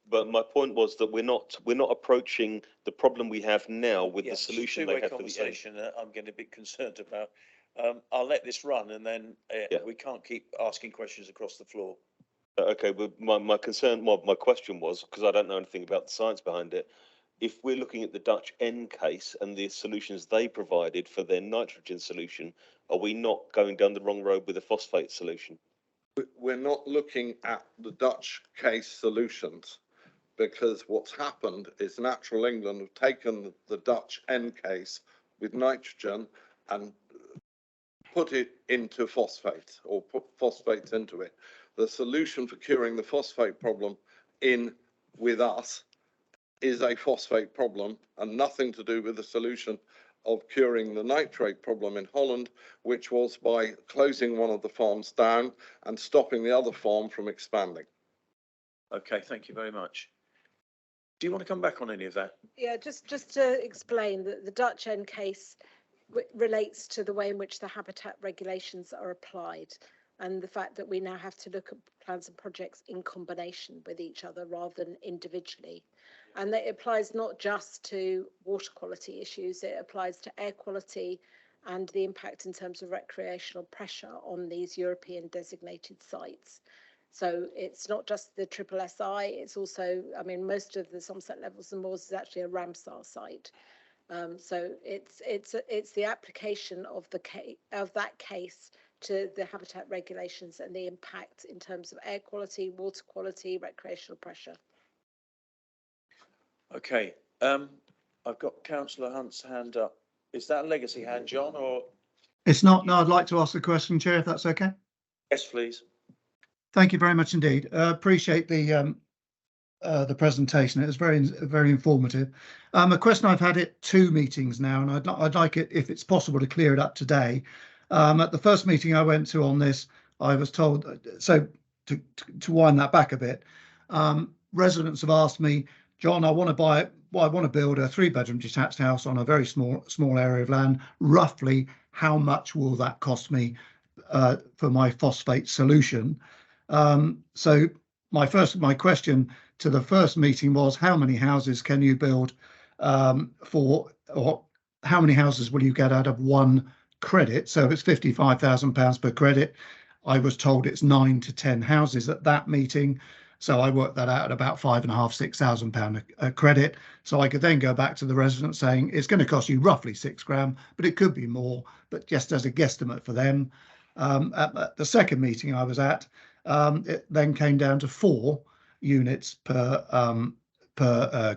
but my point was that we're not approaching the problem we have now with the solution they have for the end. Conversation that I'm getting a bit concerned about. I'll let this run and then we can't keep asking questions across the floor. Okay, but my concern, my question was, because I don't know anything about the science behind it, if we're looking at the Dutch N case and the solutions they provided for their nitrogen solution, are we not going down the wrong road with a phosphate solution? We're not looking at the Dutch case solutions, because what's happened is Natural England have taken the Dutch N case with nitrogen and put it into phosphates, or put phosphates into it. The solution for curing the phosphate problem with us is a phosphate problem and nothing to do with the solution of curing the nitrate problem in Holland, which was by closing one of the farms down and stopping the other farm from expanding. Okay, thank you very much. Do you want to come back on any of that? Yeah, just to explain that the Dutch End case relates to the way in which the habitat regulations are applied, and the fact that we now have to look at plans and projects in combination with each other rather than individually. And that applies not just to water quality issues, it applies to air quality and the impact in terms of recreational pressure on these European designated sites. So it's not just the SSSI, it's also, I mean, most of the Somerset Levels and Moors is actually a Ramsar site. So it's the application of that case to the habitat regulations and the impact in terms of air quality, water quality, recreational pressure. Okay, I've got Councillor Hunt's hand up. Is that a legacy hand, John, or? It's not. No, I'd like to ask the question, Chair, if that's okay. Yes, please. Thank you very much indeed. Appreciate the presentation. It was very informative. A question I've had at 2 meetings now, and I'd like it, if it's possible, to clear it up today. At the first meeting I went to on this, I was told, so to wind that back a bit, residents have asked me, John, I want to build a 3-bedroom detached house on a very small area of land. Roughly, how much will that cost me for my phosphate solution? So my question to the first meeting was, how many houses can you build or how many houses will you get out of 1 credit? So it's £55,000 per credit. I was told it's 9 to 10 houses at that meeting. So I worked that out at about £5,500 to £6,000 a credit. So I could then go back to the resident saying it's going to cost you roughly £6,000, but it could be more, but just as a guesstimate for them. At the second meeting I was at, it then came down to 4 units per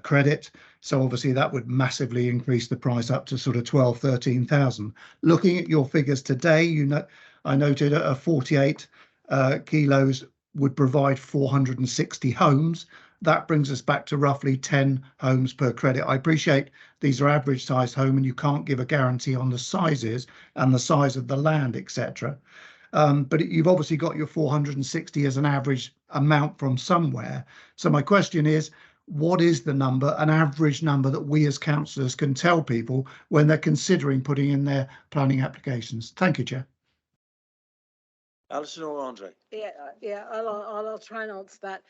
credit. So obviously that would massively increase the price up to sort of 12,000, 13,000. Looking at your figures today, I noted a 48 kilos would provide 460 homes. That brings us back to roughly 10 homes per credit. I appreciate these are average sized home and you can't give a guarantee on the sizes and the size of the land, etc. But you've obviously got your 460 as an average amount from somewhere. So my question is, what is the number, an average number that we as councillors can tell people when they're considering putting in their planning applications? Thank you, Chair. Alison or Andre? Yeah, I'll try and answer that.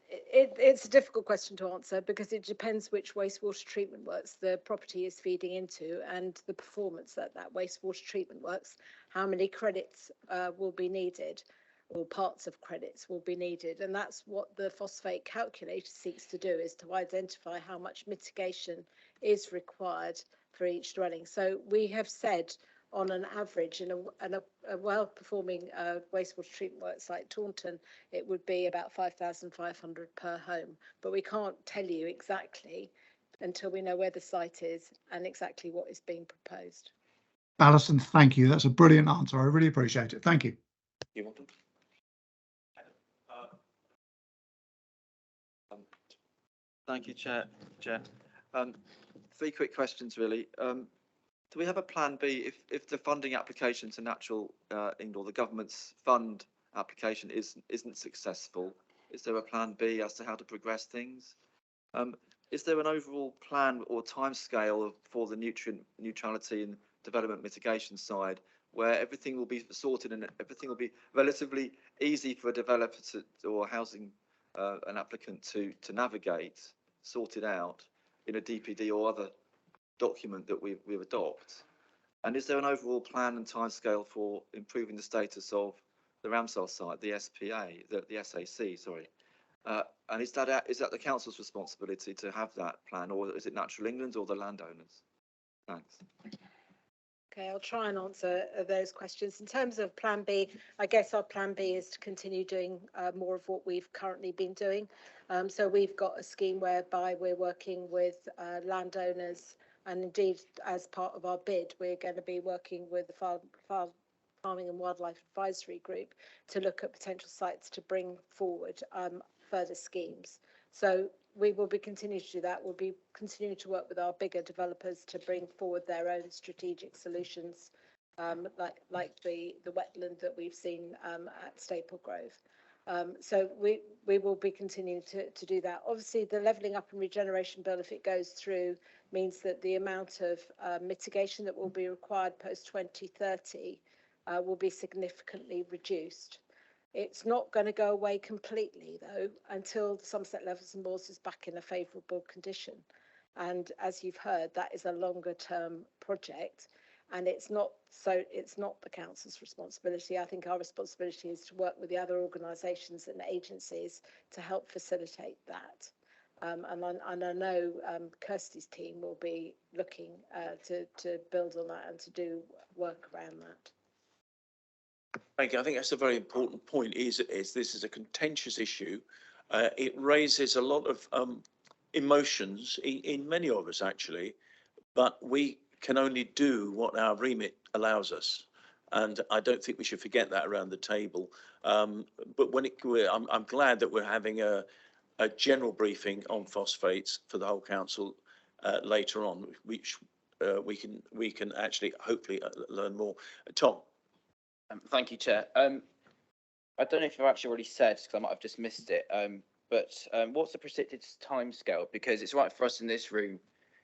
It's a difficult question to answer because it depends which wastewater treatment works the property is feeding into and the performance that wastewater treatment works, how many credits will be needed or parts of credits will be needed. And that's what the phosphate calculator seeks to do, is to identify how much mitigation is required for each dwelling. So we have said on an average in a well-performing wastewater treatment works like Taunton, it would be about 5,500 per home. But we can't tell you exactly until we know where the site is and exactly what is being proposed. Alison, thank you. That's a brilliant answer. I really appreciate it. Thank you. You want to? Thank you, Chair. 3 quick questions, really. Do we have a plan B if the funding application to Natural England or the government's fund application isn't successful? Is there a plan B as to how to progress things? Is there an overall plan or timescale for the nutrient neutrality and development mitigation side, where everything will be sorted and everything will be relatively easy for a developer or housing an applicant to navigate, sort it out in a DPD or other document that we adopt? And is there an overall plan and timescale for improving the status of the Ramsar site, the SPA, the SAC, sorry? And is that the council's responsibility to have that plan, or is it Natural England or the landowners? Thanks. Okay, I'll try and answer those questions. In terms of Plan B, I guess our Plan B is to continue doing more of what we've currently been doing. So we've got a scheme whereby we're working with landowners, and indeed, as part of our bid, we're going to be working with the Farming and Wildlife Advisory Group to look at potential sites to bring forward further schemes. So we will be continuing to do that. We'll be continuing to work with our bigger developers to bring forward their own strategic solutions, like the wetland that we've seen at Staple Grove. So we will be continuing to do that. Obviously, the Levelling Up and Regeneration Bill, if it goes through, means that the amount of mitigation that will be required post 2030 will be significantly reduced. It's not going to go away completely, though, until the Somerset Levels and Moors is back in a favourable condition. And as you've heard, that is a longer term project, and it's not the council's responsibility. I think our responsibility is to work with the other organisations and agencies to help facilitate that. And I know Kirsty's team will be looking to build on that and to do work around that. Thank you. I think that's a very important point. Is this is a contentious issue. It raises a lot of emotions in many of us, actually, but we can only do what our remit allows us, and I don't think we should forget that around the table. But I'm glad that we're having a general briefing on phosphates for the whole council later on, which we can actually hopefully learn more. Tom. Thank you, Chair. I don't know if you've actually already said, because I might have just missed it, but what's the predicted timescale? Because it's right for us in this room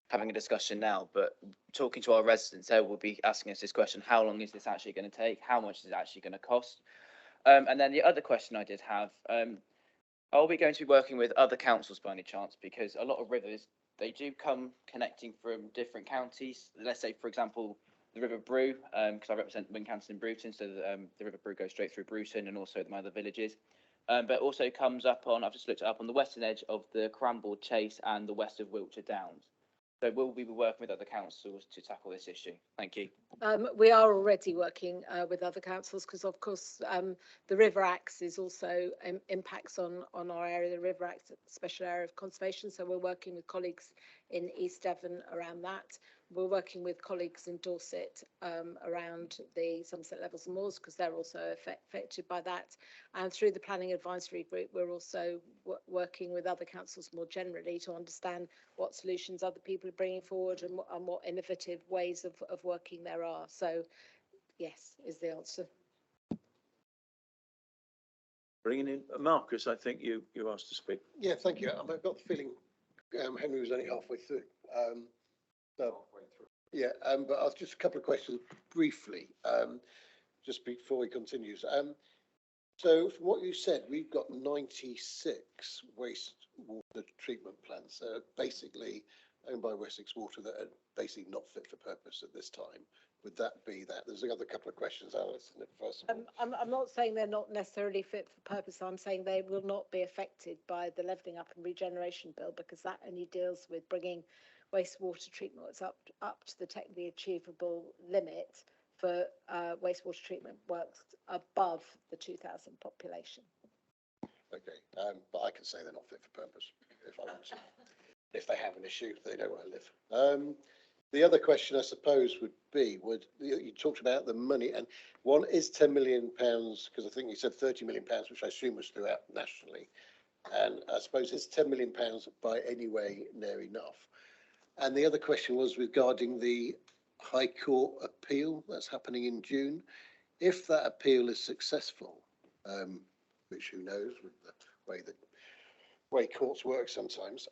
having a discussion now, but talking to our residents, they will be asking us this question: how long is this actually going to take? How much is it actually going to cost? And then the other question I did have, are we going to be working with other councils by any chance? Because a lot of rivers, they do come connecting from different counties. Let's say, for example, the River Brue, because I represent Wincanton and Bruton, so the River Brue goes straight through Bruton and also my other villages. But also comes up on, I've just looked it up, on the western edge of the Cranbourne Chase and the west of Wiltshire Downs. So will we be working with other councils to tackle this issue? Thank you. We are already working with other councils because, of course, the River Axe is also impacts on our area, the River Axe Special Area of Conservation. So we're working with colleagues in East Devon around that. We're working with colleagues in Dorset around the Somerset Levels and Moors because they're also affected by that. And through the Planning Advisory Group, we're also working with other councils more generally to understand what solutions other people are bringing forward and what innovative ways of working there are. So, yes, is the answer. Bringing in Marcus, I think you asked to speak. Yeah, thank you. I've got the feeling Henry was only halfway through. Yeah, but I've just a couple of questions briefly, just before he continues. So from what you said, we've got 96 wastewater treatment plants, basically owned by Wessex Water, that are basically not fit for purpose at this time. Would that be that? There's another couple of questions, Alison, first of all. I'm not saying they're not necessarily fit for purpose. I'm saying they will not be affected by the Levelling Up and Regeneration Bill because that only deals with bringing wastewater treatment works up to the technically achievable limit for wastewater treatment works above the 2,000 population. Okay, but I can say they're not fit for purpose if I want to. If they have an issue, they know where I live. The other question, I suppose, would be: you talked about the money, and one is £10 million, because I think you said £30 million, which I assume was throughout nationally, and I suppose it's £10 million by any way near enough. And the other question was regarding the High Court appeal that's happening in June. If that appeal is successful, which who knows with the way courts work sometimes,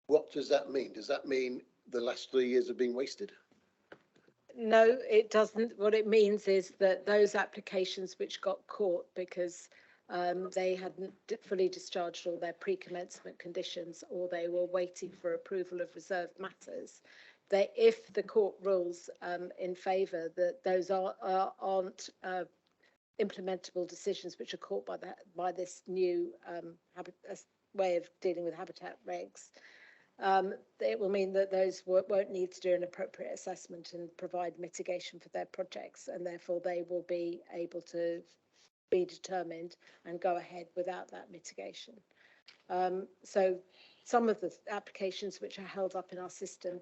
what does that mean? Does that mean the last 3 years have been wasted? No, it doesn't. What it means is that those applications which got caught because they hadn't fully discharged all their pre-commencement conditions, or they were waiting for approval of reserved matters, they, if the court rules in favour that those aren't implementable decisions which are caught by this new way of dealing with habitat regs, it will mean that those won't need to do an appropriate assessment and provide mitigation for their projects, and therefore they will be able to be determined and go ahead without that mitigation. So some of the applications which are held up in our system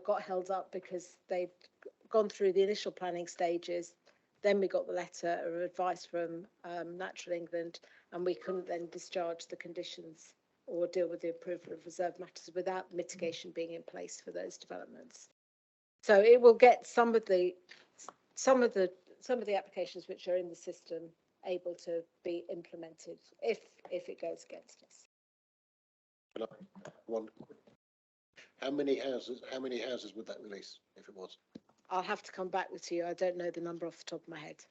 got held up because they've gone through the initial planning stages. Then we got the letter of advice from Natural England, and we couldn't then discharge the conditions or deal with the approval of reserved matters without mitigation being in place for those developments. So it will get some of the applications which are in the system able to be implemented if it goes against us. How many houses would that release if it was? I'll have to come back with you. I don't know the number off the top of my head.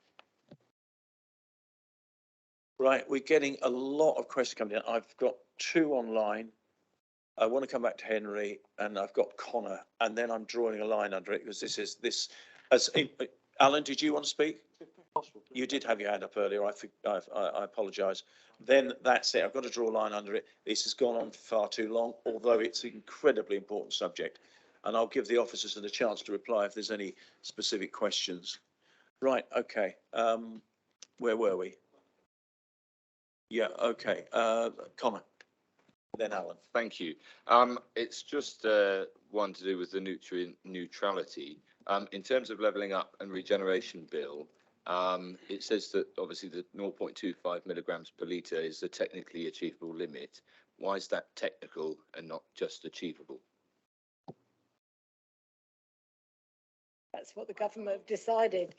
Right, we're getting a lot of questions coming in. I've got 2 online. I want to come back to Henry, and I've got Connor, and then I'm drawing a line under it because Alan, did you want to speak? You did have your hand up earlier. I apologise. Then that's it. I've got to draw a line under it. This has gone on far too long, although it's an incredibly important subject. And I'll give the officers a chance to reply if there's any specific questions. Right, okay. Where were we? Yeah, okay. Connor, then Alan. Thank you. It's just one to do with the nutrient neutrality. In terms of levelling up and regeneration bill, it says that obviously the 0.25 milligrams per litre is the technically achievable limit. Why is that technical and not just achievable? That's what the government have decided.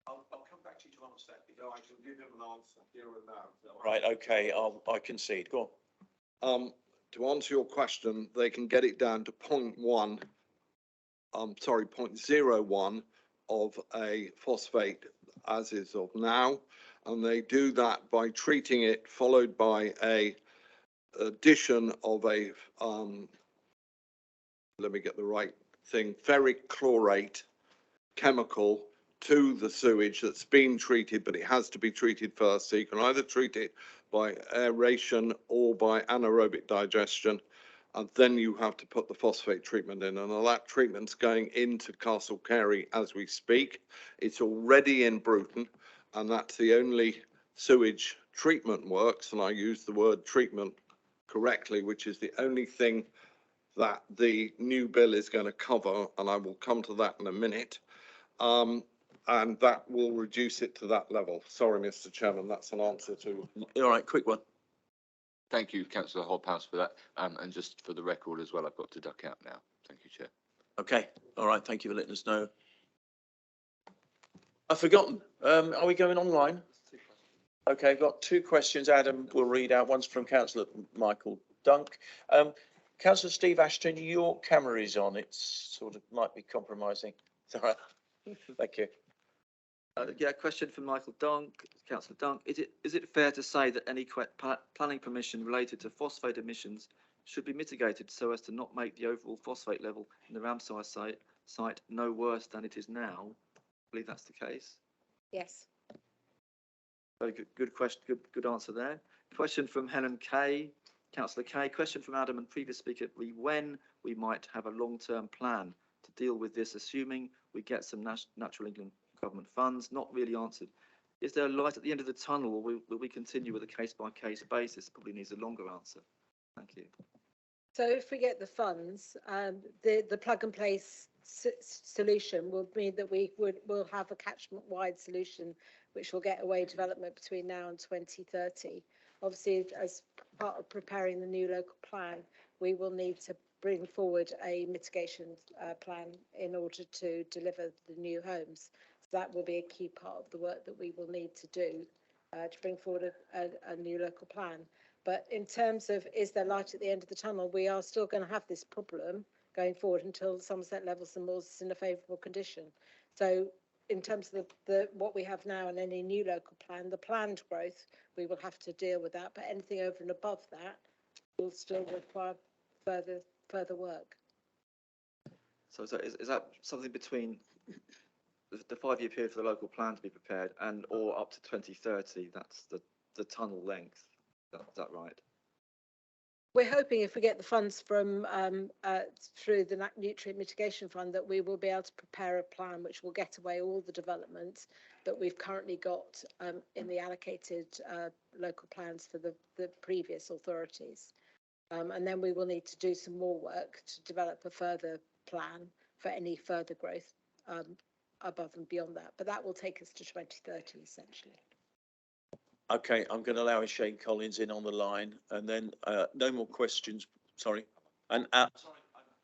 I'll come back to you to answer that. I can give him an answer here and now. Right, okay, I concede. Go on. To answer your question, they can get it down to 0.01 of a phosphate as is of now, and they do that by treating it, followed by a addition of a let me get the right thing, ferric chlorate chemical to the sewage that's been treated, but it has to be treated first. So you can either treat it by aeration or by anaerobic digestion, and then you have to put the phosphate treatment in. And that treatment's going into Castle Carey as we speak. It's already in Bruton, and that's the only sewage treatment works, and I use the word treatment correctly, which is the only thing that the new bill is going to cover, and I will come to that in a minute. And that will reduce it to that level. Sorry, Mr. Chairman, that's an answer to. All right, quick one. Thank you, Councillor Hobhouse, for that. And just for the record as well, I've got to duck out now. Thank you, Chair. Okay, all right, thank you for letting us know. I've forgotten. Are we going online? Okay, I've got 2 questions. Adam will read out. One's from Councillor Michael Dunk. Councillor Steve Ashton, your camera is on. It's sort of might be compromising. It's all right. Thank you. Yeah, question from Michael Dunk, Councillor Dunk. Is it fair to say that any planning permission related to phosphate emissions should be mitigated so as to not make the overall phosphate level in the Ramsar site no worse than it is now? I believe that's the case. Yes. Very good question. Good answer there. Question from Helen Kay, Councillor Kay. Question from Adam and previous speaker: when we might have a long-term plan to deal with this, assuming we get some Natural England government funds. Not really answered. Is there a light at the end of the tunnel, or will we continue with a case-by-case basis? Probably needs a longer answer. Thank you. So if we get the funds, the plug-and-play solution will mean that we'll have a catchment-wide solution which will get away development between now and 2030. Obviously, as part of preparing the new local plan, we will need to bring forward a mitigation plan in order to deliver the new homes. So that will be a key part of the work that we will need to do to bring forward a new local plan. But in terms of is there light at the end of the tunnel, we are still going to have this problem going forward until Somerset Levels and Moors is in a favourable condition. So in terms of the what we have now and any new local plan, the planned growth, we will have to deal with that, but anything over and above that will still require further work. So is that something between the 5-year period for the local plan to be prepared and or up to 2030? That's the tunnel length. Is that right? We're hoping if we get the funds from through the Nutrient Mitigation Fund that we will be able to prepare a plan which will get away all the developments that we've currently got in the allocated local plans for the previous authorities. And then we will need to do some more work to develop a further plan for any further growth above and beyond that. But that will take us to 2030 essentially. Okay, I'm going to allow Shane Collins in on the line, and then no more questions. Sorry, and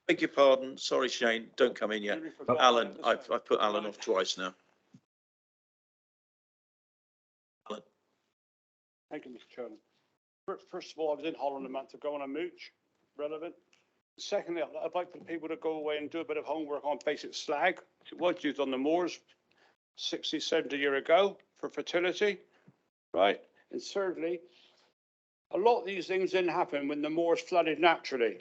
beg your pardon. Sorry, Shane, don't come in yet. Alan, I've put Alan off twice now. Alan. Thank you, Mr. Chairman. First of all, I was in Holland a month ago on a mooch, relevant. Secondly, I'd like for people to go away and do a bit of homework on basic slag. It was used on the moors 60, 70 years ago for fertility. Right. And thirdly, a lot of these things didn't happen when the moors flooded naturally.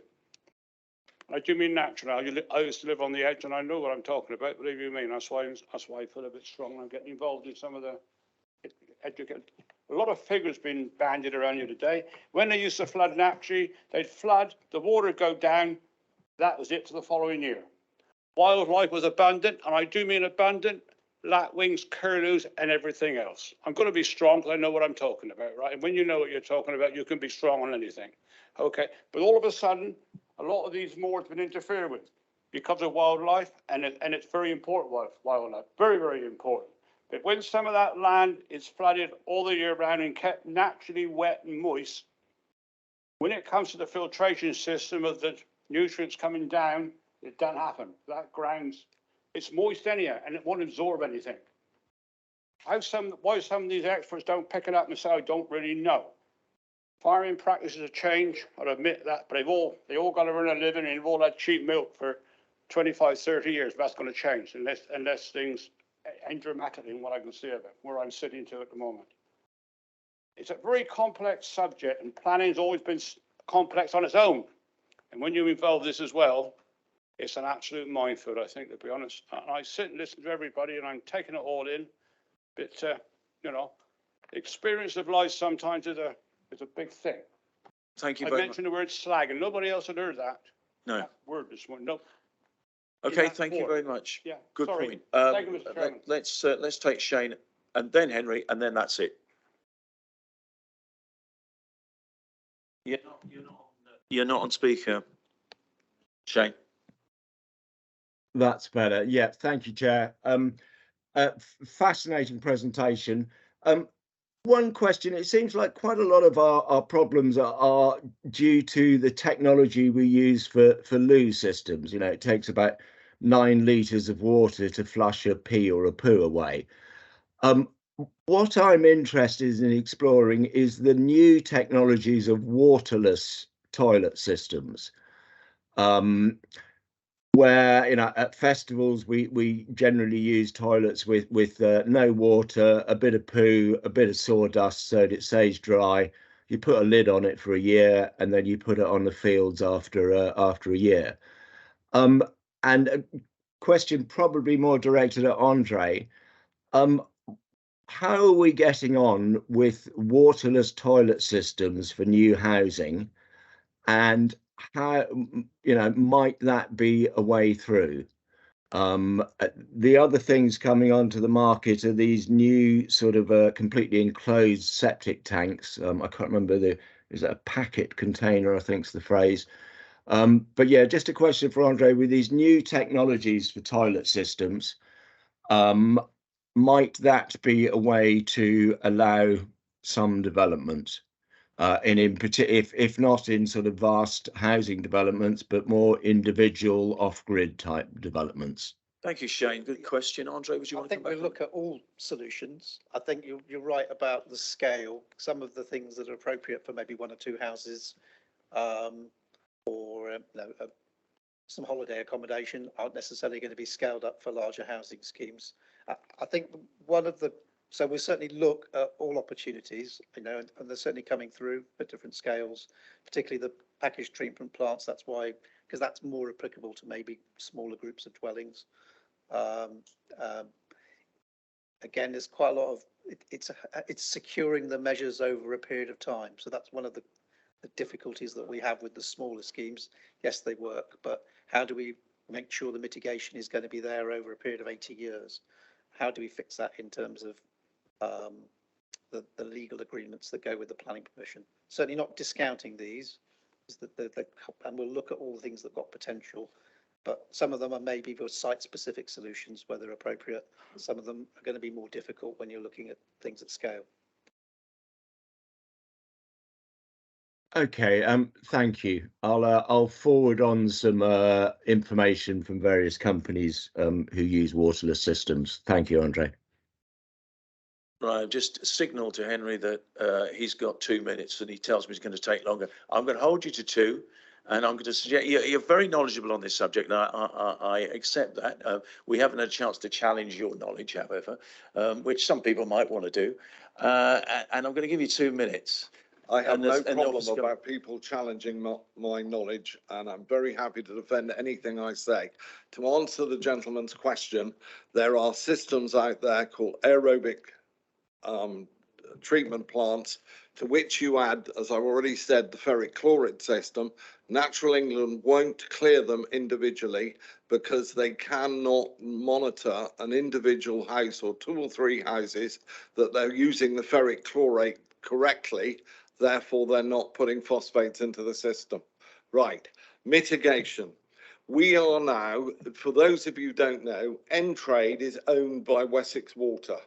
I do mean naturally. I used to live on the edge and I know what I'm talking about, believe you me. That's why I feel a bit strong. I'm getting involved in some of the education. A lot of figures been bandied around here today. When they used to flood naturally, they'd flood, the water would go down. That was it for the following year. Wildlife was abundant, and I do mean abundant. Lapwings, curlews, and everything else. I'm going to be strong because I know what I'm talking about, right? And when you know what you're talking about, you can be strong on anything. Okay, but all of a sudden, a lot of these moors have been interfered with because of wildlife, and it's very important wildlife, very, very important. But when some of that land is flooded all the year round and kept naturally wet and moist, when it comes to the filtration system of the nutrients coming down, it doesn't happen. That ground's it's moist anyhow, and it won't absorb anything. Why some of these experts don't pick it up and say, I don't really know. Farming practices have changed, I'll admit that, but they all got to earn a living and they've all had cheap milk for 25, 30 years. But that's going to change unless things end dramatically in what I can see of it, where I'm sitting to at the moment. It's a very complex subject, and planning's always been complex on its own. And when you involve this as well, it's an absolute minefield, I think, to be honest. And I sit and listen to everybody, and I'm taking it all in. But you know, experience of life sometimes is a big thing. Thank you I very much. mentioned the word slag, and nobody else had heard that. No. That word this morning. No. Okay, thank you very much. Yeah. Good sorry. point. Thank you, Mr. Chairman. Let's take Shane, and then Henry, and then that's it. You're not on speaker, Shane. That's better. Yeah, thank you, Chair. Fascinating presentation. One question, it seems like quite a lot of our problems are due to the technology we use for loo systems. You know, it takes about 9 litres of water to flush a pee or a poo away. What I'm interested in exploring is the new technologies of waterless toilet systems. Where, you know, at festivals we generally use toilets with no water, a bit of poo, a bit of sawdust so that it stays dry. You put a lid on it for a year, and then you put it on the fields after a year. And a question probably more directed at Andre. How are we getting on with waterless toilet systems for new housing, and how, you know, might that be a way through? The other things coming onto the market are these new sort of completely enclosed septic tanks. I can't remember is it a packet container, I think is the phrase. But yeah, just a question for Andre, with these new technologies for toilet systems, might that be a way to allow some development? If not in sort of vast housing developments, but more individual off-grid type developments. Thank you, Shane. Good question. Andre, would you want to come back? I think we look at all solutions. I think you're right about the scale. Some of the things that are appropriate for maybe 1 or 2 houses, or some holiday accommodation aren't necessarily going to be scaled up for larger housing schemes. I think so we'll certainly look at all opportunities, you know, and they're certainly coming through at different scales, particularly the packaged treatment plants. That's why, because that's more applicable to maybe smaller groups of dwellings. Again, there's quite a lot of, it's securing the measures over a period of time. So that's one of the difficulties that we have with the smaller schemes. Yes, they work, but how do we make sure the mitigation is going to be there over a period of 80 years? How do we fix that in terms of the legal agreements that go with the planning permission? Certainly not discounting these, and we'll look at all the things that got potential, but some of them are maybe for site-specific solutions where they're appropriate. Some of them are going to be more difficult when you're looking at things at scale. Okay, thank you. I'll forward on some information from various companies who use waterless systems. Thank you, Andre. Right, just signal to Henry that he's got 2 minutes and he tells me it's going to take longer. I'm going to hold you to 2, and I'm going to suggest you're very knowledgeable on this subject, and I accept that. We haven't had a chance to challenge your knowledge, however, which some people might want to do. And I'm going to give you 2 minutes. I have no problem about people challenging my knowledge, and I'm very happy to defend anything I say. To answer the gentleman's question, there are systems out there called aerobic treatment plants, to which you add, as I've already said, the ferric chloride system. Natural England won't clear them individually because they cannot monitor an individual house or 2 or 3 houses that they're using the ferric chloride correctly. Therefore, they're not putting phosphates into the system. Right, mitigation. We are now, for those of you who don't know, N-Trade is owned by Wessex Water,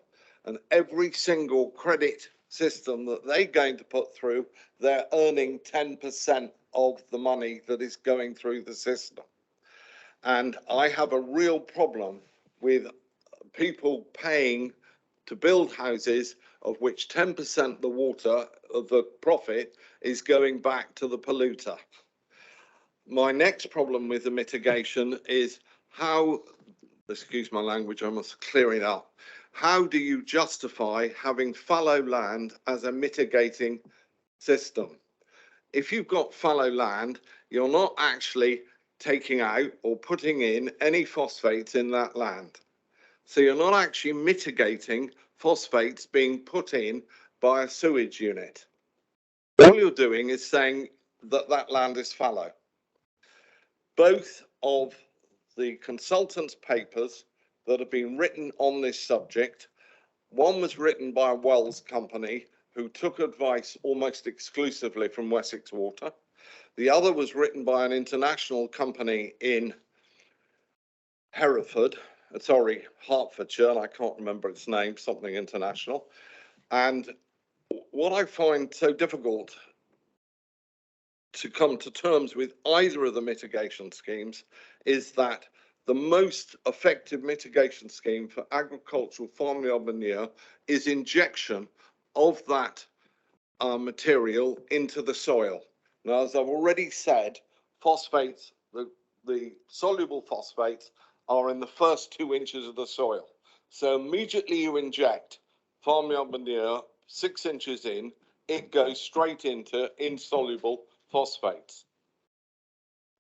and every single credit system that they're going to put through, they're earning 10% of the money that is going through the system. And I have a real problem with people paying to build houses of which 10% the water of the profit is going back to the polluter. My next problem with the mitigation is how, excuse my language, I must clear it up. How do you justify having fallow land as a mitigating system? If you've got fallow land, you're not actually taking out or putting in any phosphates in that land. So you're not actually mitigating phosphates being put in by a sewage unit. All you're doing is saying that that land is fallow. Both of the consultants' papers that have been written on this subject, one was written by a Wells company who took advice almost exclusively from Wessex Water. The other was written by an international company in Hereford, Hertfordshire, and I can't remember its name, something international. And what I find so difficult to come to terms with either of the mitigation schemes is that the most effective mitigation scheme for agricultural farmyard manure is injection of that material into the soil. Now, as I've already said, phosphates, the soluble phosphates are in the first 2 inches of the soil. So immediately you inject farmyard manure 6 inches in, it goes straight into insoluble phosphates.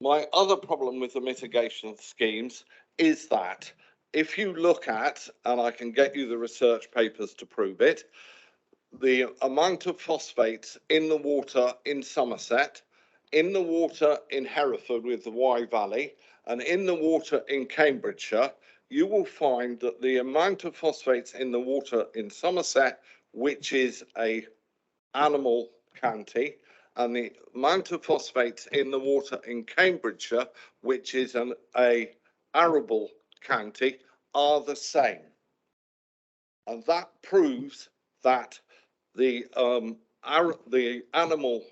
My other problem with the mitigation schemes is that if you look at, and I can get you the research papers to prove it, the amount of phosphates in the water in Somerset, in the water in Hereford with the Wye Valley, and in the water in Cambridgeshire, you will find that the amount of phosphates in the water in Somerset, which is a animal county, and the amount of phosphates in the water in Cambridgeshire, which is an arable county, are the same. And that proves that the animal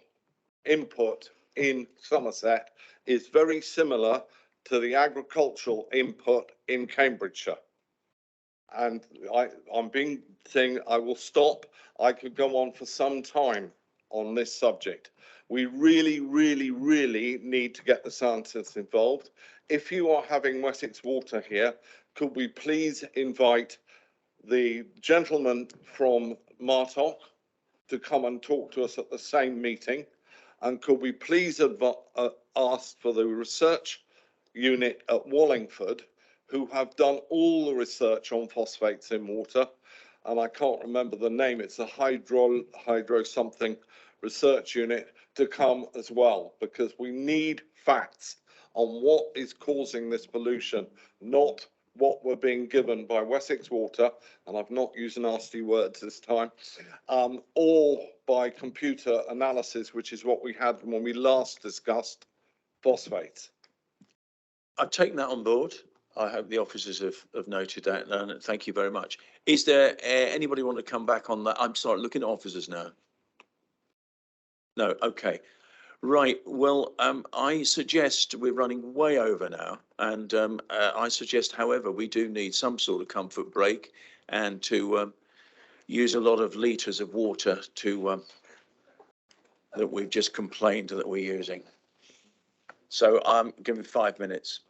input in Somerset is very similar to the agricultural input in Cambridgeshire. And I'm being saying I will stop. I could go on for some time on this subject. We really, really, really need to get the scientists involved. If you are having Wessex Water here, could we please invite the gentleman from Martock to come and talk to us at the same meeting? And could we please ask for the research unit at Wallingford, who have done all the research on phosphates in water, and I can't remember the name, it's a hydro something research unit, to come as well, because we need facts on what is causing this pollution, not what we're being given by Wessex Water, and I've not used nasty words this time, or by computer analysis, which is what we had when we last discussed phosphates. I've taken that on board. I hope the officers have noted that, and thank you very much. Is there anybody want to come back on that? I'm sorry, looking at officers now. No, okay. Right, well, I suggest we're running way over now, and I suggest, however, we do need some sort of comfort break and to use a lot of litres of water to that we've just complained that we're using. So I'm giving 5 minutes.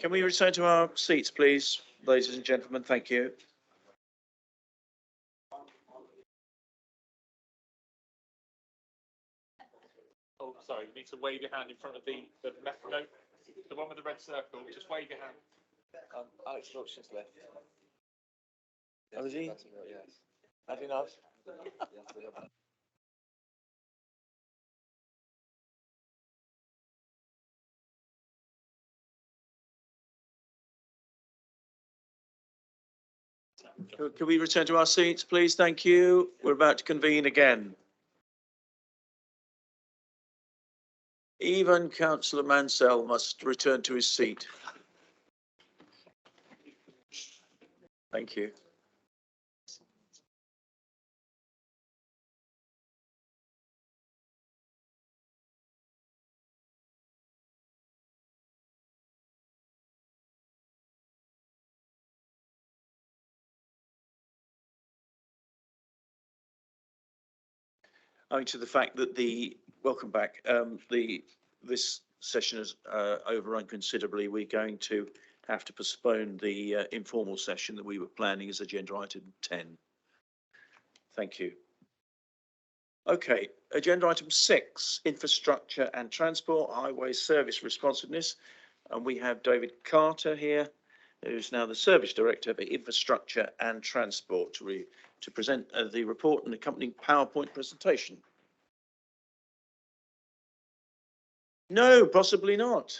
Can we return to our seats, please, ladies and gentlemen? Thank you. Oh, sorry, you need to wave your hand in front of the no, the one with the red circle. Just wave your hand. Alex Brooks just left. Oh, is he? Yes. Have you not? Can we return to our seats, please? Thank you. We're about to convene again. Even Councillor Mansell must return to his seat. Thank you. Owing to the fact that welcome back, this session has overrun considerably, we're going to have to postpone the informal session that we were planning as agenda item 10. Thank you. Okay, agenda item 6, infrastructure and transport, highway service responsiveness. And we have David Carter here, who's now the Service Director for Infrastructure and Transport, to present the report and accompanying PowerPoint presentation. No, possibly not.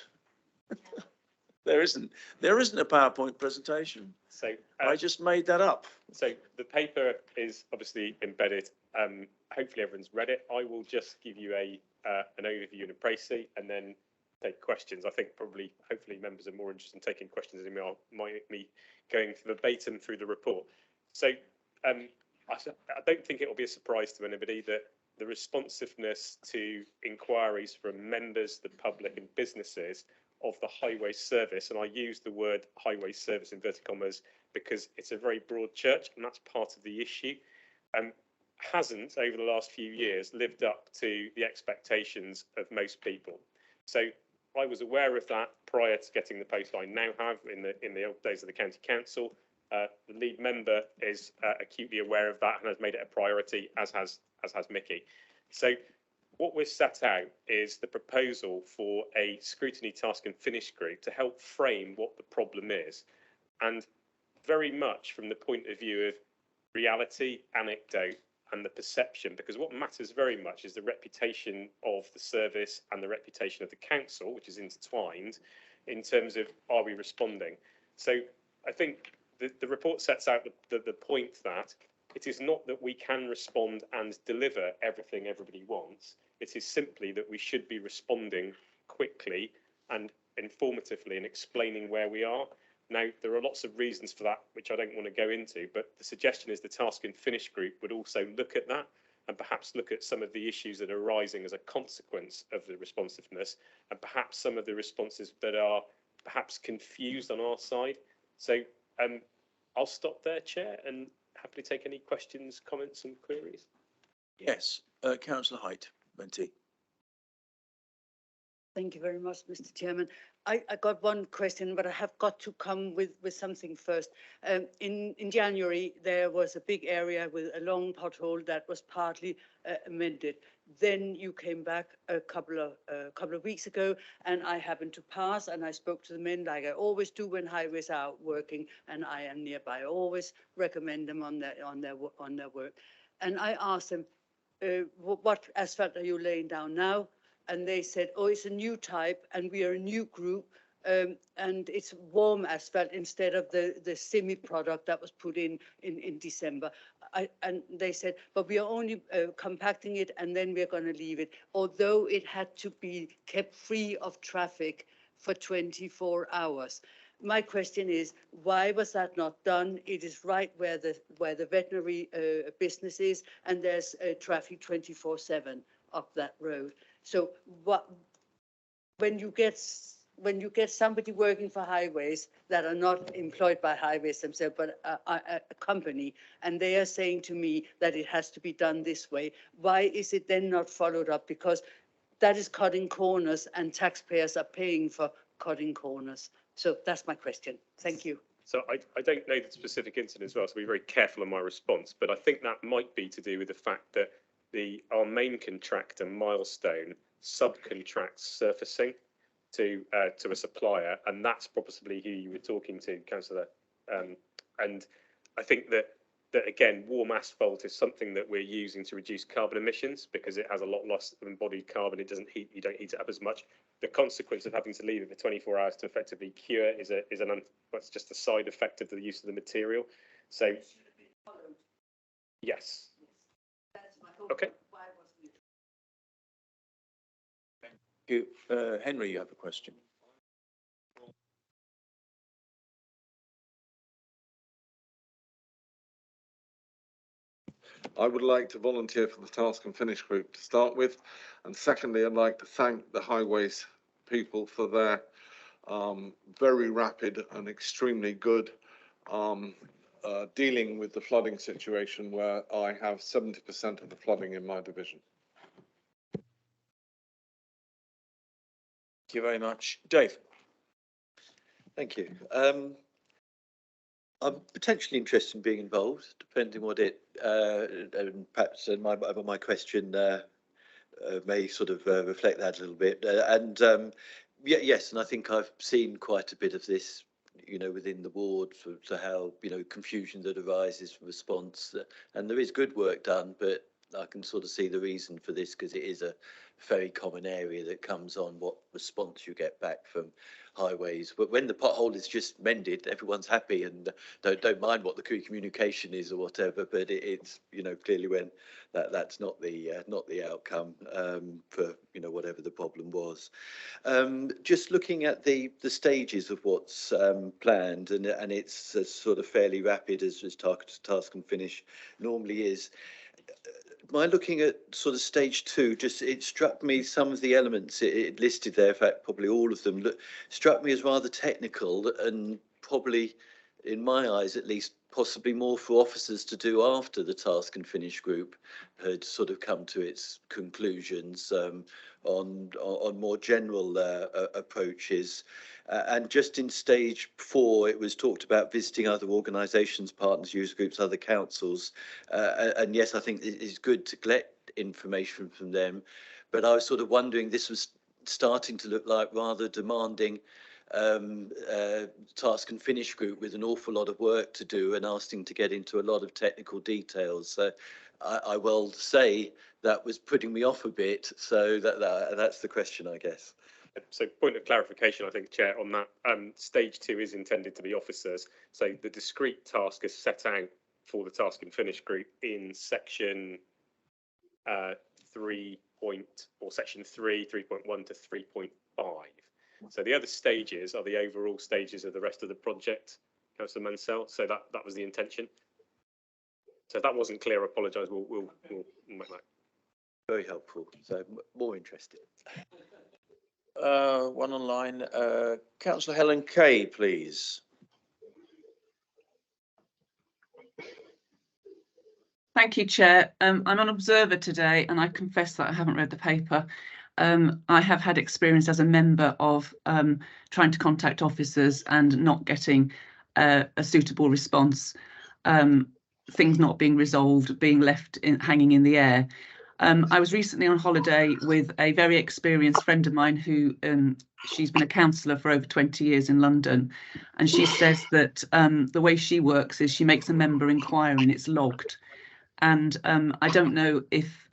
There isn't a PowerPoint presentation. So I just made that up. So the paper is obviously embedded. Hopefully everyone's read it. I will just give you an overview and a précis, and then take questions. I think hopefully members are more interested in taking questions than me going verbatim through the report. So I don't think it will be a surprise to anybody that the responsiveness to inquiries from members, the public and businesses of the highway service, and I use the word highway service in inverted commas because it's a very broad church and that's part of the issue, hasn't over the last few years lived up to the expectations of most people. So I was aware of that prior to getting the post I now have in the old days of the county council. The lead member is acutely aware of that and has made it a priority, as has Mickey. So what we've set out is the proposal for a scrutiny task and finish group to help frame what the problem is, and very much from the point of view of reality, anecdote and the perception, because what matters very much is the reputation of the service and the reputation of the council, which is intertwined in terms of are we responding. So I think the report sets out the point that it is not that we can respond and deliver everything everybody wants. It is simply that we should be responding quickly and informatively and explaining where we are. Now, there are lots of reasons for that, which I don't want to go into, but the suggestion is the task and finish group would also look at that and perhaps look at some of the issues that are arising as a consequence of the responsiveness, and perhaps some of the responses that are perhaps confused on our side. So I'll stop there, Chair, and happily take any questions, comments and queries. Yes, Councillor Height, Venti. Thank you very much, Mr. Chairman. I got one question, but I have got to come with something first. In January, there was a big area with a long pothole that was partly amended. Then you came back a couple of weeks ago, and I happened to pass, and I spoke to the men like I always do when highways are working, and I am nearby. I always recommend them on their work. And I asked them, what asphalt are you laying down now? And they said, oh, it's a new type and we are a new group, and it's warm asphalt instead of the semi product that was put in December. And they said, but we are only compacting it and then we're going to leave it, although it had to be kept free of traffic for 24 hours. my question is, why was that not done? It is right where the veterinary business is, and there's traffic 24/7 up that road. So when you get somebody working for highways that are not employed by highways themselves, but a company, and they are saying to me that it has to be done this way, why is it then not followed up? Because that is cutting corners, and taxpayers are paying for cutting corners. So that's my question. Thank you. So I don't know the specific incident as well, so be very careful in my response, but I think that might be to do with the fact that our main contractor, Milestone, subcontracts surfacing to a supplier, and that's possibly who you were talking to, Councillor. And I think that again, warm asphalt is something that we're using to reduce carbon emissions because it has a lot less embodied carbon. It doesn't heat, you don't heat it up as much. The consequence of having to leave it for 24 hours to effectively cure that's just a side effect of the use of the material. So, yes. Okay. Thank you. Henry, you have a question. I would like to volunteer for the task and finish group to start with. And secondly, I'd like to thank the highways people for their very rapid and extremely good dealing with the flooding situation, where I have 70% of the flooding in my division. Thank you very much. Dave. Thank you. I'm potentially interested in being involved, depending what it, and perhaps my question may sort of reflect that a little bit. Yeah, yes, and I think I've seen quite a bit of this, within the ward, to how, confusion that arises from response, and there is good work done, but I can sort of see the reason for this, because it is a very common area that comes on what response you get back from highways. But when the pothole is just mended, everyone's happy and don't mind what the communication is or whatever. But it's clearly when that's not the outcome for whatever the problem was. Just looking at the stages of what's planned, and it's sort of fairly rapid as task and finish normally is. By looking at sort of stage 2, it struck me some of the elements it listed there, in fact, probably all of them, struck me as rather technical and probably, in my eyes at least, possibly more for officers to do after the task and finish group had sort of come to its conclusions on more general approaches. And just in stage 4, it was talked about visiting other organisations, partners, user groups, other councils. And yes, I think it's good to collect information from them. But I was sort of wondering, this was starting to look like rather demanding task and finish group with an awful lot of work to do and asking to get into a lot of technical details. So I will say that was putting me off a bit. So that's the question, I guess. So point of clarification, I think, Chair, on that, stage 2 is intended to be officers. So the discrete task is set out for the task and finish group in section 3.1 to 3.5. So the other stages are the overall stages of the rest of the project, Councillor Mansell. So that was the intention. So if that wasn't clear, I apologise. We'll make that. Very helpful. So more interested. One online. Councillor Helen Kay, please. Thank you, Chair. I'm an observer today, and I confess that I haven't read the paper. I have had experience as a member of trying to contact officers and not getting a suitable response, things not being resolved, being left hanging in the air. I was recently on holiday with a very experienced friend of mine who she's been a councillor for over 20 years in London, and she says that the way she works is she makes a member inquiry and it's logged. And I don't know if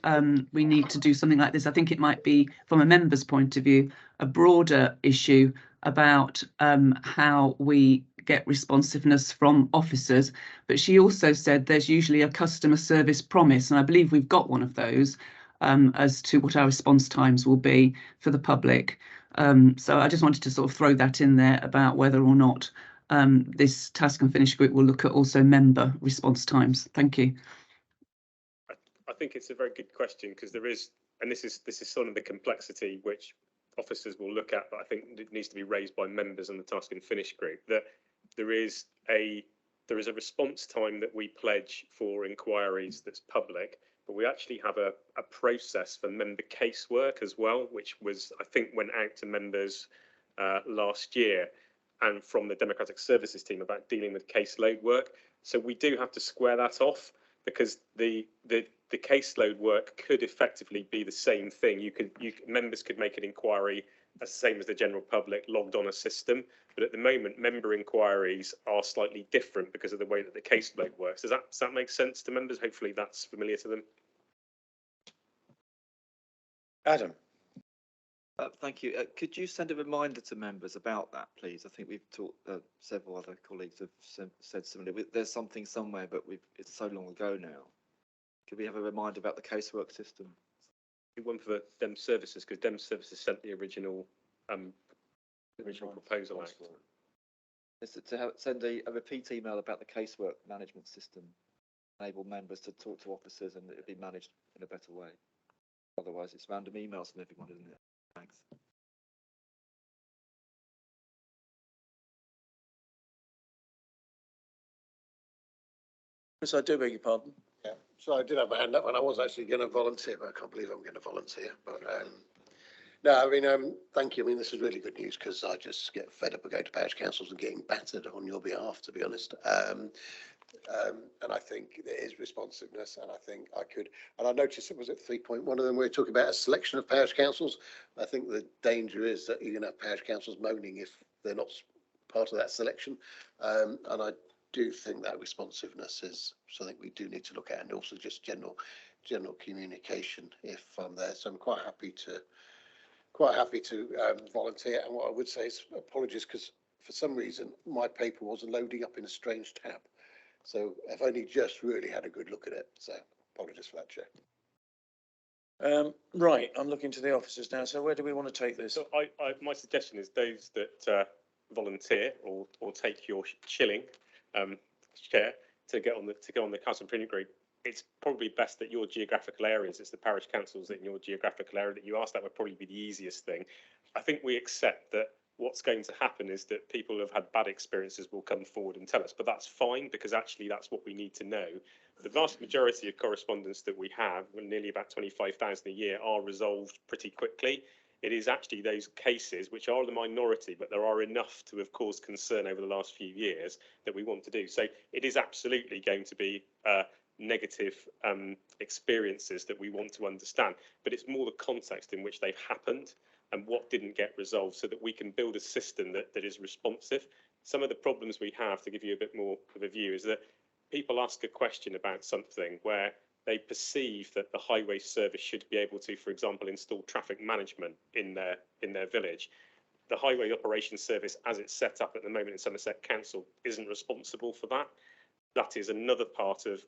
we need to do something like this. I think it might be, from a member's point of view, a broader issue about how we get responsiveness from officers. But she also said there's usually a customer service promise, and I believe we've got one of those as to what our response times will be for the public. So I just wanted to sort of throw that in there about whether or not this task and finish group will look at also member response times. Thank you. I think it's a very good question because there is, and this is sort of the complexity which officers will look at, but I think it needs to be raised by members in the task and finish group, that there is a response time that we pledge for inquiries that's public, but we actually have a process for member casework as well, which was, I think, went out to members last year and from the Democratic Services team about dealing with caseload work. So we do have to square that off because the caseload work could effectively be the same thing. Members could make an inquiry as the same as the general public logged on a system, but at the moment member inquiries are slightly different because of the way that the caseload works. Does that make sense to members? Hopefully that's familiar to them. Adam. Thank you. Could you send a reminder to members about that, please? I think we've talked, several other colleagues have said similarly. There's something somewhere, but it's so long ago now. Could we have a reminder about the casework system? One for Dem Services, because Dem Services sent the original proposal out. Is to send a repeat email about the casework management system, enable members to talk to officers and it'll be managed in a better way. Otherwise, it's random emails from everyone, isn't it? Thanks. Yes, I do beg your pardon. Yeah, so I did have my hand up and I was actually going to volunteer, but I can't believe I'm going to volunteer. But no, I mean, thank you. I mean, this is really good news because I just get fed up of going to parish councils and getting battered on your behalf, to be honest. And I think there is responsiveness, and I think I could. And I noticed it was at 3.1 of them. We were talking about a selection of parish councils. I think the danger is that you're going to have parish councils moaning if they're not part of that selection. And I do think that responsiveness is something we do need to look at, and also just general communication if I'm there. So I'm quite happy to volunteer. And what I would say is apologies because for some reason my paper wasn't loading up in a strange tab. So I've only just really had a good look at it. So apologies for that, Chair. Right, I'm looking to the officers now. So where do we want to take this? So my suggestion is those that volunteer or take your shilling, Chair, to go on the council and printing group. It's probably best that your geographical areas, it's the parish councils in your geographical area that you ask. That would probably be the easiest thing. I think we accept that what's going to happen is that people who have had bad experiences will come forward and tell us, but that's fine because actually that's what we need to know. The vast majority of correspondence that we have, nearly about 25,000 a year, are resolved pretty quickly. It is actually those cases, which are the minority, but there are enough to have caused concern over the last few years that we want to do. So it is absolutely going to be negative experiences that we want to understand, but it's more the context in which they've happened and what didn't get resolved so that we can build a system that is responsive. Some of the problems we have, to give you a bit more of a view, is that people ask a question about something where they perceive that the highway service should be able to, for example, install traffic management in their village. The highway operations service, as it's set up at the moment in Somerset Council, isn't responsible for that. That is another part of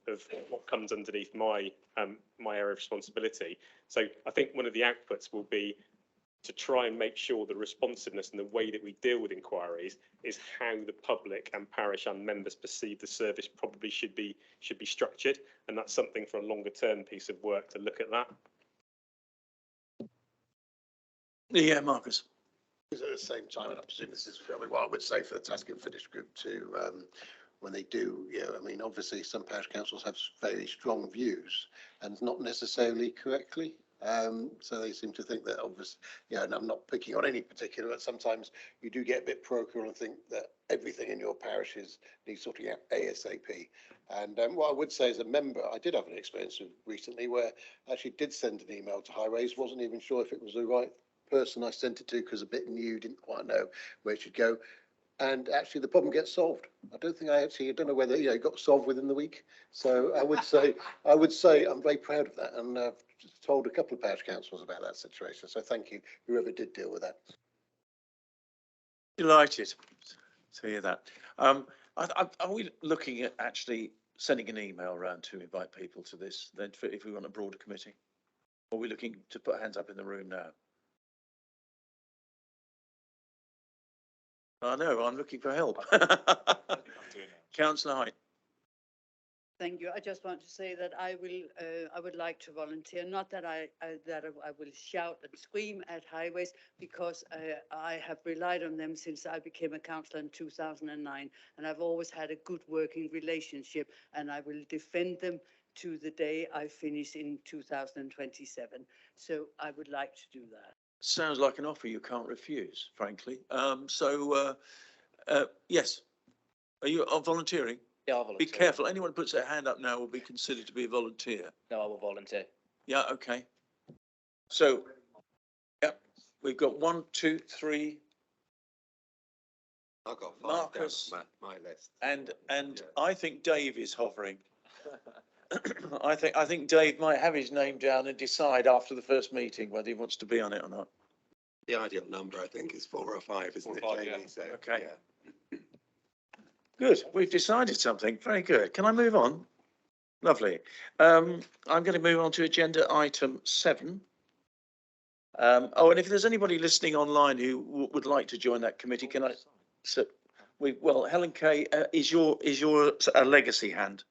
what comes underneath my area of responsibility. So I think one of the outputs will be to try and make sure the responsiveness and the way that we deal with inquiries is how the public and parish and members perceive the service probably should be structured, and that's something for a longer term piece of work to look at that. Yeah, Marcus. At the same time, and I presume this is what I would say for the task and finish group too. When they do, I mean, obviously some parish councils have very strong views and not necessarily correctly. So they seem to think that obviously, and I'm not picking on any particular, but sometimes you do get a bit parochial and think that everything in your parishes needs sorting out ASAP. And what I would say as a member, I did have an experience recently where I actually did send an email to Highways, wasn't even sure if it was the right person I sent it to because a bit new, didn't quite know where it should go. And actually the problem gets solved. I don't know whether it got solved within the week. So I would say I'm very proud of that, and I've told a couple of parish councils about that situation. So thank you, whoever did deal with that. Delighted to hear that. Are we looking at actually sending an email around to invite people to this then if we want a broader committee? Or are we looking to put hands up in the room now? I know, I'm looking for help. Councillor Hyde. Thank you. I just want to say that I would like to volunteer. Not that I will shout and scream at highways, because I have relied on them since I became a councillor in 2009, and I've always had a good working relationship, and I will defend them to the day I finish in 2027. So I would like to do that. Sounds like an offer you can't refuse, frankly. Yes. Are you volunteering? Yeah, I'll volunteer. Be careful. Anyone who puts their hand up now will be considered to be a volunteer. No, I will volunteer. Yeah, okay. So, yep, we've got 1, 2, 3. I've got 5 Marcus down on my list. And I think Dave is hovering. I think Dave might have his name down and decide after the first meeting whether he wants to be on it or not. The ideal number, I think, is 4 or 5, isn't it, Jamie? Yeah. So, okay. Yeah. Good. We've decided something. Very good. Can I move on? Lovely. I'm going to move on to agenda item 7. And if there's anybody listening online who would like to join that committee, can I? So, Helen Kay, is your a legacy hand?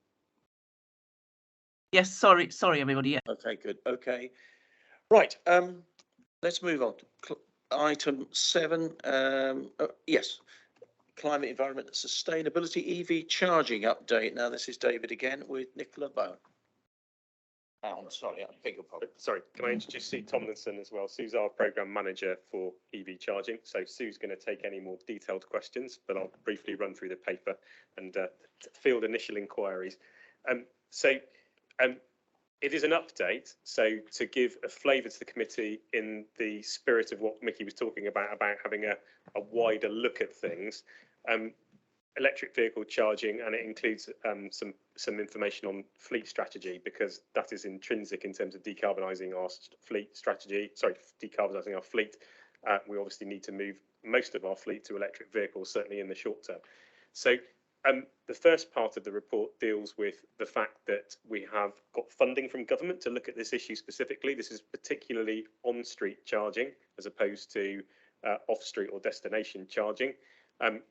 Yes, sorry, everybody. Yeah. Okay, good. Okay. Right. Let's move on. Item 7. Yes. Climate, Environment and Sustainability EV charging update. Now, this is David again with Nicola Bowen. Oh, I'm sorry, I beg your pardon. Sorry, can I introduce Sue Tomlinson as well? Sue's our programme manager for EV charging. So Sue's going to take any more detailed questions, but I'll briefly run through the paper and field initial inquiries. It is an update, so to give a flavour to the committee in the spirit of what Mickey was talking about having a wider look at things. Electric vehicle charging, and it includes some information on fleet strategy, because that is intrinsic in terms of decarbonising our fleet strategy. Sorry, decarbonising our fleet. We obviously need to move most of our fleet to electric vehicles, certainly in the short term. So the first part of the report deals with the fact that we have got funding from government to look at this issue specifically. This is particularly on-street charging as opposed to off-street or destination charging.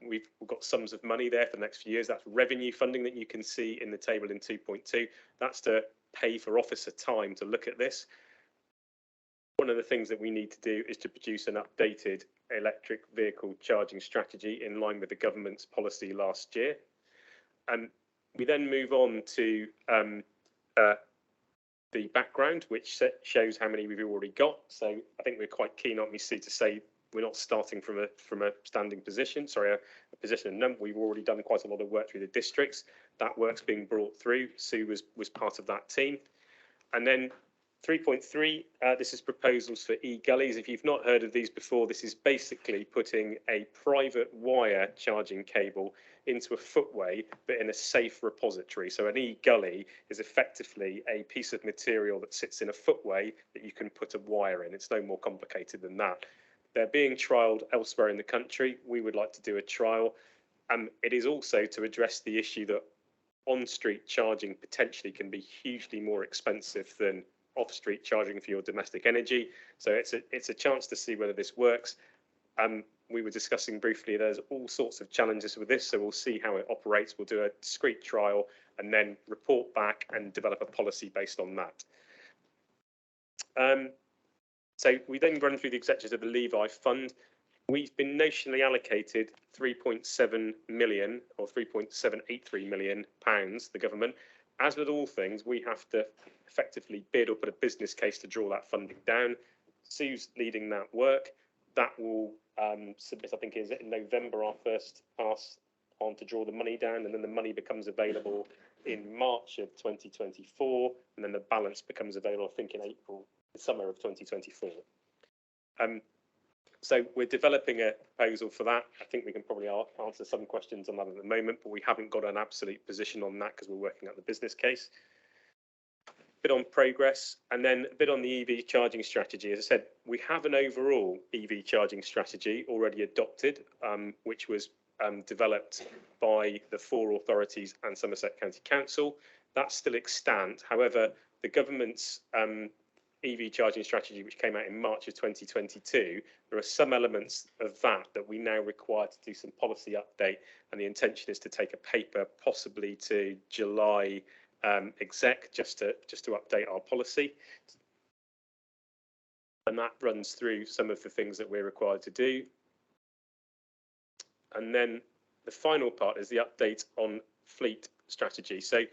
We've got sums of money there for the next few years. That's revenue funding that you can see in the table in 2.2. That's to pay for officer time to look at this. One of the things that we need to do is to produce an updated electric vehicle charging strategy in line with the government's policy last year. We then move on to the background, which shows how many we've already got. So I think we're quite keen, aren't we, Sue, to say we're not starting from a standing position, sorry, a position of none. We've already done quite a lot of work through the districts. That work's being brought through. Sue was part of that team. And then 3.3, this is proposals for e-gullies. If you've not heard of these before, this is basically putting a private wire charging cable into a footway, but in a safe repository. So an e-gully is effectively a piece of material that sits in a footway that you can put a wire in. It's no more complicated than that. They're being trialled elsewhere in the country. We would like to do a trial. It is also to address the issue that on-street charging potentially can be hugely more expensive than off-street charging for your domestic energy. So it's a chance to see whether this works. We were discussing briefly, there's all sorts of challenges with this, so we'll see how it operates. We'll do a discrete trial and then report back and develop a policy based on that. So we then run through the executives of the Levi Fund. We've been notionally allocated 3.7 million or 3.783 million pounds, the government. As with all things, we have to effectively bid or put a business case to draw that funding down. Sue's leading that work. That will submit, I think, is it in November, our first pass on to draw the money down, and then the money becomes available in March of 2024, and then the balance becomes available, I think, in April, the summer of 2024. So we're developing a proposal for that. I think we can probably answer some questions on that at the moment, but we haven't got an absolute position on that because we're working out the business case. A bit on progress, and then a bit on the EV charging strategy. As I said, we have an overall EV charging strategy already adopted, which was developed by the 4 authorities and Somerset County Council. That's still extant. However, the government's EV charging strategy, which came out in March of 2022, there are some elements of that we now require to do some policy update, and the intention is to take a paper possibly to July exec just to update our policy. And that runs through some of the things that we're required to do. And then the final part is the update on fleet strategy. So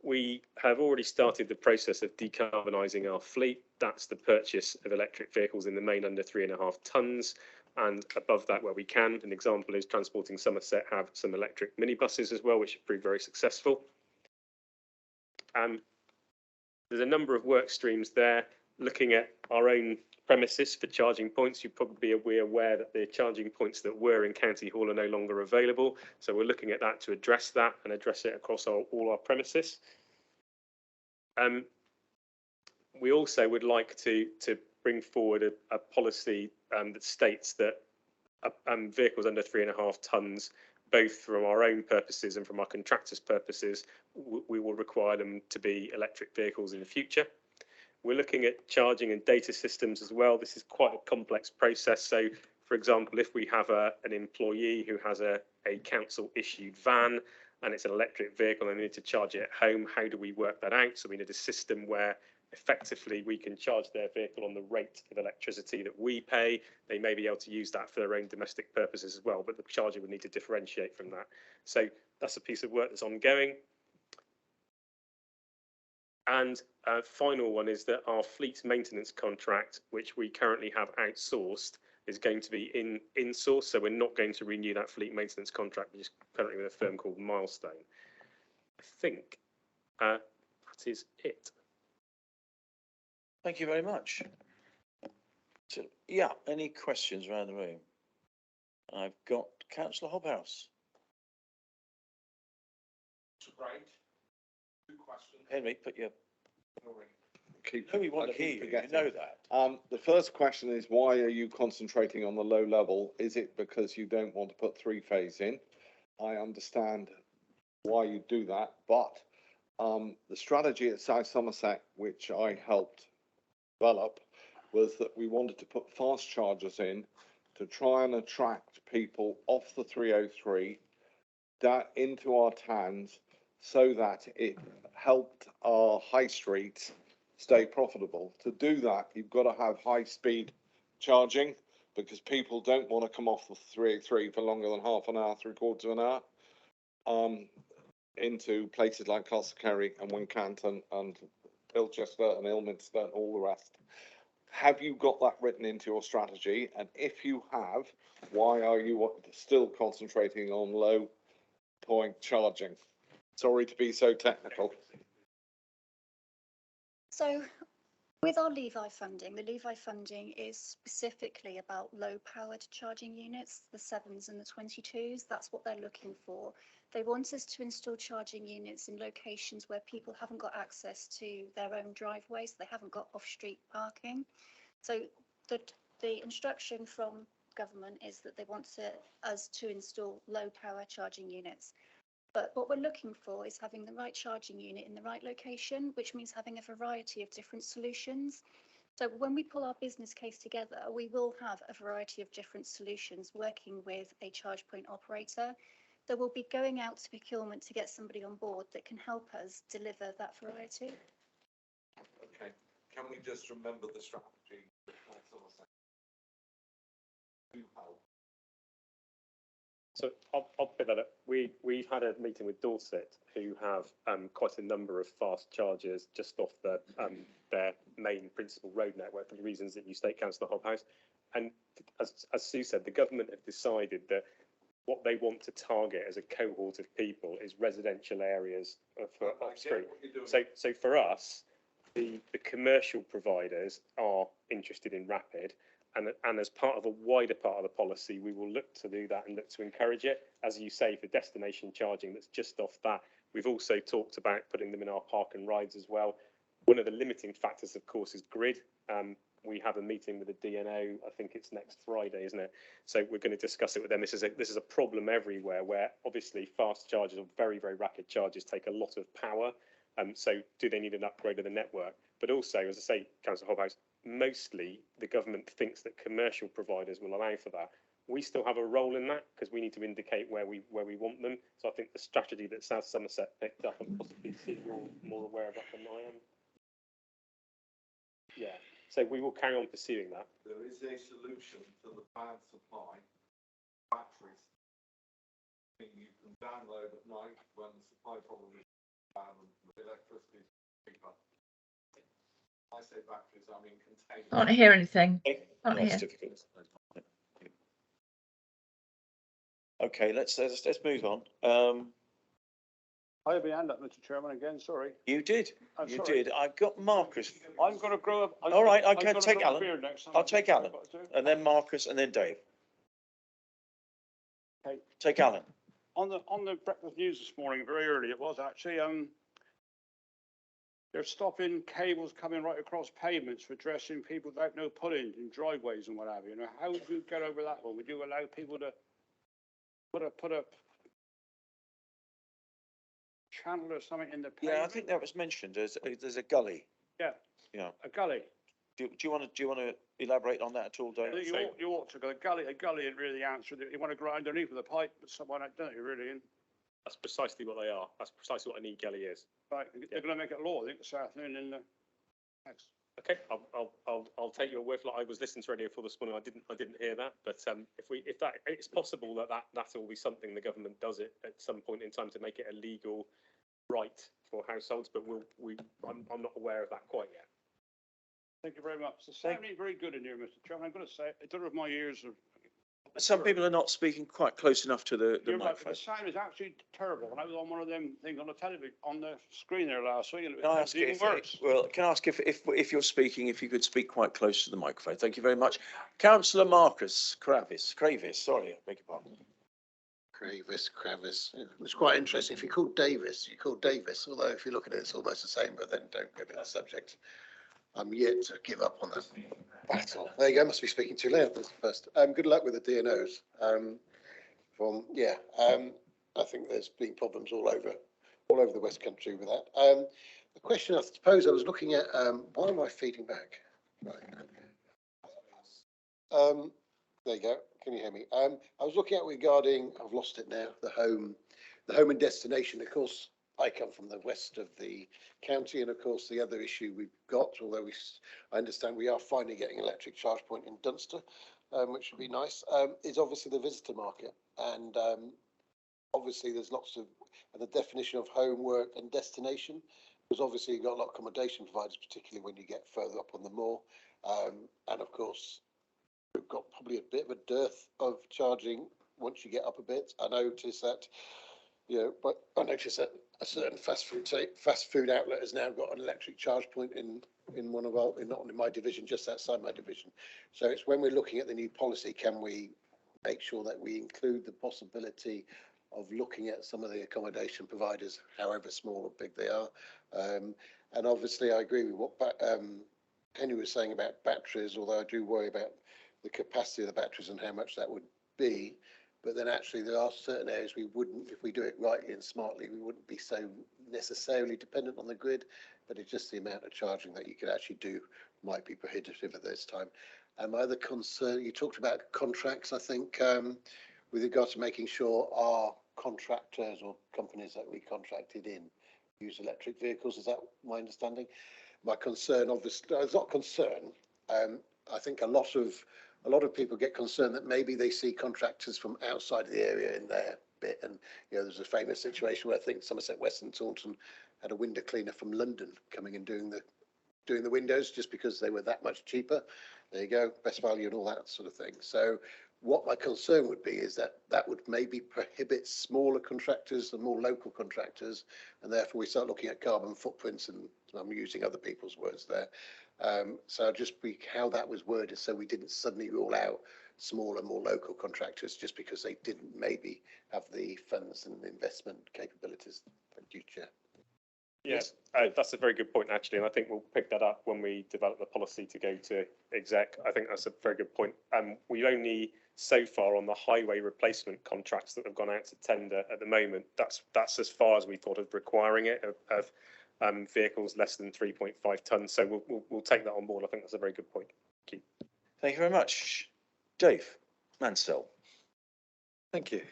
we have already started the process of decarbonising our fleet. That's the purchase of electric vehicles in the main under 3.5 tonnes, and above that where we can. An example is Transporting Somerset have some electric minibuses as well, which have proved very successful. There's a number of work streams there looking at our own premises for charging points. You'd probably be aware that the charging points that were in County Hall are no longer available. So we're looking at that to address that and address it across all our premises. We also would like to bring forward a policy that states that vehicles under 3.5 tonnes, both from our own purposes and from our contractors' purposes, we will require them to be electric vehicles in the future. We're looking at charging and data systems as well. This is quite a complex process. So, for example, if we have an employee who has a council-issued van and it's an electric vehicle and they need to charge it at home, how do we work that out? So we need a system where effectively we can charge their vehicle on the rate of electricity that we pay. They may be able to use that for their own domestic purposes as well, but the charger would need to differentiate from that. So that's a piece of work that's ongoing. And final one is that our fleet maintenance contract, which we currently have outsourced, is going to be in-sourced. So we're not going to renew that fleet maintenance contract, which is currently with a firm called Milestone. I think that is it. Thank you very much. So, yeah, any questions around the room? I've got Councillor Hobhouse. Great. Two questions. Henry, put your. Keep, we want to hear you. You know that. The first question is, why are you concentrating on the low level? Is it because you don't want to put three-phase in? I understand why you do that, but the strategy at South Somerset, which I helped develop, was that we wanted to put fast chargers in to try and attract people off the 303 down into our towns, so that it helped our high streets stay profitable. To do that, you've got to have high speed charging, because people don't want to come off the 303 for longer than half an hour, three-quarters of an hour, into places like Castlecarry and Wincanton and Ilchester and Ilminster and all the rest. Have you got that written into your strategy? And if you have, why are you still concentrating on low point charging? Sorry to be so technical. So with our Levi funding, the Levi funding is specifically about low powered charging units, the 7s and the 22s. That's what they're looking for. They want us to install charging units in locations where people haven't got access to their own driveways, they haven't got off-street parking. So the instruction from government is that they want us to install low power charging units. But what we're looking for is having the right charging unit in the right location, which means having a variety of different solutions. So when we pull our business case together, we will have a variety of different solutions working with a charge point operator that will be going out to procurement to get somebody on board that can help us deliver that variety. Okay, can we just remember the strategy? So I'll pick that up. We've had a meeting with Dorset, who have quite a number of fast chargers just off their main principal road network for the reasons that you state, Councillor Hobhouse. And as Sue said, the government have decided that what they want to target as a cohort of people is residential areas for off-street. So for us, the commercial providers are interested in rapid. And as part of a wider part of the policy, we will look to do that and look to encourage it. As you say, for destination charging that's just off that, we've also talked about putting them in our park and rides as well. One of the limiting factors, of course, is grid. We have a meeting with the DNO, I think it's next Friday, isn't it? So we're going to discuss it with them. This is a problem everywhere, where obviously fast chargers or very, very rapid chargers take a lot of power. So do they need an upgrade of the network? But also, as I say, Councillor Hobhouse, mostly the government thinks that commercial providers will allow for that. We still have a role in that because we need to indicate where we want them. So I think the strategy that South Somerset picked up, and possibly Steve, you're more aware of that than I am. Yeah. So we will carry on pursuing that. There is a solution to the power supply batteries thing you can download at night when the supply problem is bad and the electricity is cheaper. I say batteries, I mean containers. Can't hear anything. Can't That's hear. difficult. Okay, let's move on. I have my hand up, Mr. Chairman, again, sorry. You did. I'm You sorry. did. I've got Marcus. I'm going to grow up. All right, I I'm can gonna take grow a Alan. beard next time. I'll take Alan, I've got to. and then Marcus, and then Dave. Okay. Take Alan. On the breakfast news this morning, very early it was actually, they're stopping cables coming right across pavements for dressing people without no pudding in driveways and what have you. Now, how would you get over that one? Would you allow people to put a channel or something in the pavement? Yeah, I think that was mentioned. There's a gully. Yeah. Yeah. A gully. Do you want to elaborate on that at all, Dave? You ought to go. A gully isn't really the answer. You want to go underneath with a pipe, but someone don't you really? And That's precisely what they are. That's precisely what an e-gully is. right, they're going to make it law, I think, this afternoon in the House. Okay, I'll take your word for it. I was listening to Radio 4 this morning. I didn't hear that, but if that it's possible that will be something the government does it at some point in time to make it a legal right for households, but I'm not aware of that quite yet. Thank you very much. The sound ain't very good in here, Mr. Chairman. I'm going to say it. I don't know if my ears are. Some people are not speaking quite close enough to the You're right, microphone. the sound is actually terrible. When I was on one of them things on the television, on the screen there last week, and it Can I was ask even if, worse. well, can I ask if you're speaking, if you could speak quite close to the microphone? Thank you very much. Councillor Marcus Kravis, sorry, I beg your pardon. Kravis. It's quite interesting. If you call Davis, you call Davis, although if you look at it, it's almost the same, but then don't go to the subject. I'm yet to give up on that battle. There you go, must be speaking too loud. That's the first. Good luck with the DNOs. I think there's been problems all over the West Country with that. The question, I suppose, I was looking at, why am I feeding back? Right. There you go. Can you hear me? I was looking at regarding, I've lost it now, the home and destination. Of course, I come from the west of the county, and of course, the other issue we've got, although I understand we are finally getting an electric charge point in Dunster, which would be nice, is obviously the visitor market. And obviously, there's lots of the definition of home, work, and destination. Because obviously, you've got a lot of accommodation providers, particularly when you get further up on the moor. And of course, we've got probably a bit of a dearth of charging once you get up a bit. I noticed that a certain fast food outlet has now got an electric charge point in one of our, not in my division, just outside my division. So it's when we're looking at the new policy, can we make sure that we include the possibility of looking at some of the accommodation providers, however small or big they are. And obviously I agree with what Henry was saying about batteries, although I do worry about the capacity of the batteries and how much that would be. But then actually there are certain areas we wouldn't, if we do it rightly and smartly, we wouldn't be so necessarily dependent on the grid, but it's just the amount of charging that you could actually do might be prohibitive at this time. And my other concern, you talked about contracts, I think, with regard to making sure our contractors or companies that we contracted in use electric vehicles. Is that my understanding? My concern, obviously, it's not concern. I think a lot of people get concerned that maybe they see contractors from outside of the area in their bit. And, there's a famous situation where I think Somerset West and Taunton had a window cleaner from London coming and doing the windows just because they were that much cheaper. There you go, best value and all that sort of thing. So what my concern would be is that would maybe prohibit smaller contractors and more local contractors, and therefore we start looking at carbon footprints, and I'm using other people's words there. So just be how that was worded, so we didn't suddenly rule out smaller, more local contractors just because they didn't maybe have the funds and investment capabilities. Thank you, Chair. Yes, that's a very good point, actually, and I think we'll pick that up when we develop the policy to go to exec. I think that's a very good point. We only so far on the highway replacement contracts that have gone out to tender at the moment. That's as far as we thought of requiring it, of vehicles less than 3.5 tonnes. So we'll take that on board. I think that's a very good point. Thank you. Thank you very much. Dave Mansell. Thank you.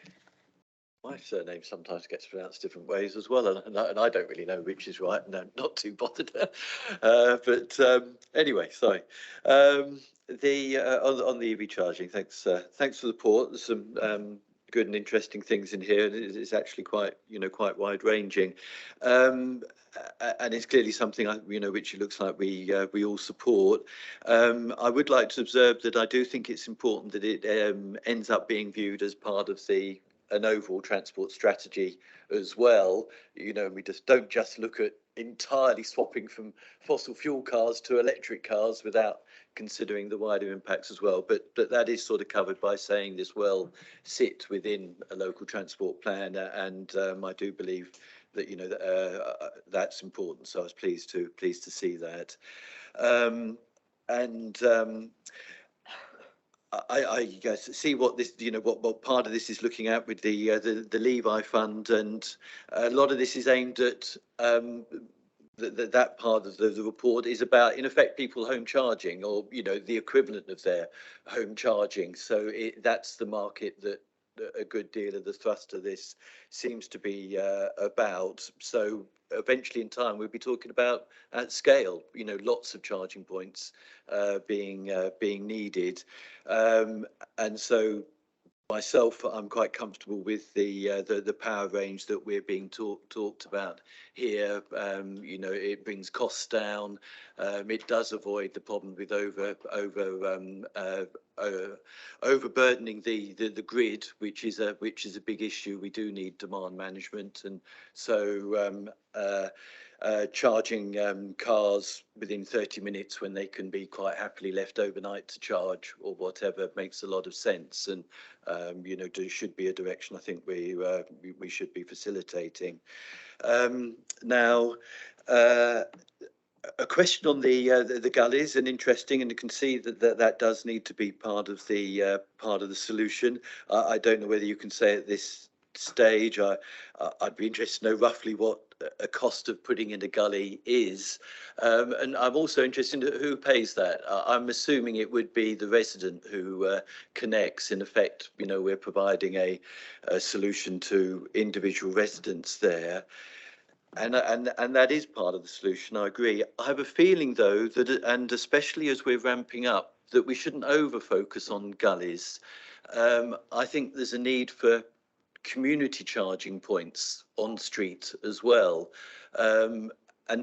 My surname sometimes gets pronounced different ways as well, and I don't really know which is right, and I'm not too bothered. Anyway, sorry. On the EV charging, thanks for the report. There's some good and interesting things in here, and it's actually quite wide ranging. And it's clearly something which it looks like we all support. I would like to observe that I do think it's important that it ends up being viewed as part of an overall transport strategy as well. We don't just look at entirely swapping from fossil fuel cars to electric cars without considering the wider impacts as well. But that is sort of covered by saying this will sit within a local transport plan, and I do believe that that's important. So I was pleased to see that. I guess see what this, what part of this is looking at with the Levi Fund, and a lot of this is aimed at that part of the report is about, in effect, people home charging, or the equivalent of their home charging. So that's the market that a good deal of the thrust of this seems to be about. So eventually in time we'll be talking about at scale, lots of charging points being needed, and so myself, I'm quite comfortable with the power range that we're being talked about here. It brings costs down. It does avoid the problem with overburdening the grid, which is a big issue. We do need demand management, and so charging cars within 30 minutes when they can be quite happily left overnight to charge or whatever makes a lot of sense, and should be a direction I think we should be facilitating. Now, a question on the gullies, and interesting, and you can see that does need to be part of the solution. I don't know whether you can say at this stage. I'd be interested to know roughly what a cost of putting in a gully is, and I'm also interested in who pays that. I'm assuming it would be the resident who connects. In effect, we're providing a solution to individual residents there. And that is part of the solution, I agree. I have a feeling, though, that, and especially as we're ramping up, that we shouldn't over-focus on gullies. I think there's a need for community charging points on street as well. And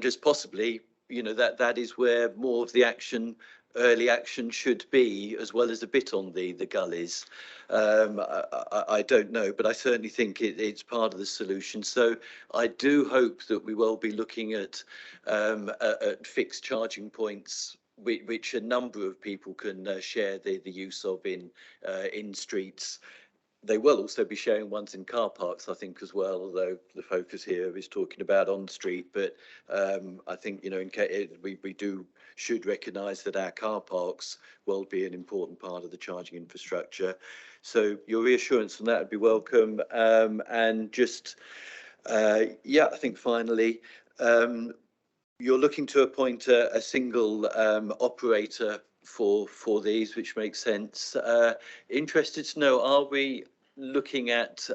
just possibly, that is where more of the early action should be, as well as a bit on the gullies. I don't know, but I certainly think it's part of the solution. So I do hope that we will be looking at fixed charging points, which a number of people can share the use of in streets. They will also be sharing ones in car parks, I think, as well, although the focus here is talking about on street. But I think, we should recognise that our car parks will be an important part of the charging infrastructure. So your reassurance on that would be welcome. And just, I think finally, you're looking to appoint a single operator for these, which makes sense. Interested to know, are we looking at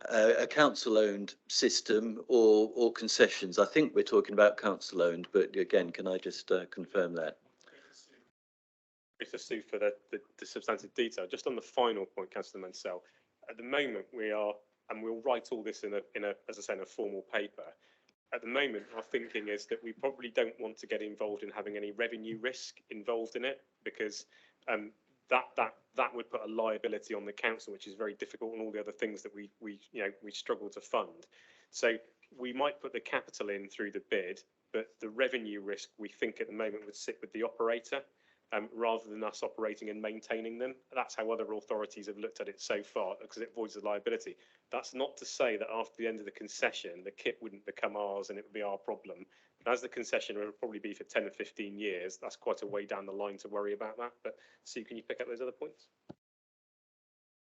a council-owned system or concessions? I think we're talking about council-owned, but again, can I just confirm that? To Sue for the substantive detail. Just on the final point, Councillor Mansell, at the moment we are, and we'll write all this in a as I say, in a formal paper. At the moment, our thinking is that we probably don't want to get involved in having any revenue risk involved in it, because that would put a liability on the council, which is very difficult, and all the other things that we struggle to fund. So we might put the capital in through the bid, but the revenue risk we think at the moment would sit with the operator, rather than us operating and maintaining them. That's how other authorities have looked at it so far, because it avoids the liability. That's not to say that after the end of the concession, the kit wouldn't become ours and it would be our problem. But as the concession will probably be for 10 or 15 years, that's quite a way down the line to worry about that. But Sue, can you pick up those other points?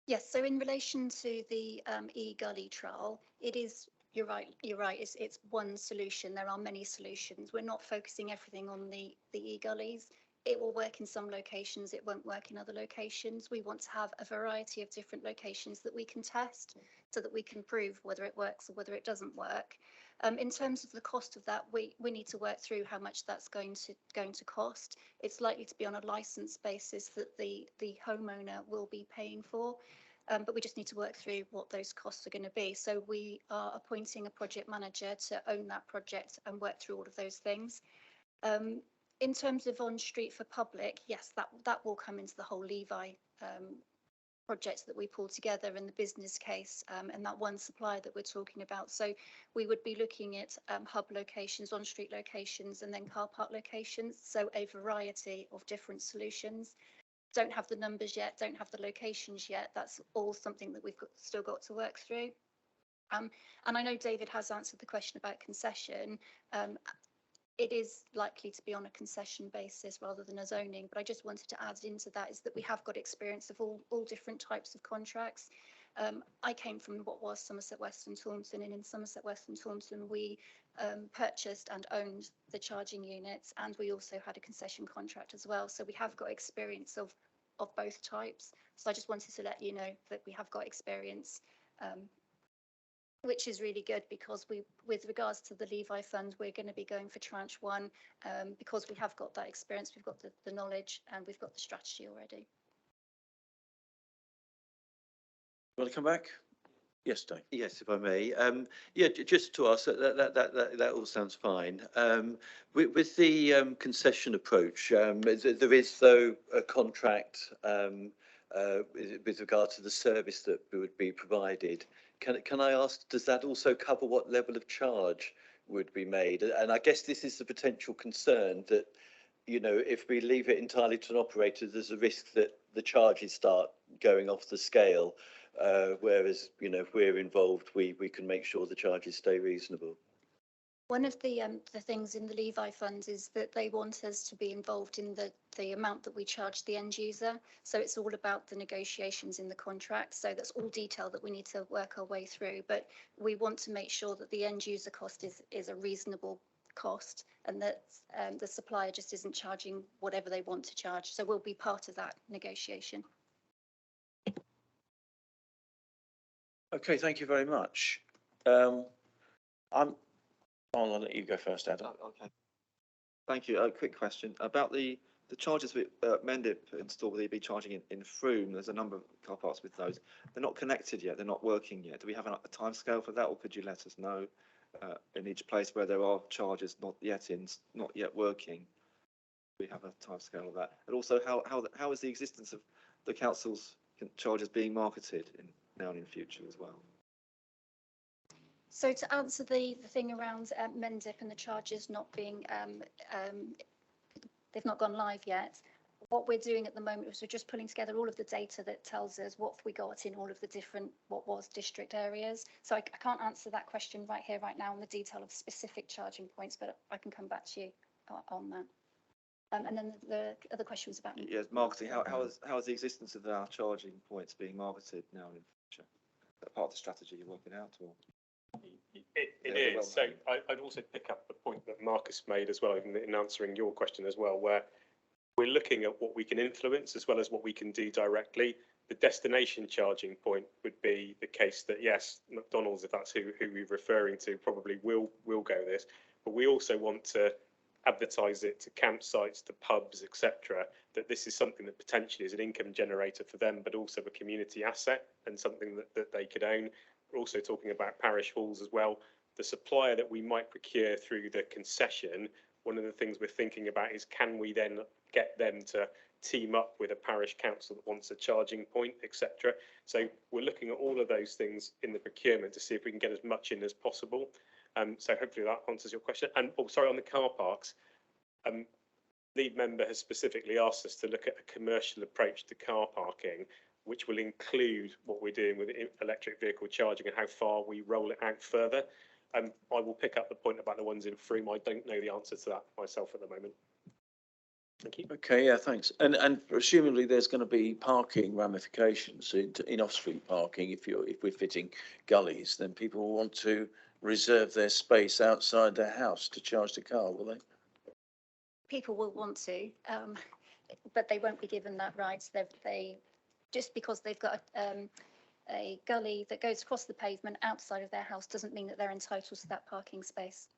Yes, so in relation to the e-gully trial, it is You're right. You're right. It's one solution. There are many solutions. We're not focusing everything on the e-gullies. It will work in some locations. It won't work in other locations. We want to have a variety of different locations that we can test so that we can prove whether it works or whether it doesn't work. In terms of the cost of that, we need to work through how much that's going to cost. It's likely to be on a license basis that the homeowner will be paying for. But we just need to work through what those costs are going to be. So we are appointing a project manager to own that project and work through all of those things. In terms of on street for public, yes, that will come into the whole Levi project that we pull together in the business case and that one supplier that we're talking about. So we would be looking at hub locations, on street locations, and then car park locations. So a variety of different solutions. Don't have the numbers yet, don't have the locations yet. That's all something that we've still got to work through. And I know David has answered the question about concession. It is likely to be on a concession basis rather than a zoning, but I just wanted to add into that is that we have got experience of all different types of contracts. I came from what was Somerset West and Taunton, and in Somerset West and Taunton we purchased and owned the charging units, and we also had a concession contract as well. So we have got experience of both types. So I just wanted to let you know that we have got experience, which is really good because with regards to the Levi Fund, we're going to be going for tranche one because we have got that experience, we've got the knowledge, and we've got the strategy already. Want to come back? Yes, Dave. Yes, if I may. Yeah, just to ask, that all sounds fine. With the concession approach, there is though a contract with regard to the service that would be provided. Can I ask, does that also cover what level of charge would be made? And I guess this is the potential concern that, you know, if we leave it entirely to an operator, there's a risk that the charges start going off the scale. Whereas, you know, if we're involved, we can make sure the charges stay reasonable. One of the things in the Levi Fund is that they want us to be involved in the amount that we charge the end user. So it's all about the negotiations in the contract. So that's all detail that we need to work our way through. But we want to make sure that the end user cost is a reasonable cost and that the supplier just isn't charging whatever they want to charge. So we'll be part of that negotiation. Okay, thank you very much. I'll let you go first, Adam. Okay. Thank you. A quick question about the charges with Mendip installed with EV charging in Frome. There's a number of car parks with those. They're not connected yet. They're not working yet. Do we have a time scale for that, or could you let us know in each place where there are charges not yet working? Do we have a time scale of that? And also, how is the existence of the council's charges being marketed now and in future as well? So to answer the thing around Mendip and the charges not being, they've not gone live yet. What we're doing at the moment is we're just pulling together all of the data that tells us what we got in all of the different, what was district areas. So I can't answer that question right here, right now, on the detail of specific charging points, but I can come back to you on that. And then the other question was about yes, marketing. How is the existence of our charging points being marketed now in future? Is that part of the strategy you're working out, or? It is. So I'd also pick up the point that Marcus made as well in answering your question as well, where we're looking at what we can influence as well as what we can do directly. The destination charging point would be the case that, yes, McDonald's, if that's who we're referring to, probably will go this, but we also want to advertise it to campsites, to pubs, etc., that this is something that potentially is an income generator for them, but also a community asset and something that they could own. We're also talking about parish halls as well. The supplier that we might procure through the concession, one of the things we're thinking about is, can we then get them to team up with a parish council that wants a charging point, etc. So we're looking at all of those things in the procurement to see if we can get as much in as possible. So hopefully that answers your question. And sorry, on the car parks, lead member has specifically asked us to look at a commercial approach to car parking, which will include what we're doing with electric vehicle charging and how far we roll it out further. I will pick up the point about the ones in Frome. I don't know the answer to that myself at the moment. Thank you. Okay, yeah, thanks. And presumably there's going to be parking ramifications in off-street parking. If we're fitting gullies, then people will want to reserve their space outside their house to charge the car, will they? People will want to, but they won't be given that right. They just because they've got a gully that goes across the pavement outside of their house doesn't mean that they're entitled to that parking space.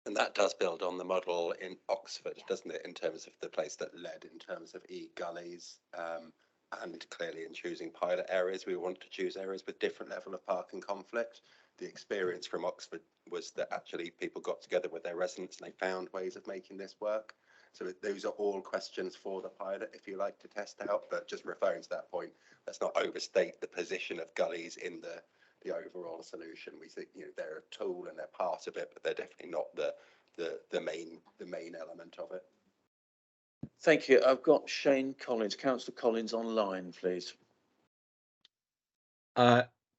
And that does build on the model in Oxford, doesn't it, in terms of the place that led in terms of e-gullies, and clearly in choosing pilot areas, we want to choose areas with different level of parking conflict. The experience from Oxford was that actually people got together with their residents and they found ways of making this work. So those are all questions for the pilot, if you like, to test out. But just referring to that point, let's not overstate the position of gullies in the overall solution. We think, you know, they're a tool and they're part of it, but they're definitely not the main element of it. Thank you. I've got Shane Collins, Councillor Collins online, please.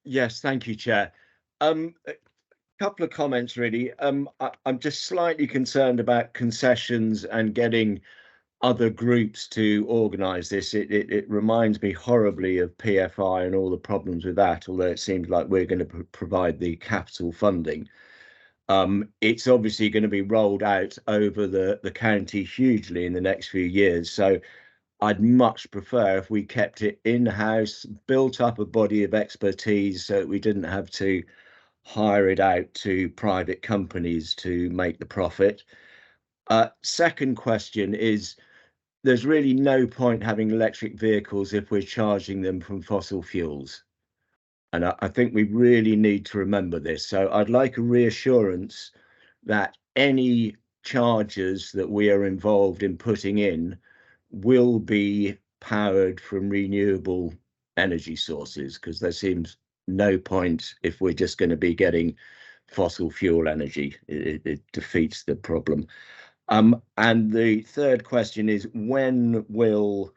Yes, thank you, Chair. A couple of comments really. I'm just slightly concerned about concessions and getting other groups to organise this. It reminds me horribly of PFI and all the problems with that, although it seems like we're going to provide the capital funding. It's obviously going to be rolled out over the county hugely in the next few years. So I'd much prefer if we kept it in-house, built up a body of expertise so that we didn't have to hire it out to private companies to make the profit. Second question is, there's really no point having electric vehicles if we're charging them from fossil fuels. And I think we really need to remember this. So I'd like a reassurance that any chargers that we are involved in putting in will be powered from renewable energy sources, because there seems no point if we're just going to be getting fossil fuel energy. It defeats the problem. And the third question is, when will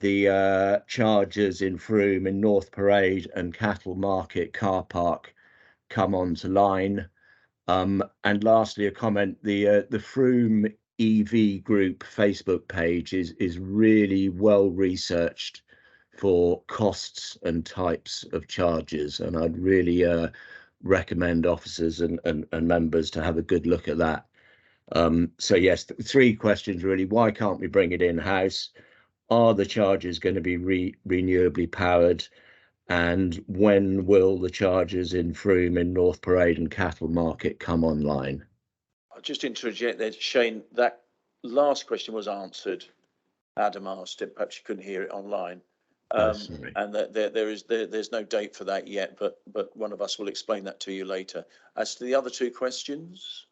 the chargers in Frome, in North Parade and Cattle Market car park come onto line? And lastly, a comment: the Frome EV Group Facebook page is really well researched for costs and types of charges, and I'd really recommend officers and members to have a good look at that. So yes, three questions really. Why can't we bring it in-house? Are the chargers going to be renewably powered? And when will the chargers in Frome, in North Parade and Cattle Market come online? I'll just interject there, Shane, that last question was answered. Adam asked it, perhaps you couldn't hear it online. Sorry. And that there's no date for that yet, but one of us will explain that to you later. As to the other two questions.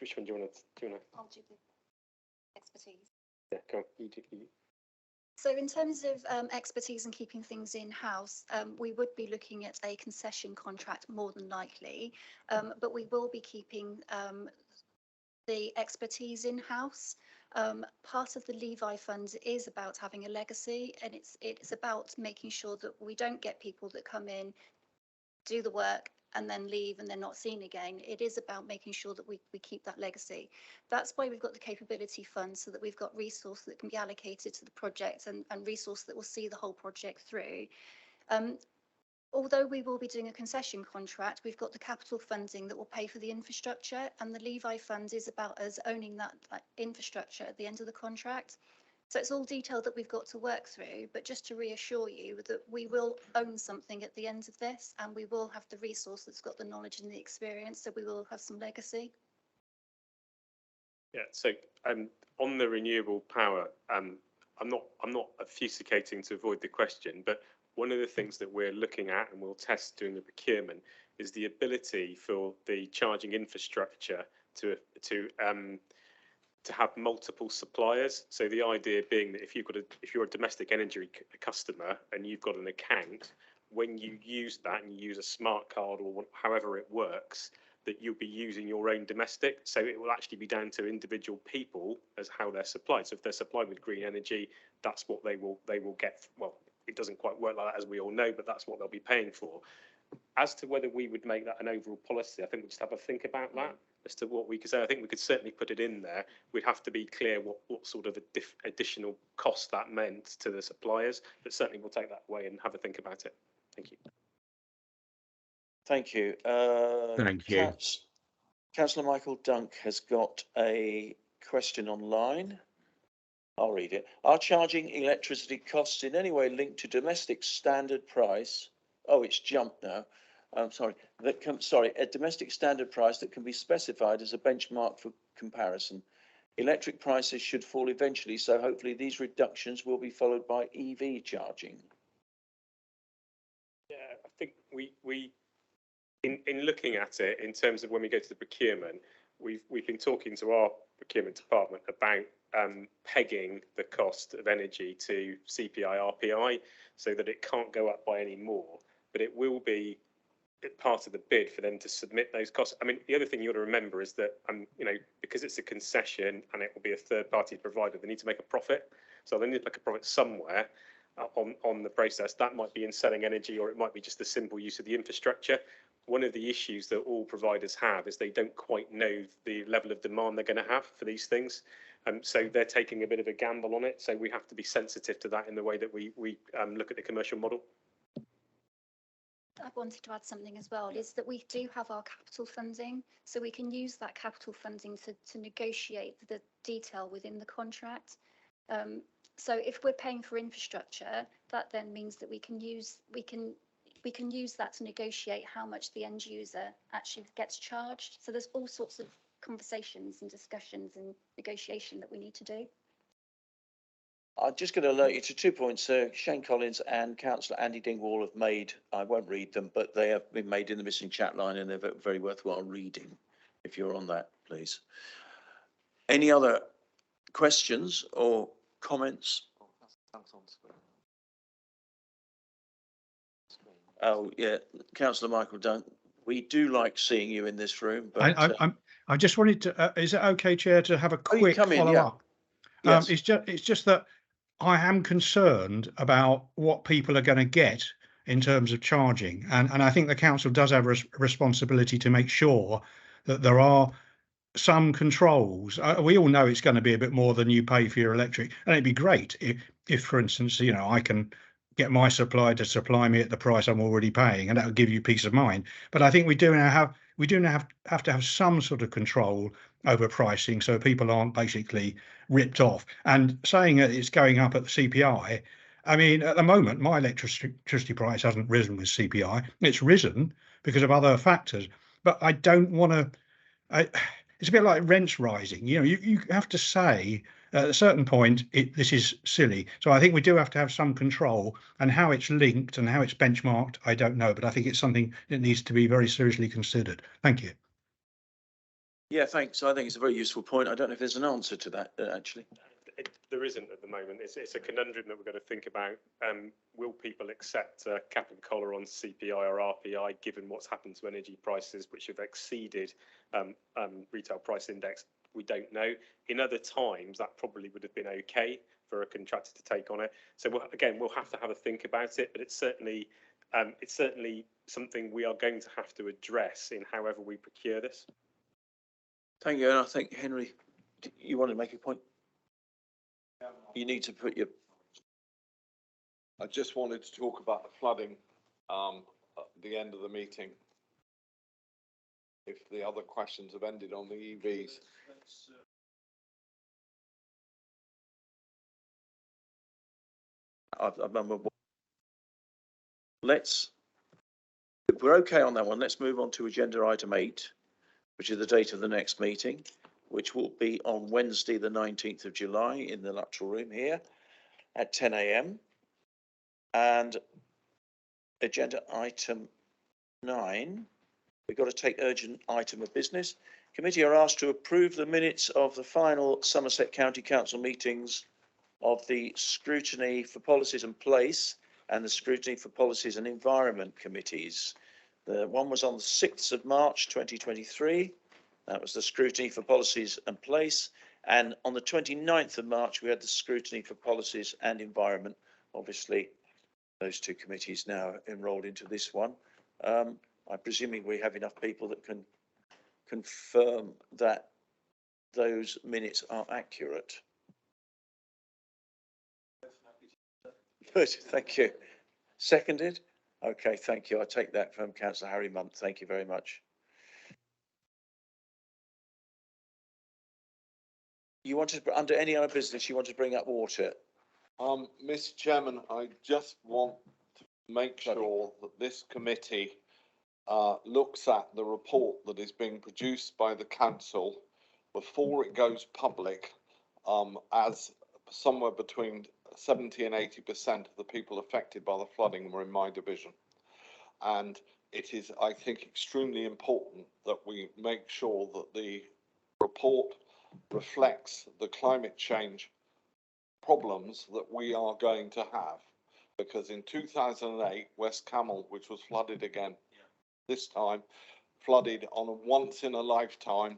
Which one do you want to? I'll do the expertise. Yeah, go on. You do. So in terms of expertise and keeping things in-house, we would be looking at a concession contract more than likely, but we will be keeping the expertise in-house. Part of the Levi Fund is about having a legacy, and it's about making sure that we don't get people that come in, do the work, and then leave and they're not seen again. It is about making sure that we keep that legacy. That's why we've got the capability fund, so that we've got resource that can be allocated to the project and resource that will see the whole project through. Although we will be doing a concession contract, we've got the capital funding that will pay for the infrastructure, and the Levi Fund is about us owning that infrastructure at the end of the contract. So it's all detail that we've got to work through, but just to reassure you that we will own something at the end of this, and we will have the resource that's got the knowledge and the experience, so we will have some legacy. Yeah, so on the renewable power, I'm not obfuscating to avoid the question, but one of the things that we're looking at and we'll test during the procurement is the ability for the charging infrastructure to have multiple suppliers. So the idea being that if you're a domestic energy customer and you've got an account, when you use that and you use a smart card or however it works, that you'll be using your own domestic. So it will actually be down to individual people as how they're supplied. So if they're supplied with green energy, that's what they will get. Well, it doesn't quite work like that, as we all know, but that's what they'll be paying for. As to whether we would make that an overall policy, I think we just have a think about that as to what we could say. I think we could certainly put it in there. We'd have to be clear what sort of additional cost that meant to the suppliers, but certainly we'll take that away and have a think about it. Thank you. Thank you. Thank you. Councillor Michael Dunk has got a question online. I'll read it. Are charging electricity costs in any way linked to domestic standard price? Oh, it's jumped now. I'm sorry. A domestic standard price that can be specified as a benchmark for comparison. Electric prices should fall eventually, so hopefully these reductions will be followed by EV charging. Yeah, I think in looking at it in terms of when we go to the procurement, we've been talking to our procurement department about pegging the cost of energy to CPI RPI so that it can't go up by any more, but it will be part of the bid for them to submit those costs. I mean, the other thing you ought to remember is that, you know, because it's a concession and it will be a third-party provider, they need to make a profit. So they need to make a profit somewhere on the process. That might be in selling energy, or it might be just the simple use of the infrastructure. One of the issues that all providers have is they don't quite know the level of demand they're going to have for these things. So they're taking a bit of a gamble on it. So we have to be sensitive to that in the way that we look at the commercial model. I wanted to add something as well, is that we do have our capital funding, so we can use that capital funding to negotiate the detail within the contract. So if we're paying for infrastructure, that then means that we can use that to negotiate how much the end user actually gets charged. So there's all sorts of conversations and discussions and negotiation that we need to do. I'm just going to alert you to 2 points. Shane Collins and Councillor Andy Dingwall have made, I won't read them, but they have been made in the missing chat line and they're very worthwhile reading, if you're on that, please. Any other questions or comments? Oh, yeah, Councillor Michael Dunk, we do like seeing you in this room. But I just wanted to, is it okay, Chair, to have a quick follow up? Yes. It's just that I am concerned about what people are going to get in terms of charging. And I think the council does have a responsibility to make sure that there are some controls. We all know it's going to be a bit more than you pay for your electric. And it'd be great if, for instance, you know, I can get my supplier to supply me at the price I'm already paying, and that will give you peace of mind. But I think we do now have to have some sort of control over pricing, so people aren't basically ripped off. And saying that it's going up at the CPI, I mean, at the moment, my electricity price hasn't risen with CPI. It's risen because of other factors. But I don't want to. It's a bit like rents rising. You know, you have to say at a certain point, this is silly. So I think we do have to have some control, and how it's linked and how it's benchmarked, I don't know, but I think it's something that needs to be very seriously considered. Thank you. Yeah, thanks. I think it's a very useful point. I don't know if there's an answer to that, actually. There isn't at the moment. It's a conundrum that we've got to think about. Will people accept a cap and collar on CPI or RPI, given what's happened to energy prices, which have exceeded retail price index? We don't know. In other times, that probably would have been okay for a contractor to take on it. So we'll have to have a think about it, but it's certainly something we are going to have to address in however we procure this. Thank you. And I think, Henry, you want to make a point? You need to put your... I just wanted to talk about the flooding at the end of the meeting. If the other questions have ended on the EVs. If we're okay on that one, let's move on to agenda item 8, which is the date of the next meeting, which will be on Wednesday, the 19th of July in the Luttrell room here at 10 a.m. And agenda item 9, we've got to take urgent item of business. Committee are asked to approve the minutes of the final Somerset County Council meetings of the Scrutiny for Policies and Place and the Scrutiny for Policies and Environment committees. The one was on the 6th of March 2023. That was the Scrutiny for Policies and Place. And on the 29th of March, we had the Scrutiny for Policies and Environment. Obviously, those two committees now enrolled into this one. I'm presuming we have enough people that can confirm that those minutes are accurate. Good, thank you. Seconded? Okay, thank you. I take that from Councillor Harry Munt. Thank you very much. You wanted, under any other business, you want to bring up water? Mr. Chairman, I just want to make sure that this committee looks at the report that is being produced by the council before it goes public, as somewhere between 70 and 80% of the people affected by the flooding were in my division. And it is, I think, extremely important that we make sure that the report reflects the climate change problems that we are going to have. Because in 2008, West Camel, which was flooded again, this time flooded on a once in a lifetime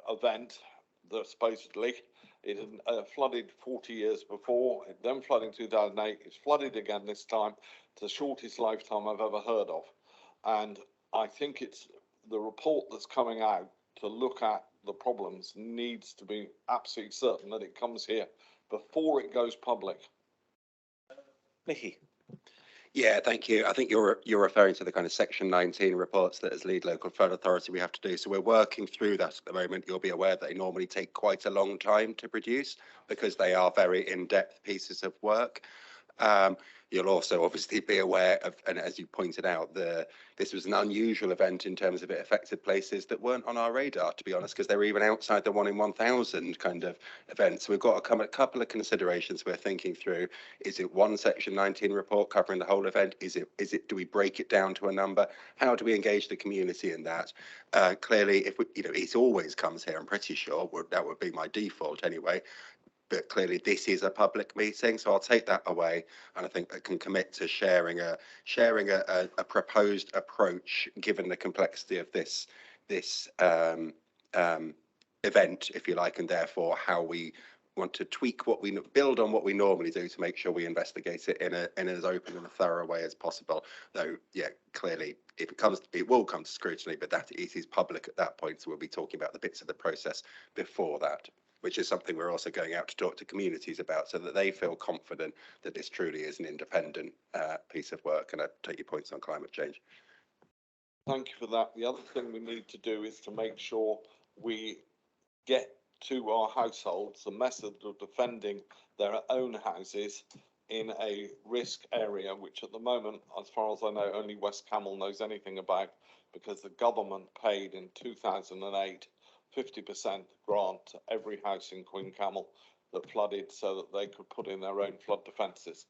event that supposedly it had flooded 40 years before, it then flooded in 2008, it's flooded again this time. It's the shortest lifetime I've ever heard of. And I think it's the report that's coming out to look at the problems needs to be absolutely certain that it comes here before it goes public. Mickey. Yeah, thank you. I think you're referring to the kind of Section 19 reports that as lead local flood authority we have to do. So we're working through that at the moment. You'll be aware that they normally take quite a long time to produce because they are very in-depth pieces of work. You'll also obviously be aware of, and as you pointed out, this was an unusual event in terms of it affected places that weren't on our radar, to be honest, because they were even outside the 1 in 1,000 kind of events. So we've got a couple of considerations we're thinking through. Is it one Section 19 report covering the whole event? Do we break it down to a number? How do we engage the community in that? Clearly, if we, it always comes here, I'm pretty sure that would be my default anyway. But clearly this is a public meeting, so I'll take that away, and I think I can commit to sharing a proposed approach given the complexity of this event, if you like, and therefore how we want to tweak build on what we normally do to make sure we investigate it in as open and a thorough way as possible. Though, yeah, clearly if it will come to scrutiny, but that it is public at that point, so we'll be talking about the bits of the process before that, which is something we're also going out to talk to communities about so that they feel confident that this truly is an independent piece of work. And I take your points on climate change. Thank you for that. The other thing we need to do is to make sure we get to our households the method of defending their own houses in a risk area, which at the moment, as far as I know, only West Camel knows anything about, because the government paid in 2008 50% grant to every house in Queen Camel that flooded so that they could put in their own flood defences.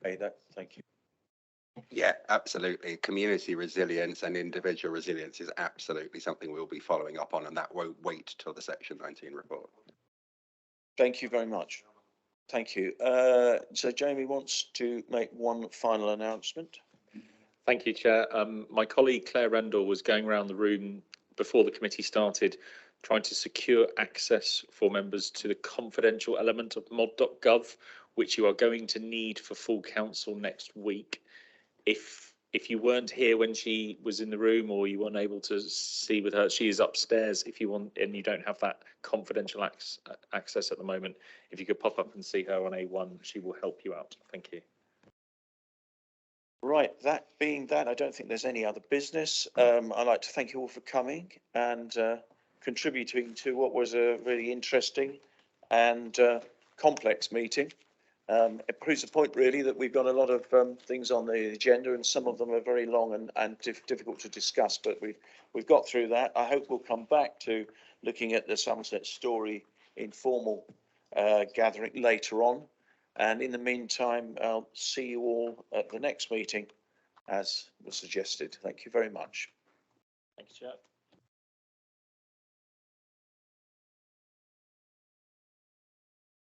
Okay, thank you. Yeah, absolutely. Community resilience and individual resilience is absolutely something we'll be following up on, and that won't wait till the Section 19 report. Thank you very much. Thank you. So Jamie wants to make one final announcement. Thank you, Chair. My colleague Claire Rendell was going around the room before the committee started, trying to secure access for members to the confidential element of mod.gov, which you are going to need for full council next week. If you weren't here when she was in the room, or you weren't able to see with her, she is upstairs. If you want, and you don't have that confidential access at the moment, if you could pop up and see her on A1, she will help you out. Thank you. Right, that being that, I don't think there's any other business. I'd like to thank you all for coming and contributing to what was a really interesting and complex meeting. It proves the point really that we've got a lot of things on the agenda, and some of them are very long and difficult to discuss, but we've got through that. I hope we'll come back to looking at the Somerset Story informal gathering later on. And in the meantime, I'll see you all at the next meeting, as was suggested. Thank you very much. Thank you, Chair.